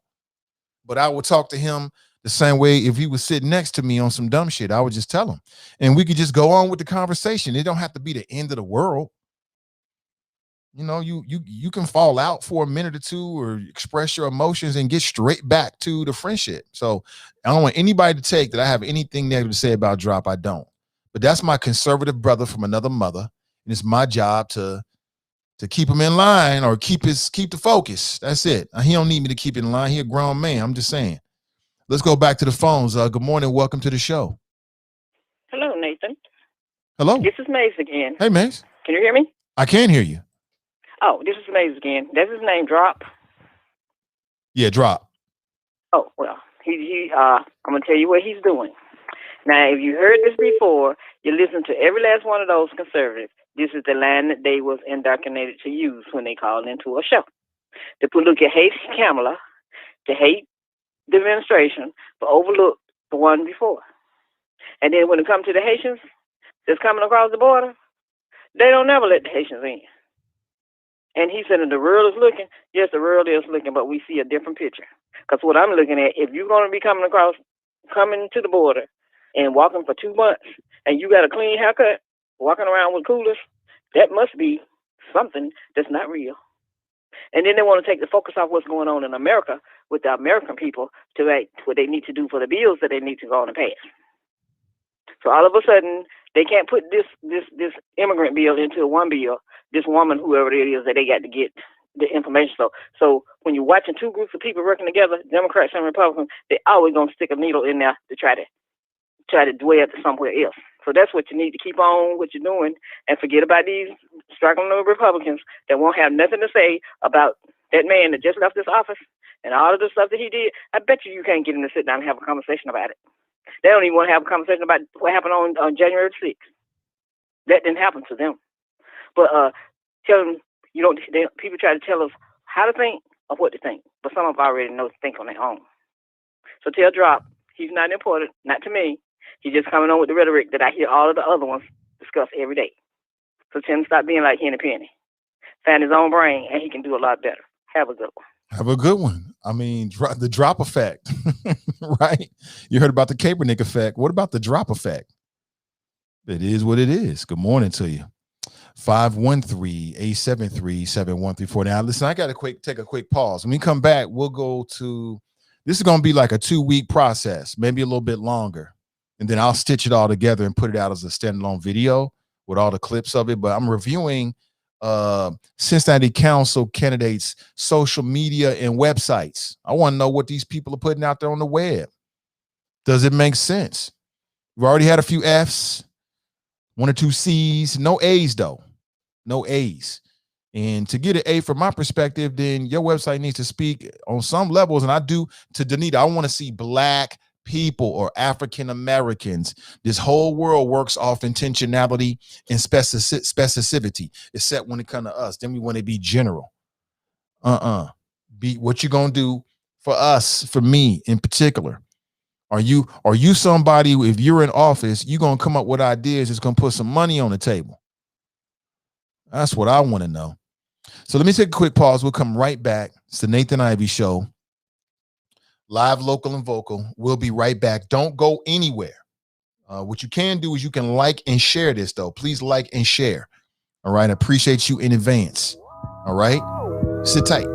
But I would talk to him the same way if he was sitting next to me on some dumb shit. I would just tell him. And we could just go on with the conversation. It don't have to be the end of the world. You know, you can fall out for a minute or two or express your emotions and get straight back to the friendship. So I don't want anybody to take that I have anything negative to say about Drop. I don't. But that's my conservative brother from another mother. And it's my job to keep him in line or keep the focus. That's it. He don't need me to keep it in line. He a grown man. I'm just saying. Let's go back to the phones. Good morning. Welcome to the show. Hello, Nathan. Hello. This is Maze again. Hey, Maze. Can you hear me? I can hear you. Oh, this is Maze again. That's his name, Drop. Yeah, Drop. Oh, well, I'm going to tell you what he's doing. Now, if you heard this before, you listen to every last one of those conservatives. This is the line that they was indoctrinated to use when they called into a show. The political hate Kamala, to hate the administration, but overlook the one before. And then when it comes to the Haitians that's coming across the border, they don't never let the Haitians in. And he said, the world is looking. Yes, the world is looking, but we see a different picture. Because what I'm looking at, if you're going to be coming to the border and walking for 2 months, and you got a clean haircut, walking around with coolers, that must be something that's not real. And then they want to take the focus off what's going on in America with the American people to act what they need to do for the bills that they need to go on and pass. So all of a sudden, they can't put this immigrant bill into one bill, this woman, whoever it is, that they got to get the information. So when you're watching two groups of people working together, Democrats and Republicans, they always going to stick a needle in there to try to dwell to somewhere else. So that's what you need to keep on what you're doing and forget about these struggling Republicans that won't have nothing to say about that man that just left this office and all of the stuff that he did. I bet you can't get him to sit down and have a conversation about it. They don't even want to have a conversation about what happened on January 6th. That didn't happen to them. But tell them, people try to tell us how to think or what to think, but some of us already know to think on their own. So tell Drop, he's not important, not to me. He's just coming on with the rhetoric that I hear all of the other ones discuss every day. So tell him to stop being like Henny Penny. Find his own brain, and he can do a lot better. Have a good one. Have a good one. I mean, the drop effect, right? You heard about the Kaepernick effect. What about the drop effect? It is what it is. Good morning to you. 513-873-7134. Now, listen, I got to take a quick pause. When we come back, we'll go to, this is going to be like a 2-week process, maybe a little bit longer. And then I'll stitch it all together and put it out as a standalone video with all the clips of it. But I'm reviewing Cincinnati Council candidates' social media and websites. I want to know what these people are putting out there on the web. Does it make sense? We've already had a few F's, 1 or 2 C's, no A's though. No A's. And to get an A from my perspective, then your website needs to speak on some levels. And I do to Danita, I want to see Black people or African Americans. This whole world works off intentionality and specificity, except when it comes to us. Then we want to be general. Be what you gonna do for us, for me in particular. Are you somebody, if you're in office, you're gonna come up with ideas that's gonna put some money on the table? That's what I want to know. So let me take a quick pause. We'll come right back. It's the Nathan Ivey Show. Live, local, and vocal. We'll be right back. Don't go anywhere. What you can do is you can like and share this, though. Please like and share. All right. I appreciate you in advance. All right. Sit tight.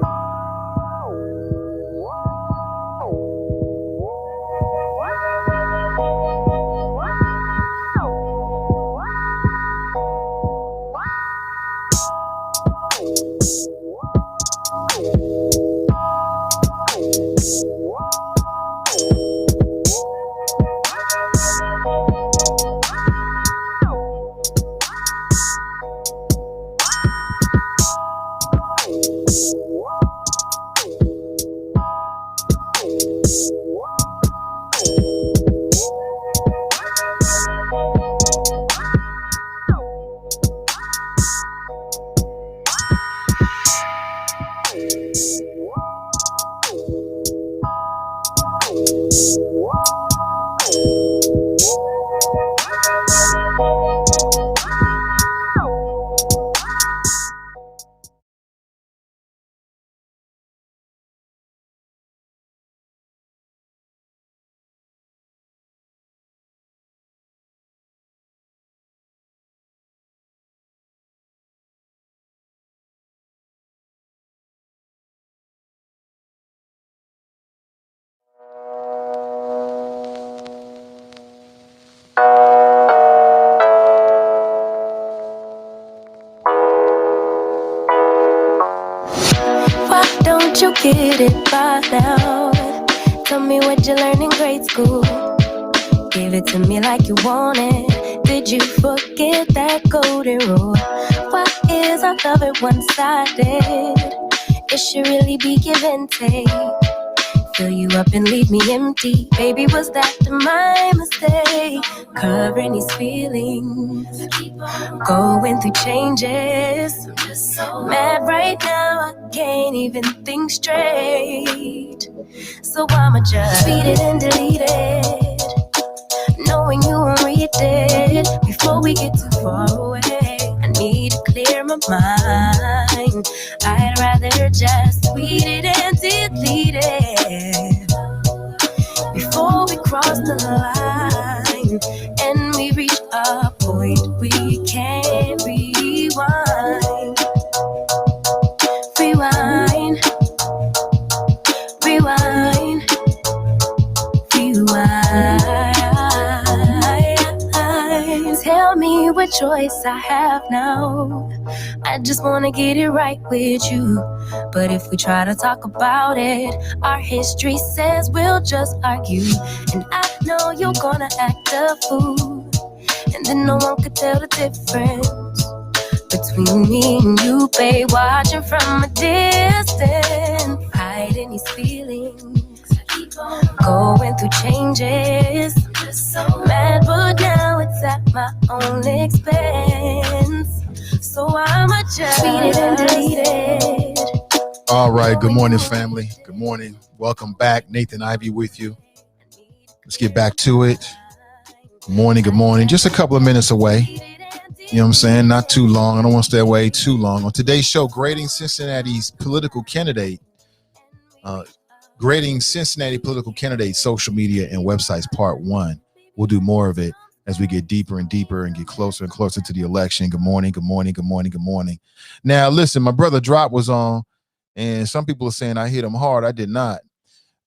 Why don't you get it by now? Tell me what you learned in grade school. Give it to me like you want it. Did you forget that golden rule? Why is our love at one-sided? It should really be give and take. Fill you up and leave me empty. Baby, was that my mistake? Covering these feelings, going through changes. I'm just so mad right now, I can't even think straight. So I'ma just beat it and delete it, knowing you won't read it before we get too far away. I need to clear my mind. I'd rather just tweet it and delete it before we cross the line and we reach a point we can't rewind. Rewind, rewind, rewind. Tell me what choice I have now. I just wanna get it right with you. But if we try to talk about it, our history says we'll just argue. And I know you're gonna act a fool, and then no one could tell the difference between me and you, babe. Watching from a distance, hiding these feelings, going through changes. I'm just so mad, but now it's at my own expense. So I'ma just beat it and delete it. All right. Good morning, family. Good morning. Welcome back. Nathan Ivy with you. Let's get back to it. Good morning. Good morning. Just a couple of minutes away. You know what I'm saying? Not too long. I don't want to stay away too long. On today's show, grading Cincinnati's political candidate. Grading Cincinnati political candidates, social media, and websites, part 1. We'll do more of it as we get deeper and deeper and get closer and closer to the election. Good morning, good morning, good morning, good morning. Now, listen, my brother Drop was on, and some people are saying I hit him hard. I did not.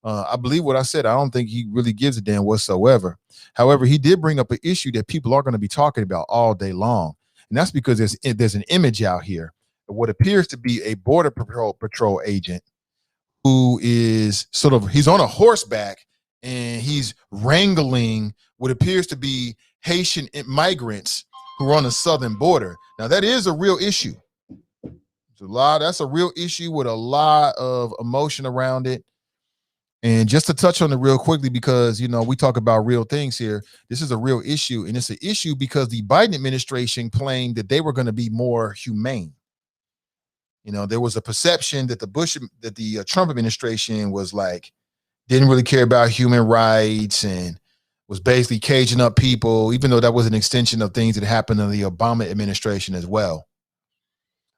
I believe what I said. I don't think he really gives a damn whatsoever. However, he did bring up an issue that people are going to be talking about all day long, and that's because there's an image out here of what appears to be a border patrol agent who is he's on a horseback and he's wrangling what appears to be Haitian migrants who are on the southern border. Now, that is a real issue. That's a real issue with a lot of emotion around it. And just to touch on it real quickly, because, you know, we talk about real things here. This is a real issue, and it's an issue because the Biden administration claimed that they were going to be more humane. You know, there was a perception that the Trump administration was like, didn't really care about human rights and was basically caging up people, even though that was an extension of things that happened in the Obama administration as well.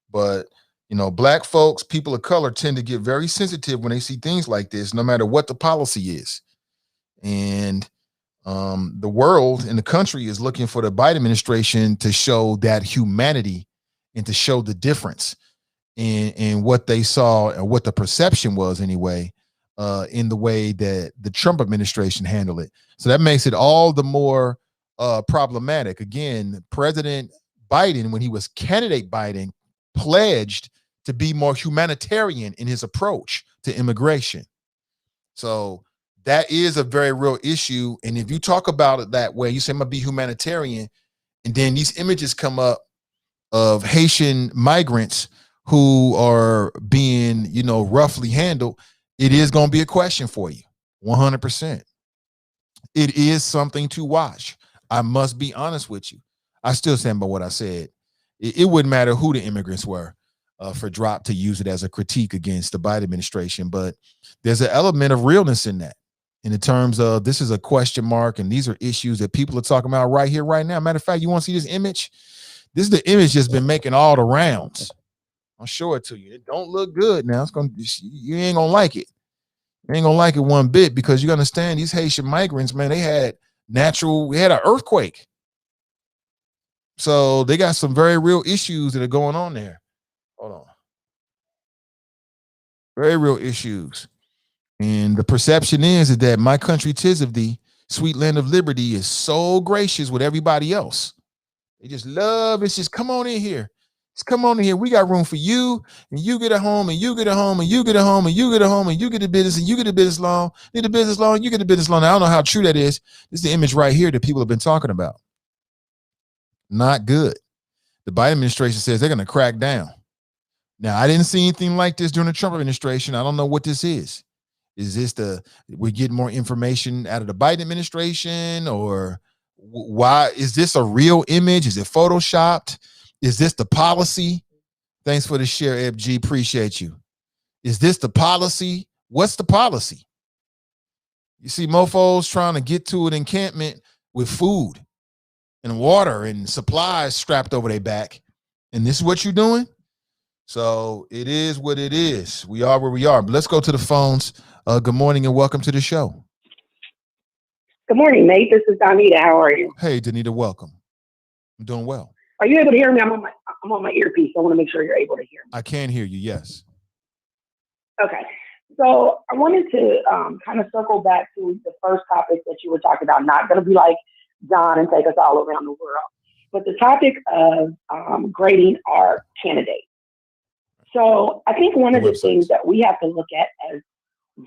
But Black folks, people of color tend to get very sensitive when they see things like this, no matter what the policy is. And the world and the country is looking for the Biden administration to show that humanity and to show the difference in what they saw and what the perception was anyway, in the way that the Trump administration handled it. So that makes it all the more problematic. Again, President Biden, when he was candidate Biden, pledged to be more humanitarian in his approach to immigration. So that is a very real issue. And if you talk about it that way, you say, I'm going to be humanitarian, and then these images come up of Haitian migrants who are being, roughly handled, it is going to be a question for you. 100%. It is something to watch. I must be honest with you. I still stand by what I said. It wouldn't matter who the immigrants were for Drop to use it as a critique against the Biden administration. But there's an element of realness in that, in terms of this is a question mark, and these are issues that people are talking about right here, right now. Matter of fact, you want to see this image? This is the image that's been making all the rounds. I'll show it to you. It don't look good now. You ain't gonna like it. You ain't gonna like it one bit, because you understand these Haitian migrants, man, we had an earthquake. So they got some very real issues that are going on there. Hold on. Very real issues. And the perception is that my country, 'tis of thee, sweet land of liberty, is so gracious with everybody else. They just love, it's just come on in here. Just come on in here. We got room for you, and you get a home, and you get a home, and you get a home, and you get a home, and you get a business, and you get a business loan, need a business loan, you get a business loan. Now, I don't know how true that is. This is the image right here that people have been talking about. Not good. The Biden administration says they're going to crack down. Now, I didn't see anything like this during the Trump administration. I don't know what this is. Is this we get more information out of the Biden administration, or why is this a real image? Is it photoshopped? Is this the policy? Thanks for the share, FG. Appreciate you. Is this the policy? What's the policy? You see mofos trying to get to an encampment with food and water and supplies strapped over their back. And this is what you're doing? So it is what it is. We are where we are. But let's go to the phones. Good morning and welcome to the show. Good morning, Nate. This is Donita. How are you? Hey, Donita, welcome. I'm doing well. Are you able to hear me? I'm on my earpiece. I want to make sure you're able to hear me. I can hear you, yes. Okay. So I wanted to kind of circle back to the first topic that you were talking about. Not going to be like John and take us all around the world, but the topic of grading our candidates. So I think one of the things that we have to look at as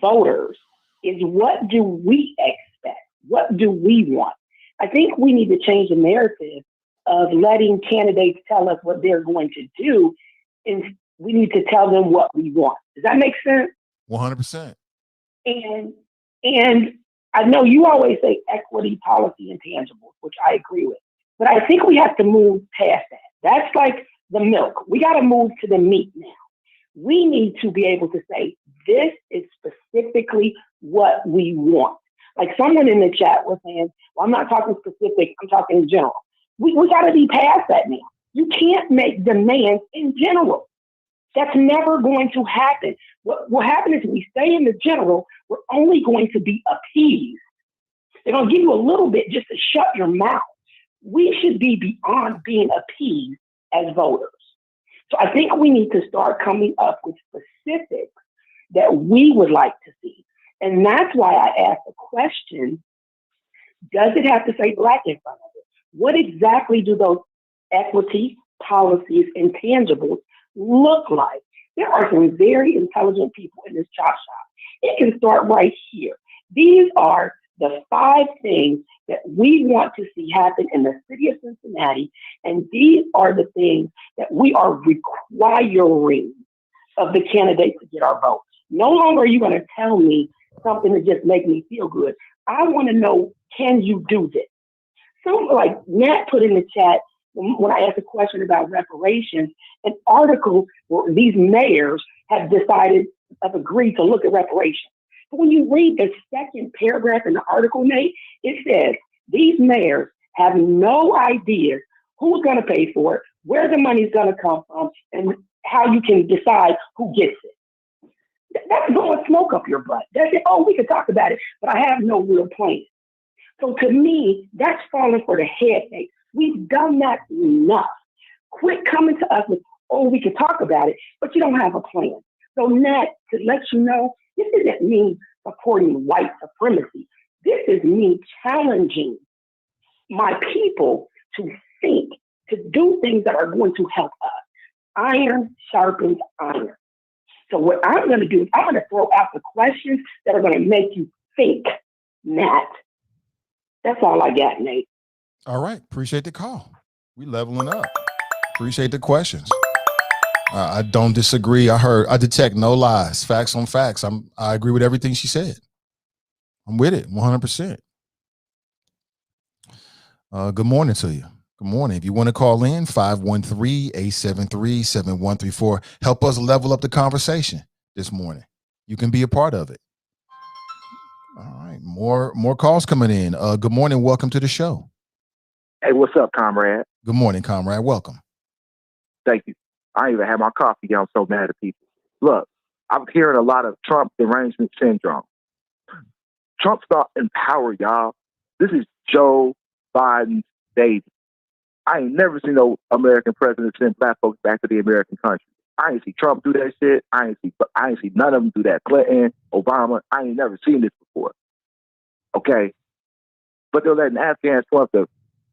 voters is, what do we expect? What do we want? I think we need to change the narrative of letting candidates tell us what they're going to do, and we need to tell them what we want. Does that make sense? 100%. And I know you always say equity, policy, and tangibles, which I agree with. But I think we have to move past that. That's like the milk. We got to move to the meat now. We need to be able to say, this is specifically what we want. Like someone in the chat was saying, well, I'm not talking specific, I'm talking in general. We got to be past that now. You can't make demands in general. That's never going to happen. What will happen is, if we stay in the general, we're only going to be appeased. They're going to give you a little bit just to shut your mouth. We should be beyond being appeased as voters. So I think we need to start coming up with specifics that we would like to see. And that's why I asked the question, does it have to say Black in front of it? What exactly do those equity, policies, and tangibles look like? There are some very intelligent people in this chop shop. It can start right here. These are the 5 things that we want to see happen in the city of Cincinnati, and these are the things that we are requiring of the candidates to get our vote. No longer are you going to tell me something to just make me feel good. I want to know, can you do this? So like Nat put in the chat, when I asked a question about reparations, an article where these mayors have agreed to look at reparations. But when you read the second paragraph in the article, Nate, it says these mayors have no idea who's going to pay for it, where the money's going to come from, and how you can decide who gets it. That's blowing smoke up your butt. That's it. Oh, we can talk about it, but I have no real plan. So to me, that's falling for the headache. We've done that enough. Quit coming to us with, oh, we can talk about it, but you don't have a plan. So Nat, to let you know, this isn't me supporting white supremacy. This is me challenging my people to think, to do things that are going to help us. Iron sharpens iron. So what I'm going to do is I'm going to throw out the questions that are going to make you think, Nat. That's all I got, Nate. All right. Appreciate the call. We leveling up. Appreciate the questions. I don't disagree. I detect no lies, facts on facts. I agree with everything she said. I'm with it 100%. Good morning to you. Good morning. If you want to call in, 513-873-7134. Help us level up the conversation this morning. You can be a part of it. All right. More calls coming in. Good morning. Welcome to the show. Hey, what's up, comrade? Good morning, comrade. Welcome. Thank you. I ain't even had my coffee yet. I'm so mad at people. Look, I'm hearing a lot of Trump derangement syndrome. Trump's not in power, y'all. This is Joe Biden's baby. I ain't never seen no American president send black folks back to the American country. I ain't see Trump do that shit. I ain't see none of them do that. Clinton, Obama, I ain't never seen this before. Okay? But they're letting Afghans come up to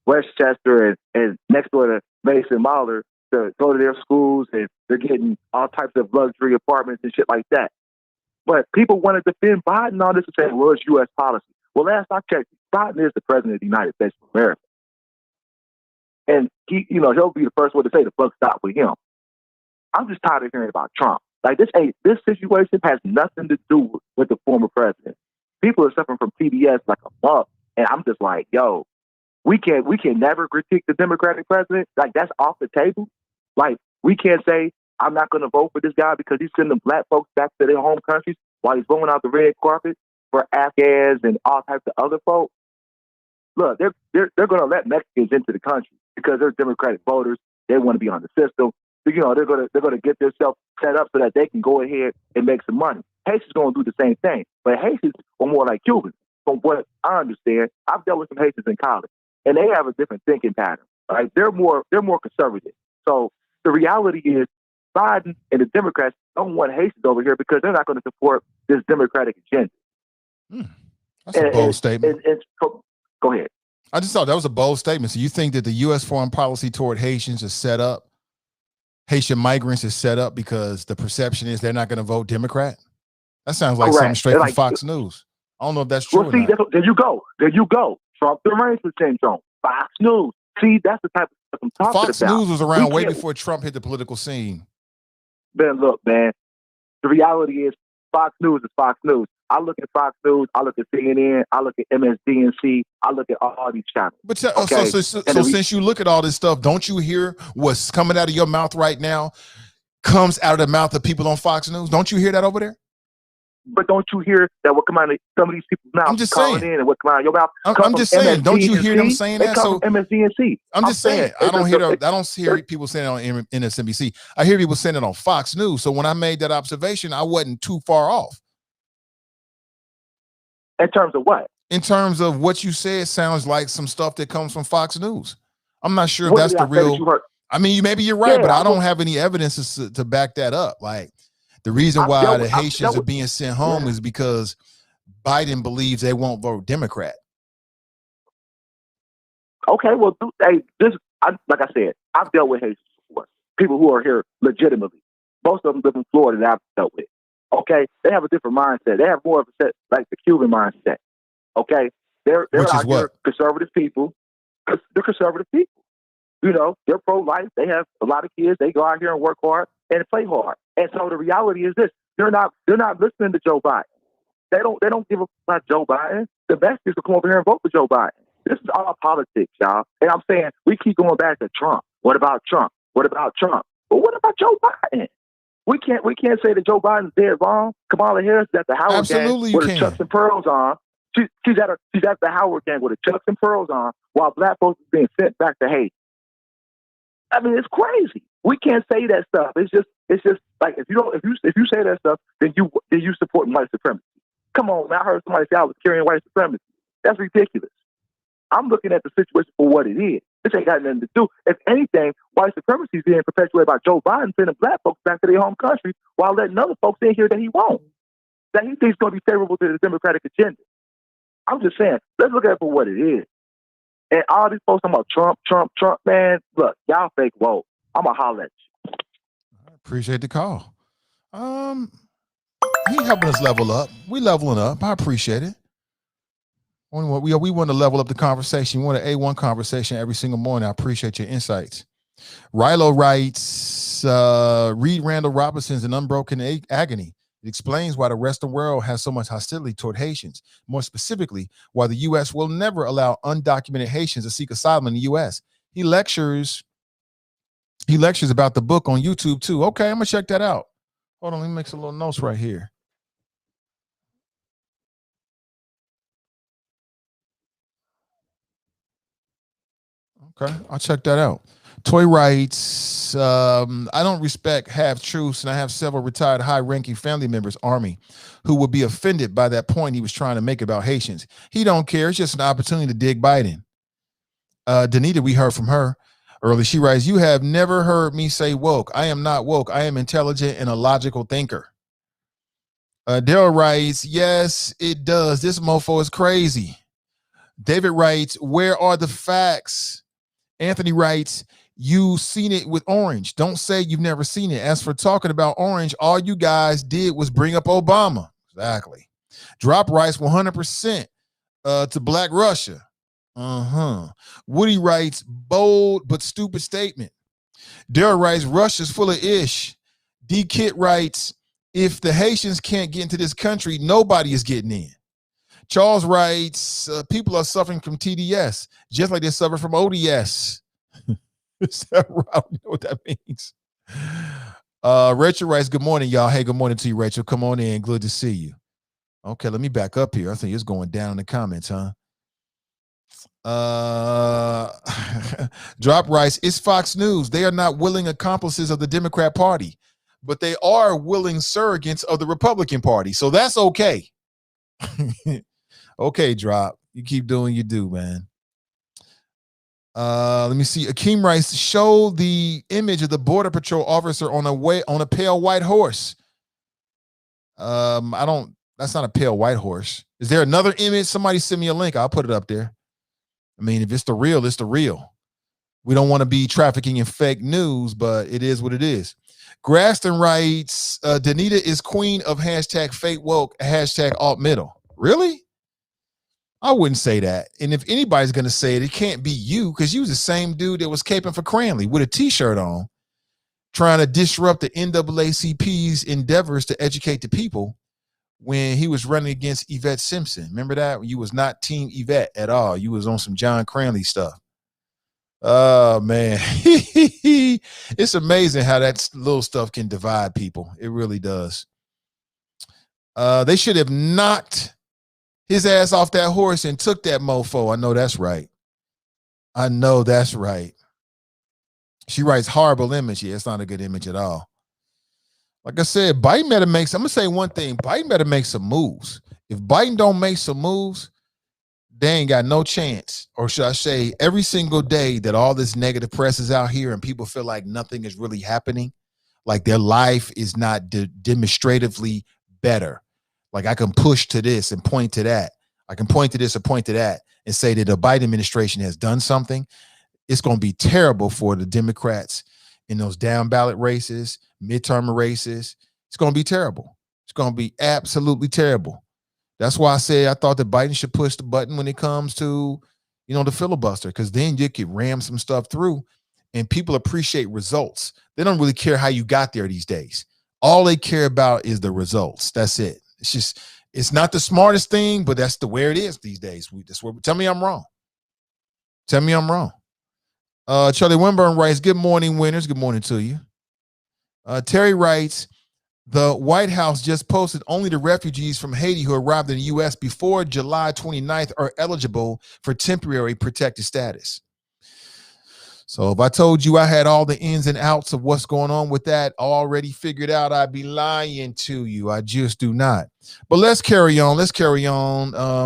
Westchester and next door to Mason Mahler to go to their schools, and they're getting all types of luxury apartments and shit like that. But people want to defend Biden on this and say, well, it's U.S. policy. Well, last I checked, Biden is the president of the United States of America. And he'll be the first one to say the buck stopped with him. I'm just tired of hearing about Trump. Like this situation has nothing to do with the former president. People are suffering from PBS like a bug. And I'm just like, yo, we can never critique the Democratic president. Like that's off the table. Like we can't say I'm not going to vote for this guy because he's sending black folks back to their home countries while he's rolling out the red carpet for Afghans and all types of other folks. Look, they're going to let Mexicans into the country because they're Democratic voters. They want to be on the system. So, they're going to get themselves set up so that they can go ahead and make some money. Haitians going to do the same thing, but Haitians are more like Cubans. From what I understand, I've dealt with some Haitians in college, and they have a different thinking pattern. Right? They're more conservative. So the reality is, Biden and the Democrats don't want Haitians over here because they're not going to support this Democratic agenda. That's a bold statement. Go ahead. I just thought that was a bold statement. So you think that the U.S. foreign policy toward Haitians is set up, Haitian migrants is set up because the perception is they're not going to vote Democrat? That sounds like something straight from Fox News. I don't know if that's true or not. There you go. Trump derangement syndrome. Fox News. See, that's the type of stuff I'm talking about. Fox News was around way before Trump hit the political scene. Man, look, man. The reality is Fox News is Fox News. I look at Fox News, I look at CNN, I look at MSDNC, I look at all these channels. But so since you look at all this stuff, don't you hear what's coming out of your mouth right now comes out of the mouth of people on Fox News? Don't you hear that over there? But don't you hear that what come out of some of these people's mouths? I'm just saying. In and what come out of your mouth? I'm just saying. Don't you hear them saying that? So MSDNC. I'm just saying. I don't hear people saying it on MSNBC. I hear people saying it on Fox News. So when I made that observation, I wasn't too far off. In terms of what? In terms of what you said, sounds like some stuff that comes from Fox News. I'm not sure if that's the real. I mean, maybe you're right, but I don't have any evidence to back that up. Like the reason why the Haitians are being sent home is because Biden believes they won't vote Democrat. Okay, well, like I said, I've dealt with Haitians before. People who are here legitimately. Most of them live in Florida that I've dealt with. Okay, they have a different mindset. They have more of a set like the Cuban mindset. Okay, they're out here conservative people. They're conservative people. They're pro-life. They have a lot of kids. They go out here and work hard and play hard. And so the reality is this: they're not listening to Joe Biden. They don't give a fuck about Joe Biden. The Mexicans will come over here and vote for Joe Biden. This is all politics, y'all. And I'm saying we keep going back to Trump. What about Trump? What about Trump? But what about Joe Biden? We can't say that Joe Biden's dead wrong. Kamala Harris is at the Howard gang with her chucks and pearls on. She's at the Howard gang with her chucks and pearls on while black folks are being sent back to Haiti. I mean, it's crazy. We can't say that stuff. It's just It's just like if you say that stuff, then you support white supremacy. Come on, man. I heard somebody say I was carrying white supremacy. That's ridiculous. I'm looking at the situation for what it is. This ain't got nothing to do. If anything, white supremacy is being perpetuated by Joe Biden sending black folks back to their home country while letting other folks in here that he won't. That he thinks is going to be favorable to the Democratic agenda. I'm just saying, let's look at it for what it is. And all these folks talking about Trump, man, look, y'all fake woke. I'm going to holler at you. I appreciate the call. He helping us level up. We leveling up. I appreciate it. We want to level up the conversation. We want an A1 conversation every single morning. I appreciate your insights. Rilo writes, read Randall Robinson's An Unbroken Agony. It explains why the Western world has so much hostility toward Haitians. More specifically, why the U.S. will never allow undocumented Haitians to seek asylum in the U.S. He lectures about the book on YouTube too. Okay, I'm gonna check that out. Hold on, let me make some little notes right here. Okay, I'll check that out. Toy writes, I don't respect half-truths, and I have several retired high-ranking family members, Army, who would be offended by that point he was trying to make about Haitians. He don't care. It's just an opportunity to dig Biden. Danita, we heard from her earlier. She writes, you have never heard me say woke. I am not woke. I am intelligent and a logical thinker. Daryl writes, yes, it does. This mofo is crazy. David writes, where are the facts? Anthony writes, you've seen it with Orange. Don't say you've never seen it. As for talking about Orange, all you guys did was bring up Obama. Exactly. Drop writes 100% to Black Russia. Woody writes, bold but stupid statement. Daryl writes, Russia's full of ish. D. Kit writes, if the Haitians can't get into this country, nobody is getting in. Charles writes, people are suffering from TDS, just like they suffer from ODS. Is that right? I don't know what that means. Rachel writes, good morning, y'all. Hey, good morning to you, Rachel. Come on in. Good to see you. Okay, let me back up here. I think it's going down in the comments, huh? Drop writes, it's Fox News. They are not willing accomplices of the Democrat Party, but they are willing surrogates of the Republican Party. So that's okay. Okay, Drop. You keep doing you do, man. Let me see. Akeem writes, show the image of the Border Patrol officer on a pale white horse. That's not a pale white horse. Is there another image? Somebody send me a link. I'll put it up there. I mean, if it's the real, it's the real. We don't want to be trafficking in fake news, but it is what it is. Graston writes, Danita is queen of hashtag fake woke, hashtag alt middle. Really? I wouldn't say that. And if anybody's going to say it, it can't be you, because you was the same dude that was caping for Cranley with a t-shirt on, trying to disrupt the NAACP's endeavors to educate the people when he was running against Yvette Simpson. Remember that? You was not Team Yvette at all. You was on some John Cranley stuff. Oh, man. It's amazing how that little stuff can divide people. It really does. They should have knocked his ass off that horse and took that mofo. I know that's right. I know that's right. She writes horrible image. Yeah, it's not a good image at all. Like I said, Biden better make some. I'm going to say one thing. Biden better make some moves. If Biden don't make some moves, they ain't got no chance. Or should I say, every single day that all this negative press is out here and people feel like nothing is really happening, like their life is not demonstratively better. Like I can push to this and point to that. I can point to this or point to that and say that the Biden administration has done something. It's going to be terrible for the Democrats in those down ballot races, midterm races. It's going to be terrible. It's going to be absolutely terrible. That's why I say I thought that Biden should push the button when it comes to, the filibuster, because then you could ram some stuff through and people appreciate results. They don't really care how you got there these days. All they care about is the results. That's it. It's not the smartest thing, but that's the where it is these days. Tell me I'm wrong. Tell me I'm wrong. Charlie Winburn writes, good morning, winners. Good morning to you. Terry writes, the White House just posted only the refugees from Haiti who arrived in the U.S. before July 29th are eligible for temporary protected status. So if I told you I had all the ins and outs of what's going on with that already figured out, I'd be lying to you. I just do not. But let's carry on.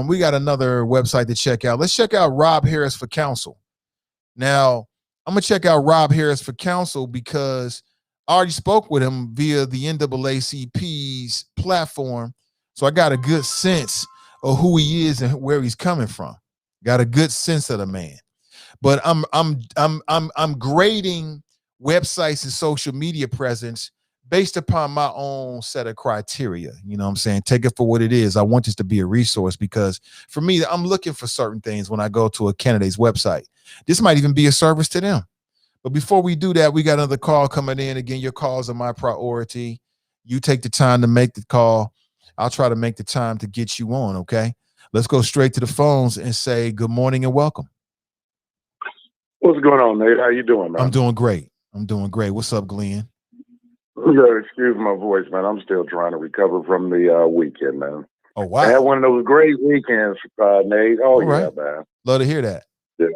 We got another website to check out. Let's check out Rob Harris for Counsel. Now, I'm going to check out Rob Harris for Counsel because I already spoke with him via the NAACP's platform. So I got a good sense of who he is and where he's coming from. Got a good sense of the man. But I'm grading websites and social media presence based upon my own set of criteria. You know what I'm saying? Take it for what it is. I want this to be a resource because for me, I'm looking for certain things when I go to a candidate's website. This might even be a service to them. But before we do that, we got another call coming in. Again, your calls are my priority. You take the time to make the call. I'll try to make the time to get you on, okay? Let's go straight to the phones and say good morning and welcome. What's going on, Nate? How you doing, man? I'm doing great. What's up, Glenn? You gotta excuse my voice, man. I'm still trying to recover from the weekend, man. Oh, wow. I had one of those great weekends, Nate. Oh, All yeah, right. man. Love to hear that. Yeah.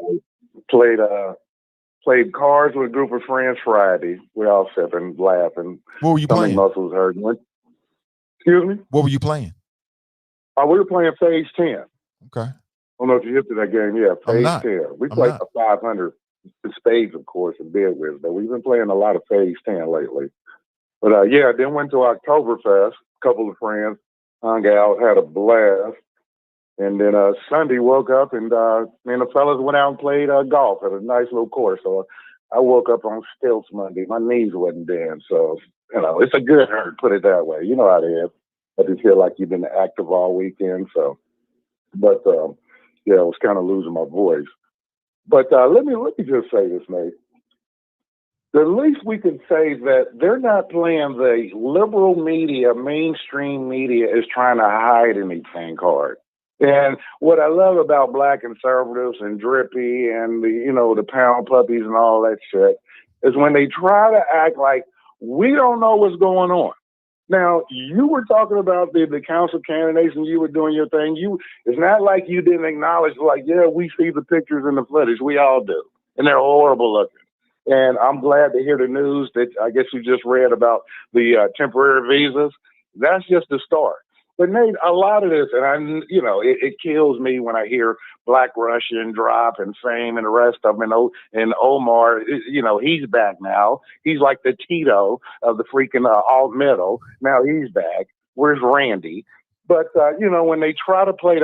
Played cards with a group of friends Friday. We all sipping, laughing. What were you Stomach playing? muscles hurting. Excuse me? What were you playing? We were playing Phase 10. Okay. I don't know if you hit to that game. Yeah, I'm Phase not. 10. We I'm played not. for 500 spades, of course, and bid with, but we've been playing a lot of Phase 10 lately. But then went to Oktoberfest. A couple of friends hung out, had a blast. And then Sunday woke up and me and the fellas went out and played golf at a nice little course. So I woke up on stilts Monday. My knees wasn't dead. So, it's a good hurt, put it that way. You know how it is. I just feel like you've been active all weekend. So, but I was kind of losing my voice. But let me just say this, Nate. The least we can say that they're not playing the liberal media, mainstream media is trying to hide anything card. And what I love about black conservatives and Drippy and the pound puppies and all that shit is when they try to act like we don't know what's going on. Now, you were talking about the council candidates and you were doing your thing. It's not like you didn't acknowledge, like, yeah, we see the pictures and the footage. We all do. And they're horrible looking. And I'm glad to hear the news that I guess you just read about the temporary visas. That's just the start. But Nate, a lot of this, and it kills me when I hear Black Russian drop and Fame and the rest of them. And Omar, he's back now. He's like the Tito of the freaking alt middle. Now he's back. Where's Randy? But when they try to play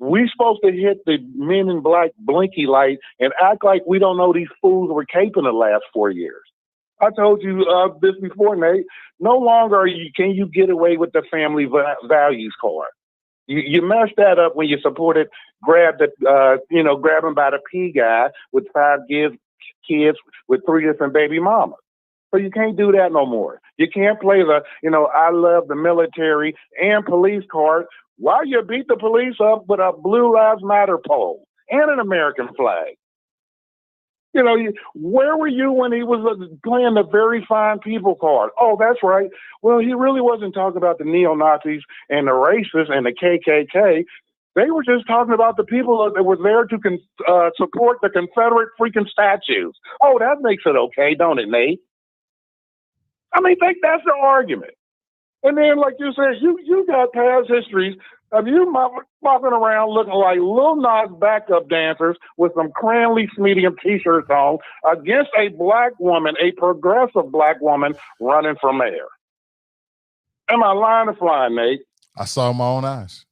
we supposed to hit the Men in Black blinky light and act like we don't know these fools were caping the last 4 years. I told you this before, Nate. No longer can you get away with the family values card. You messed that up when you supported grab him by the P guy with 5 kids with 3 different baby mamas. So you can't do that no more. You can't play I love the military and police card while you beat the police up with a Blue Lives Matter pole and an American flag. Where were you when he was playing the very fine people card? Oh, that's right. Well, he really wasn't talking about the neo-Nazis and the racists and the KKK. They were just talking about the people that were there to support the Confederate freaking statues. Oh, that makes it okay, don't it, Nate? I mean, that's the argument. And then, like you said, you got past histories of you walking around looking like Lil Nas backup dancers with some Cranley medium T-shirts on against a black woman, a progressive black woman running for mayor. Am I lying or flying, Nate? I saw my own eyes.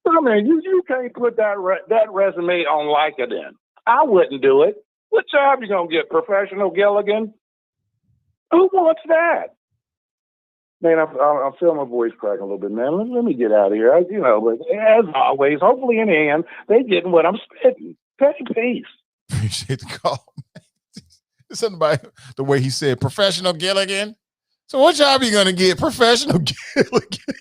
I mean, you can't put that resume on LinkedIn. I wouldn't do it. What job you gonna get? Professional Gilligan? Who wants that? Man, I'm feeling my voice cracking a little bit, man. Let me get out of here. But as always, hopefully in the end, they getting what I'm spitting. Petty peace. Appreciate the call. Something about the way he said, professional Gilligan. So what job are you going to get? Professional Gilligan.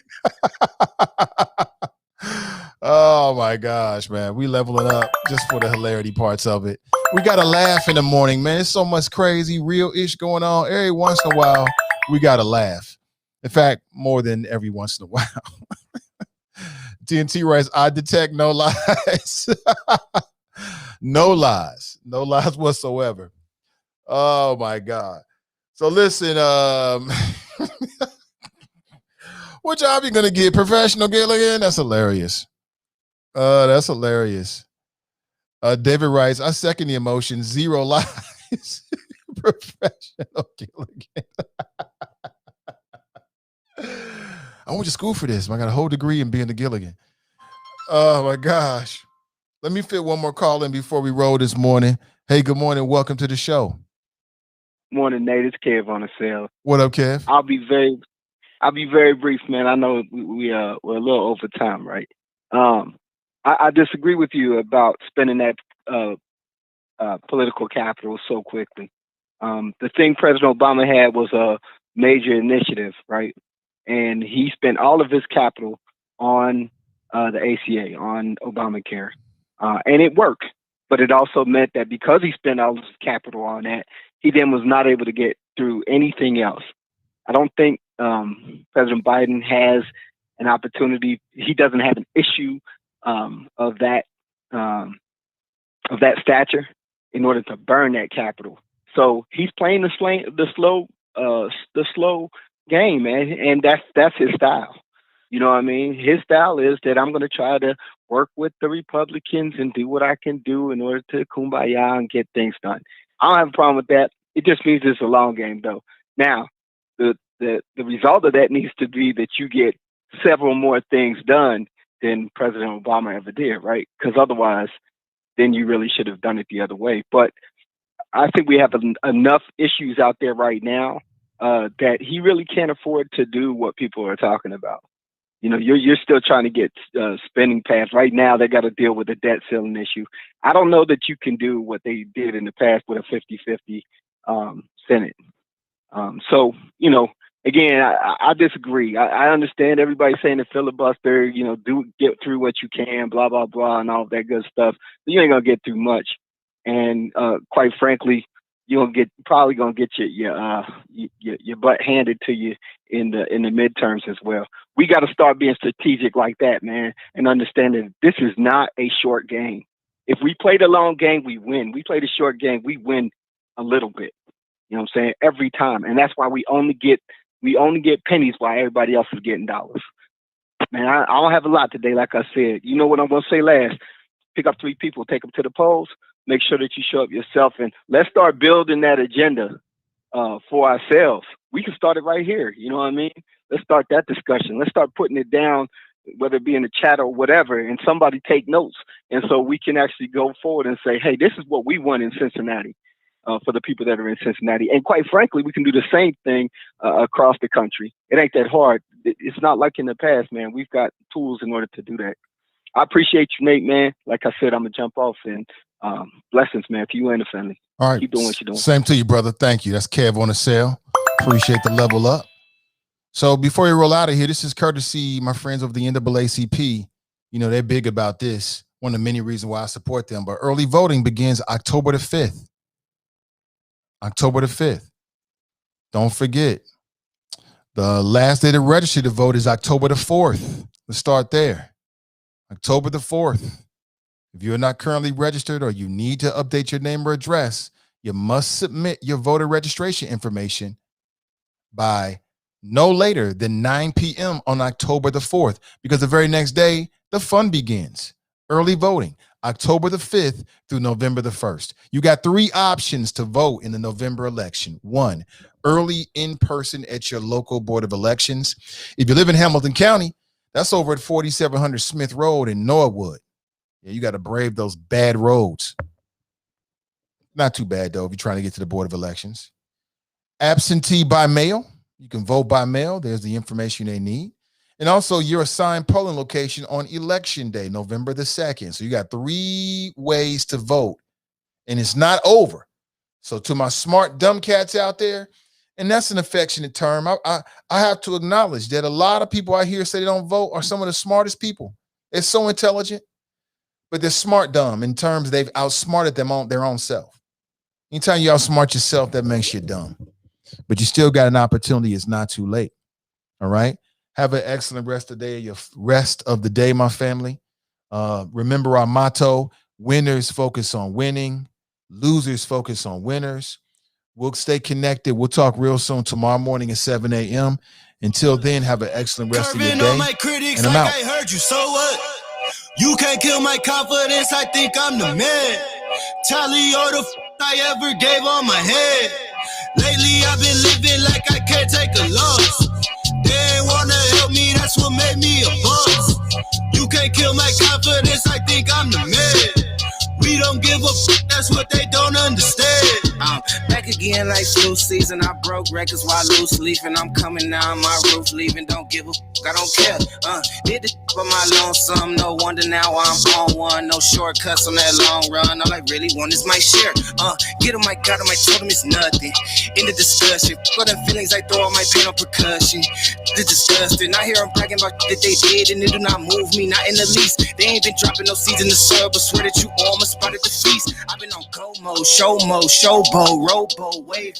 Oh, my gosh, man. We leveling up just for the hilarity parts of it. We got to laugh in the morning, man. There's so much crazy, real-ish going on. Every once in a while, we got to laugh. In fact, more than every once in a while. TNT writes, I detect no lies. No lies whatsoever. Oh my God. So listen, what job you gonna get? Professional Gilligan? That's hilarious. That's hilarious. David writes, I second the emotion. Zero lies. Professional Gilligan. I went to school for this. I got a whole degree in being a Gilligan. Oh my gosh. Let me fit one more call in before we roll this morning. Hey, good morning. Welcome to the show. Morning, Nate. It's Kev on the cell. What up, Kev? I'll be very brief, man. I know we're a little over time, right? I disagree with you about spending that political capital so quickly. The thing President Obama had was a major initiative, right? And he spent all of his capital on the ACA, on Obamacare, and it worked. But it also meant that because he spent all his capital on that, he then was not able to get through anything else. I don't think President Biden has an opportunity. He doesn't have an issue of that stature in order to burn that capital. So he's playing the slow game, man, and that's his style. You know what I mean? His style is that I'm going to try to work with the Republicans and do what I can do in order to kumbaya and get things done. I don't have a problem with that. It just means it's a long game, though. Now, the result of that needs to be that you get several more things done than President Obama ever did, right? Because otherwise, then you really should have done it the other way. But I think we have enough issues out there right now that he really can't afford to do what people are talking about. You know, you're still trying to get spending passed. Right now, they got to deal with the debt ceiling issue. I don't know that you can do what they did in the past with a 50-50 Senate. So, you know, again, I disagree. I understand everybody saying the filibuster, you know, get through what you can, blah, blah, blah, and all of that good stuff. But you ain't going to get through much. And quite frankly, you're probably gonna get your butt handed to you in the midterms as well. We got to start being strategic like that, man, and understanding this is not a short game. If we play the long game, we win. We play the short game, we win a little bit. You know what I'm saying? Every time, and that's why we only get pennies while everybody else is getting dollars. Man, I don't have a lot today, like I said. You know what I'm gonna say last? Pick up 3 people, take them to the polls. Make sure that you show up yourself, and let's start building that agenda for ourselves. We can start it right here. You know what I mean? Let's start that discussion. Let's start putting it down, whether it be in the chat or whatever, and somebody take notes. And so we can actually go forward and say, hey, this is what we want in Cincinnati for the people that are in Cincinnati. And quite frankly, we can do the same thing across the country. It ain't that hard. It's not like in the past, man. We've got tools in order to do that. I appreciate you, Nate, man. Like I said, I'm going to jump off, and blessings, man, to you and the family. All right. Keep doing what you're doing. Same to you, brother. Thank you. That's Kev on the cell. Appreciate the level up. So before we roll out of here, this is courtesy my friends of the NAACP. You know, they're big about this. One of the many reasons why I support them. But early voting begins October the 5th. October the 5th. Don't forget. The last day to register to vote is October the 4th. Let's start there. October the 4th. If you're not currently registered or you need to update your name or address, you must submit your voter registration information by no later than 9 p.m. on October the 4th, because the very next day, the fun begins. Early voting, October the 5th through November the 1st. You got 3 options to vote in the November election. 1, early in person at your local Board of Elections. If you live in Hamilton County, that's over at 4700 Smith Road in Norwood. Yeah, you got to brave those bad roads. Not too bad, though, if you're trying to get to the Board of Elections. Absentee by mail. You can vote by mail. There's the information they need. And also your assigned polling location on Election Day, November the 2nd. So you got 3 ways to vote, and it's not over. So to my smart dumb cats out there, and that's an affectionate term, I have to acknowledge that a lot of people out here say they don't vote are some of the smartest people. They're so intelligent, but they're smart dumb in terms they've outsmarted them on their own self. Anytime you outsmart yourself, that makes you dumb. But you still got an opportunity. It's not too late. All right? Have an excellent rest of the day, my family. Remember our motto, Winners focus on winning. Losers focus on winners. We'll stay connected. We'll talk real soon tomorrow morning at 7 a.m. Until then, have an excellent rest of your Curving day. on my critics And I'm like out. I heard you, so what? You can't kill my confidence, I think I'm the man. Tally all the I ever gave on my head. Lately I've been living like I can't take a loss. They ain't wanna help me, that's what made me a boss. You can't kill my confidence, I think I'm the man. We don't give a that's what they don't understand. I'm back again like flu season. I broke records while loose leafing. I'm coming down my roof, leaving. Don't give a I don't care. Did the for my lonesome. No wonder now I'm on one. No shortcuts on that long run. All I really want is my share. Get on my God, on my told him it's nothing. In the discussion, for the feelings I throw all my pain on percussion. The disgusting. I hear them bragging about that they did, and it do not move me, not in the least. They ain't been dropping no seeds in the soil, but swear that you almost spotted the feast. I've been on go mode, show mode, showboat, robo, wave.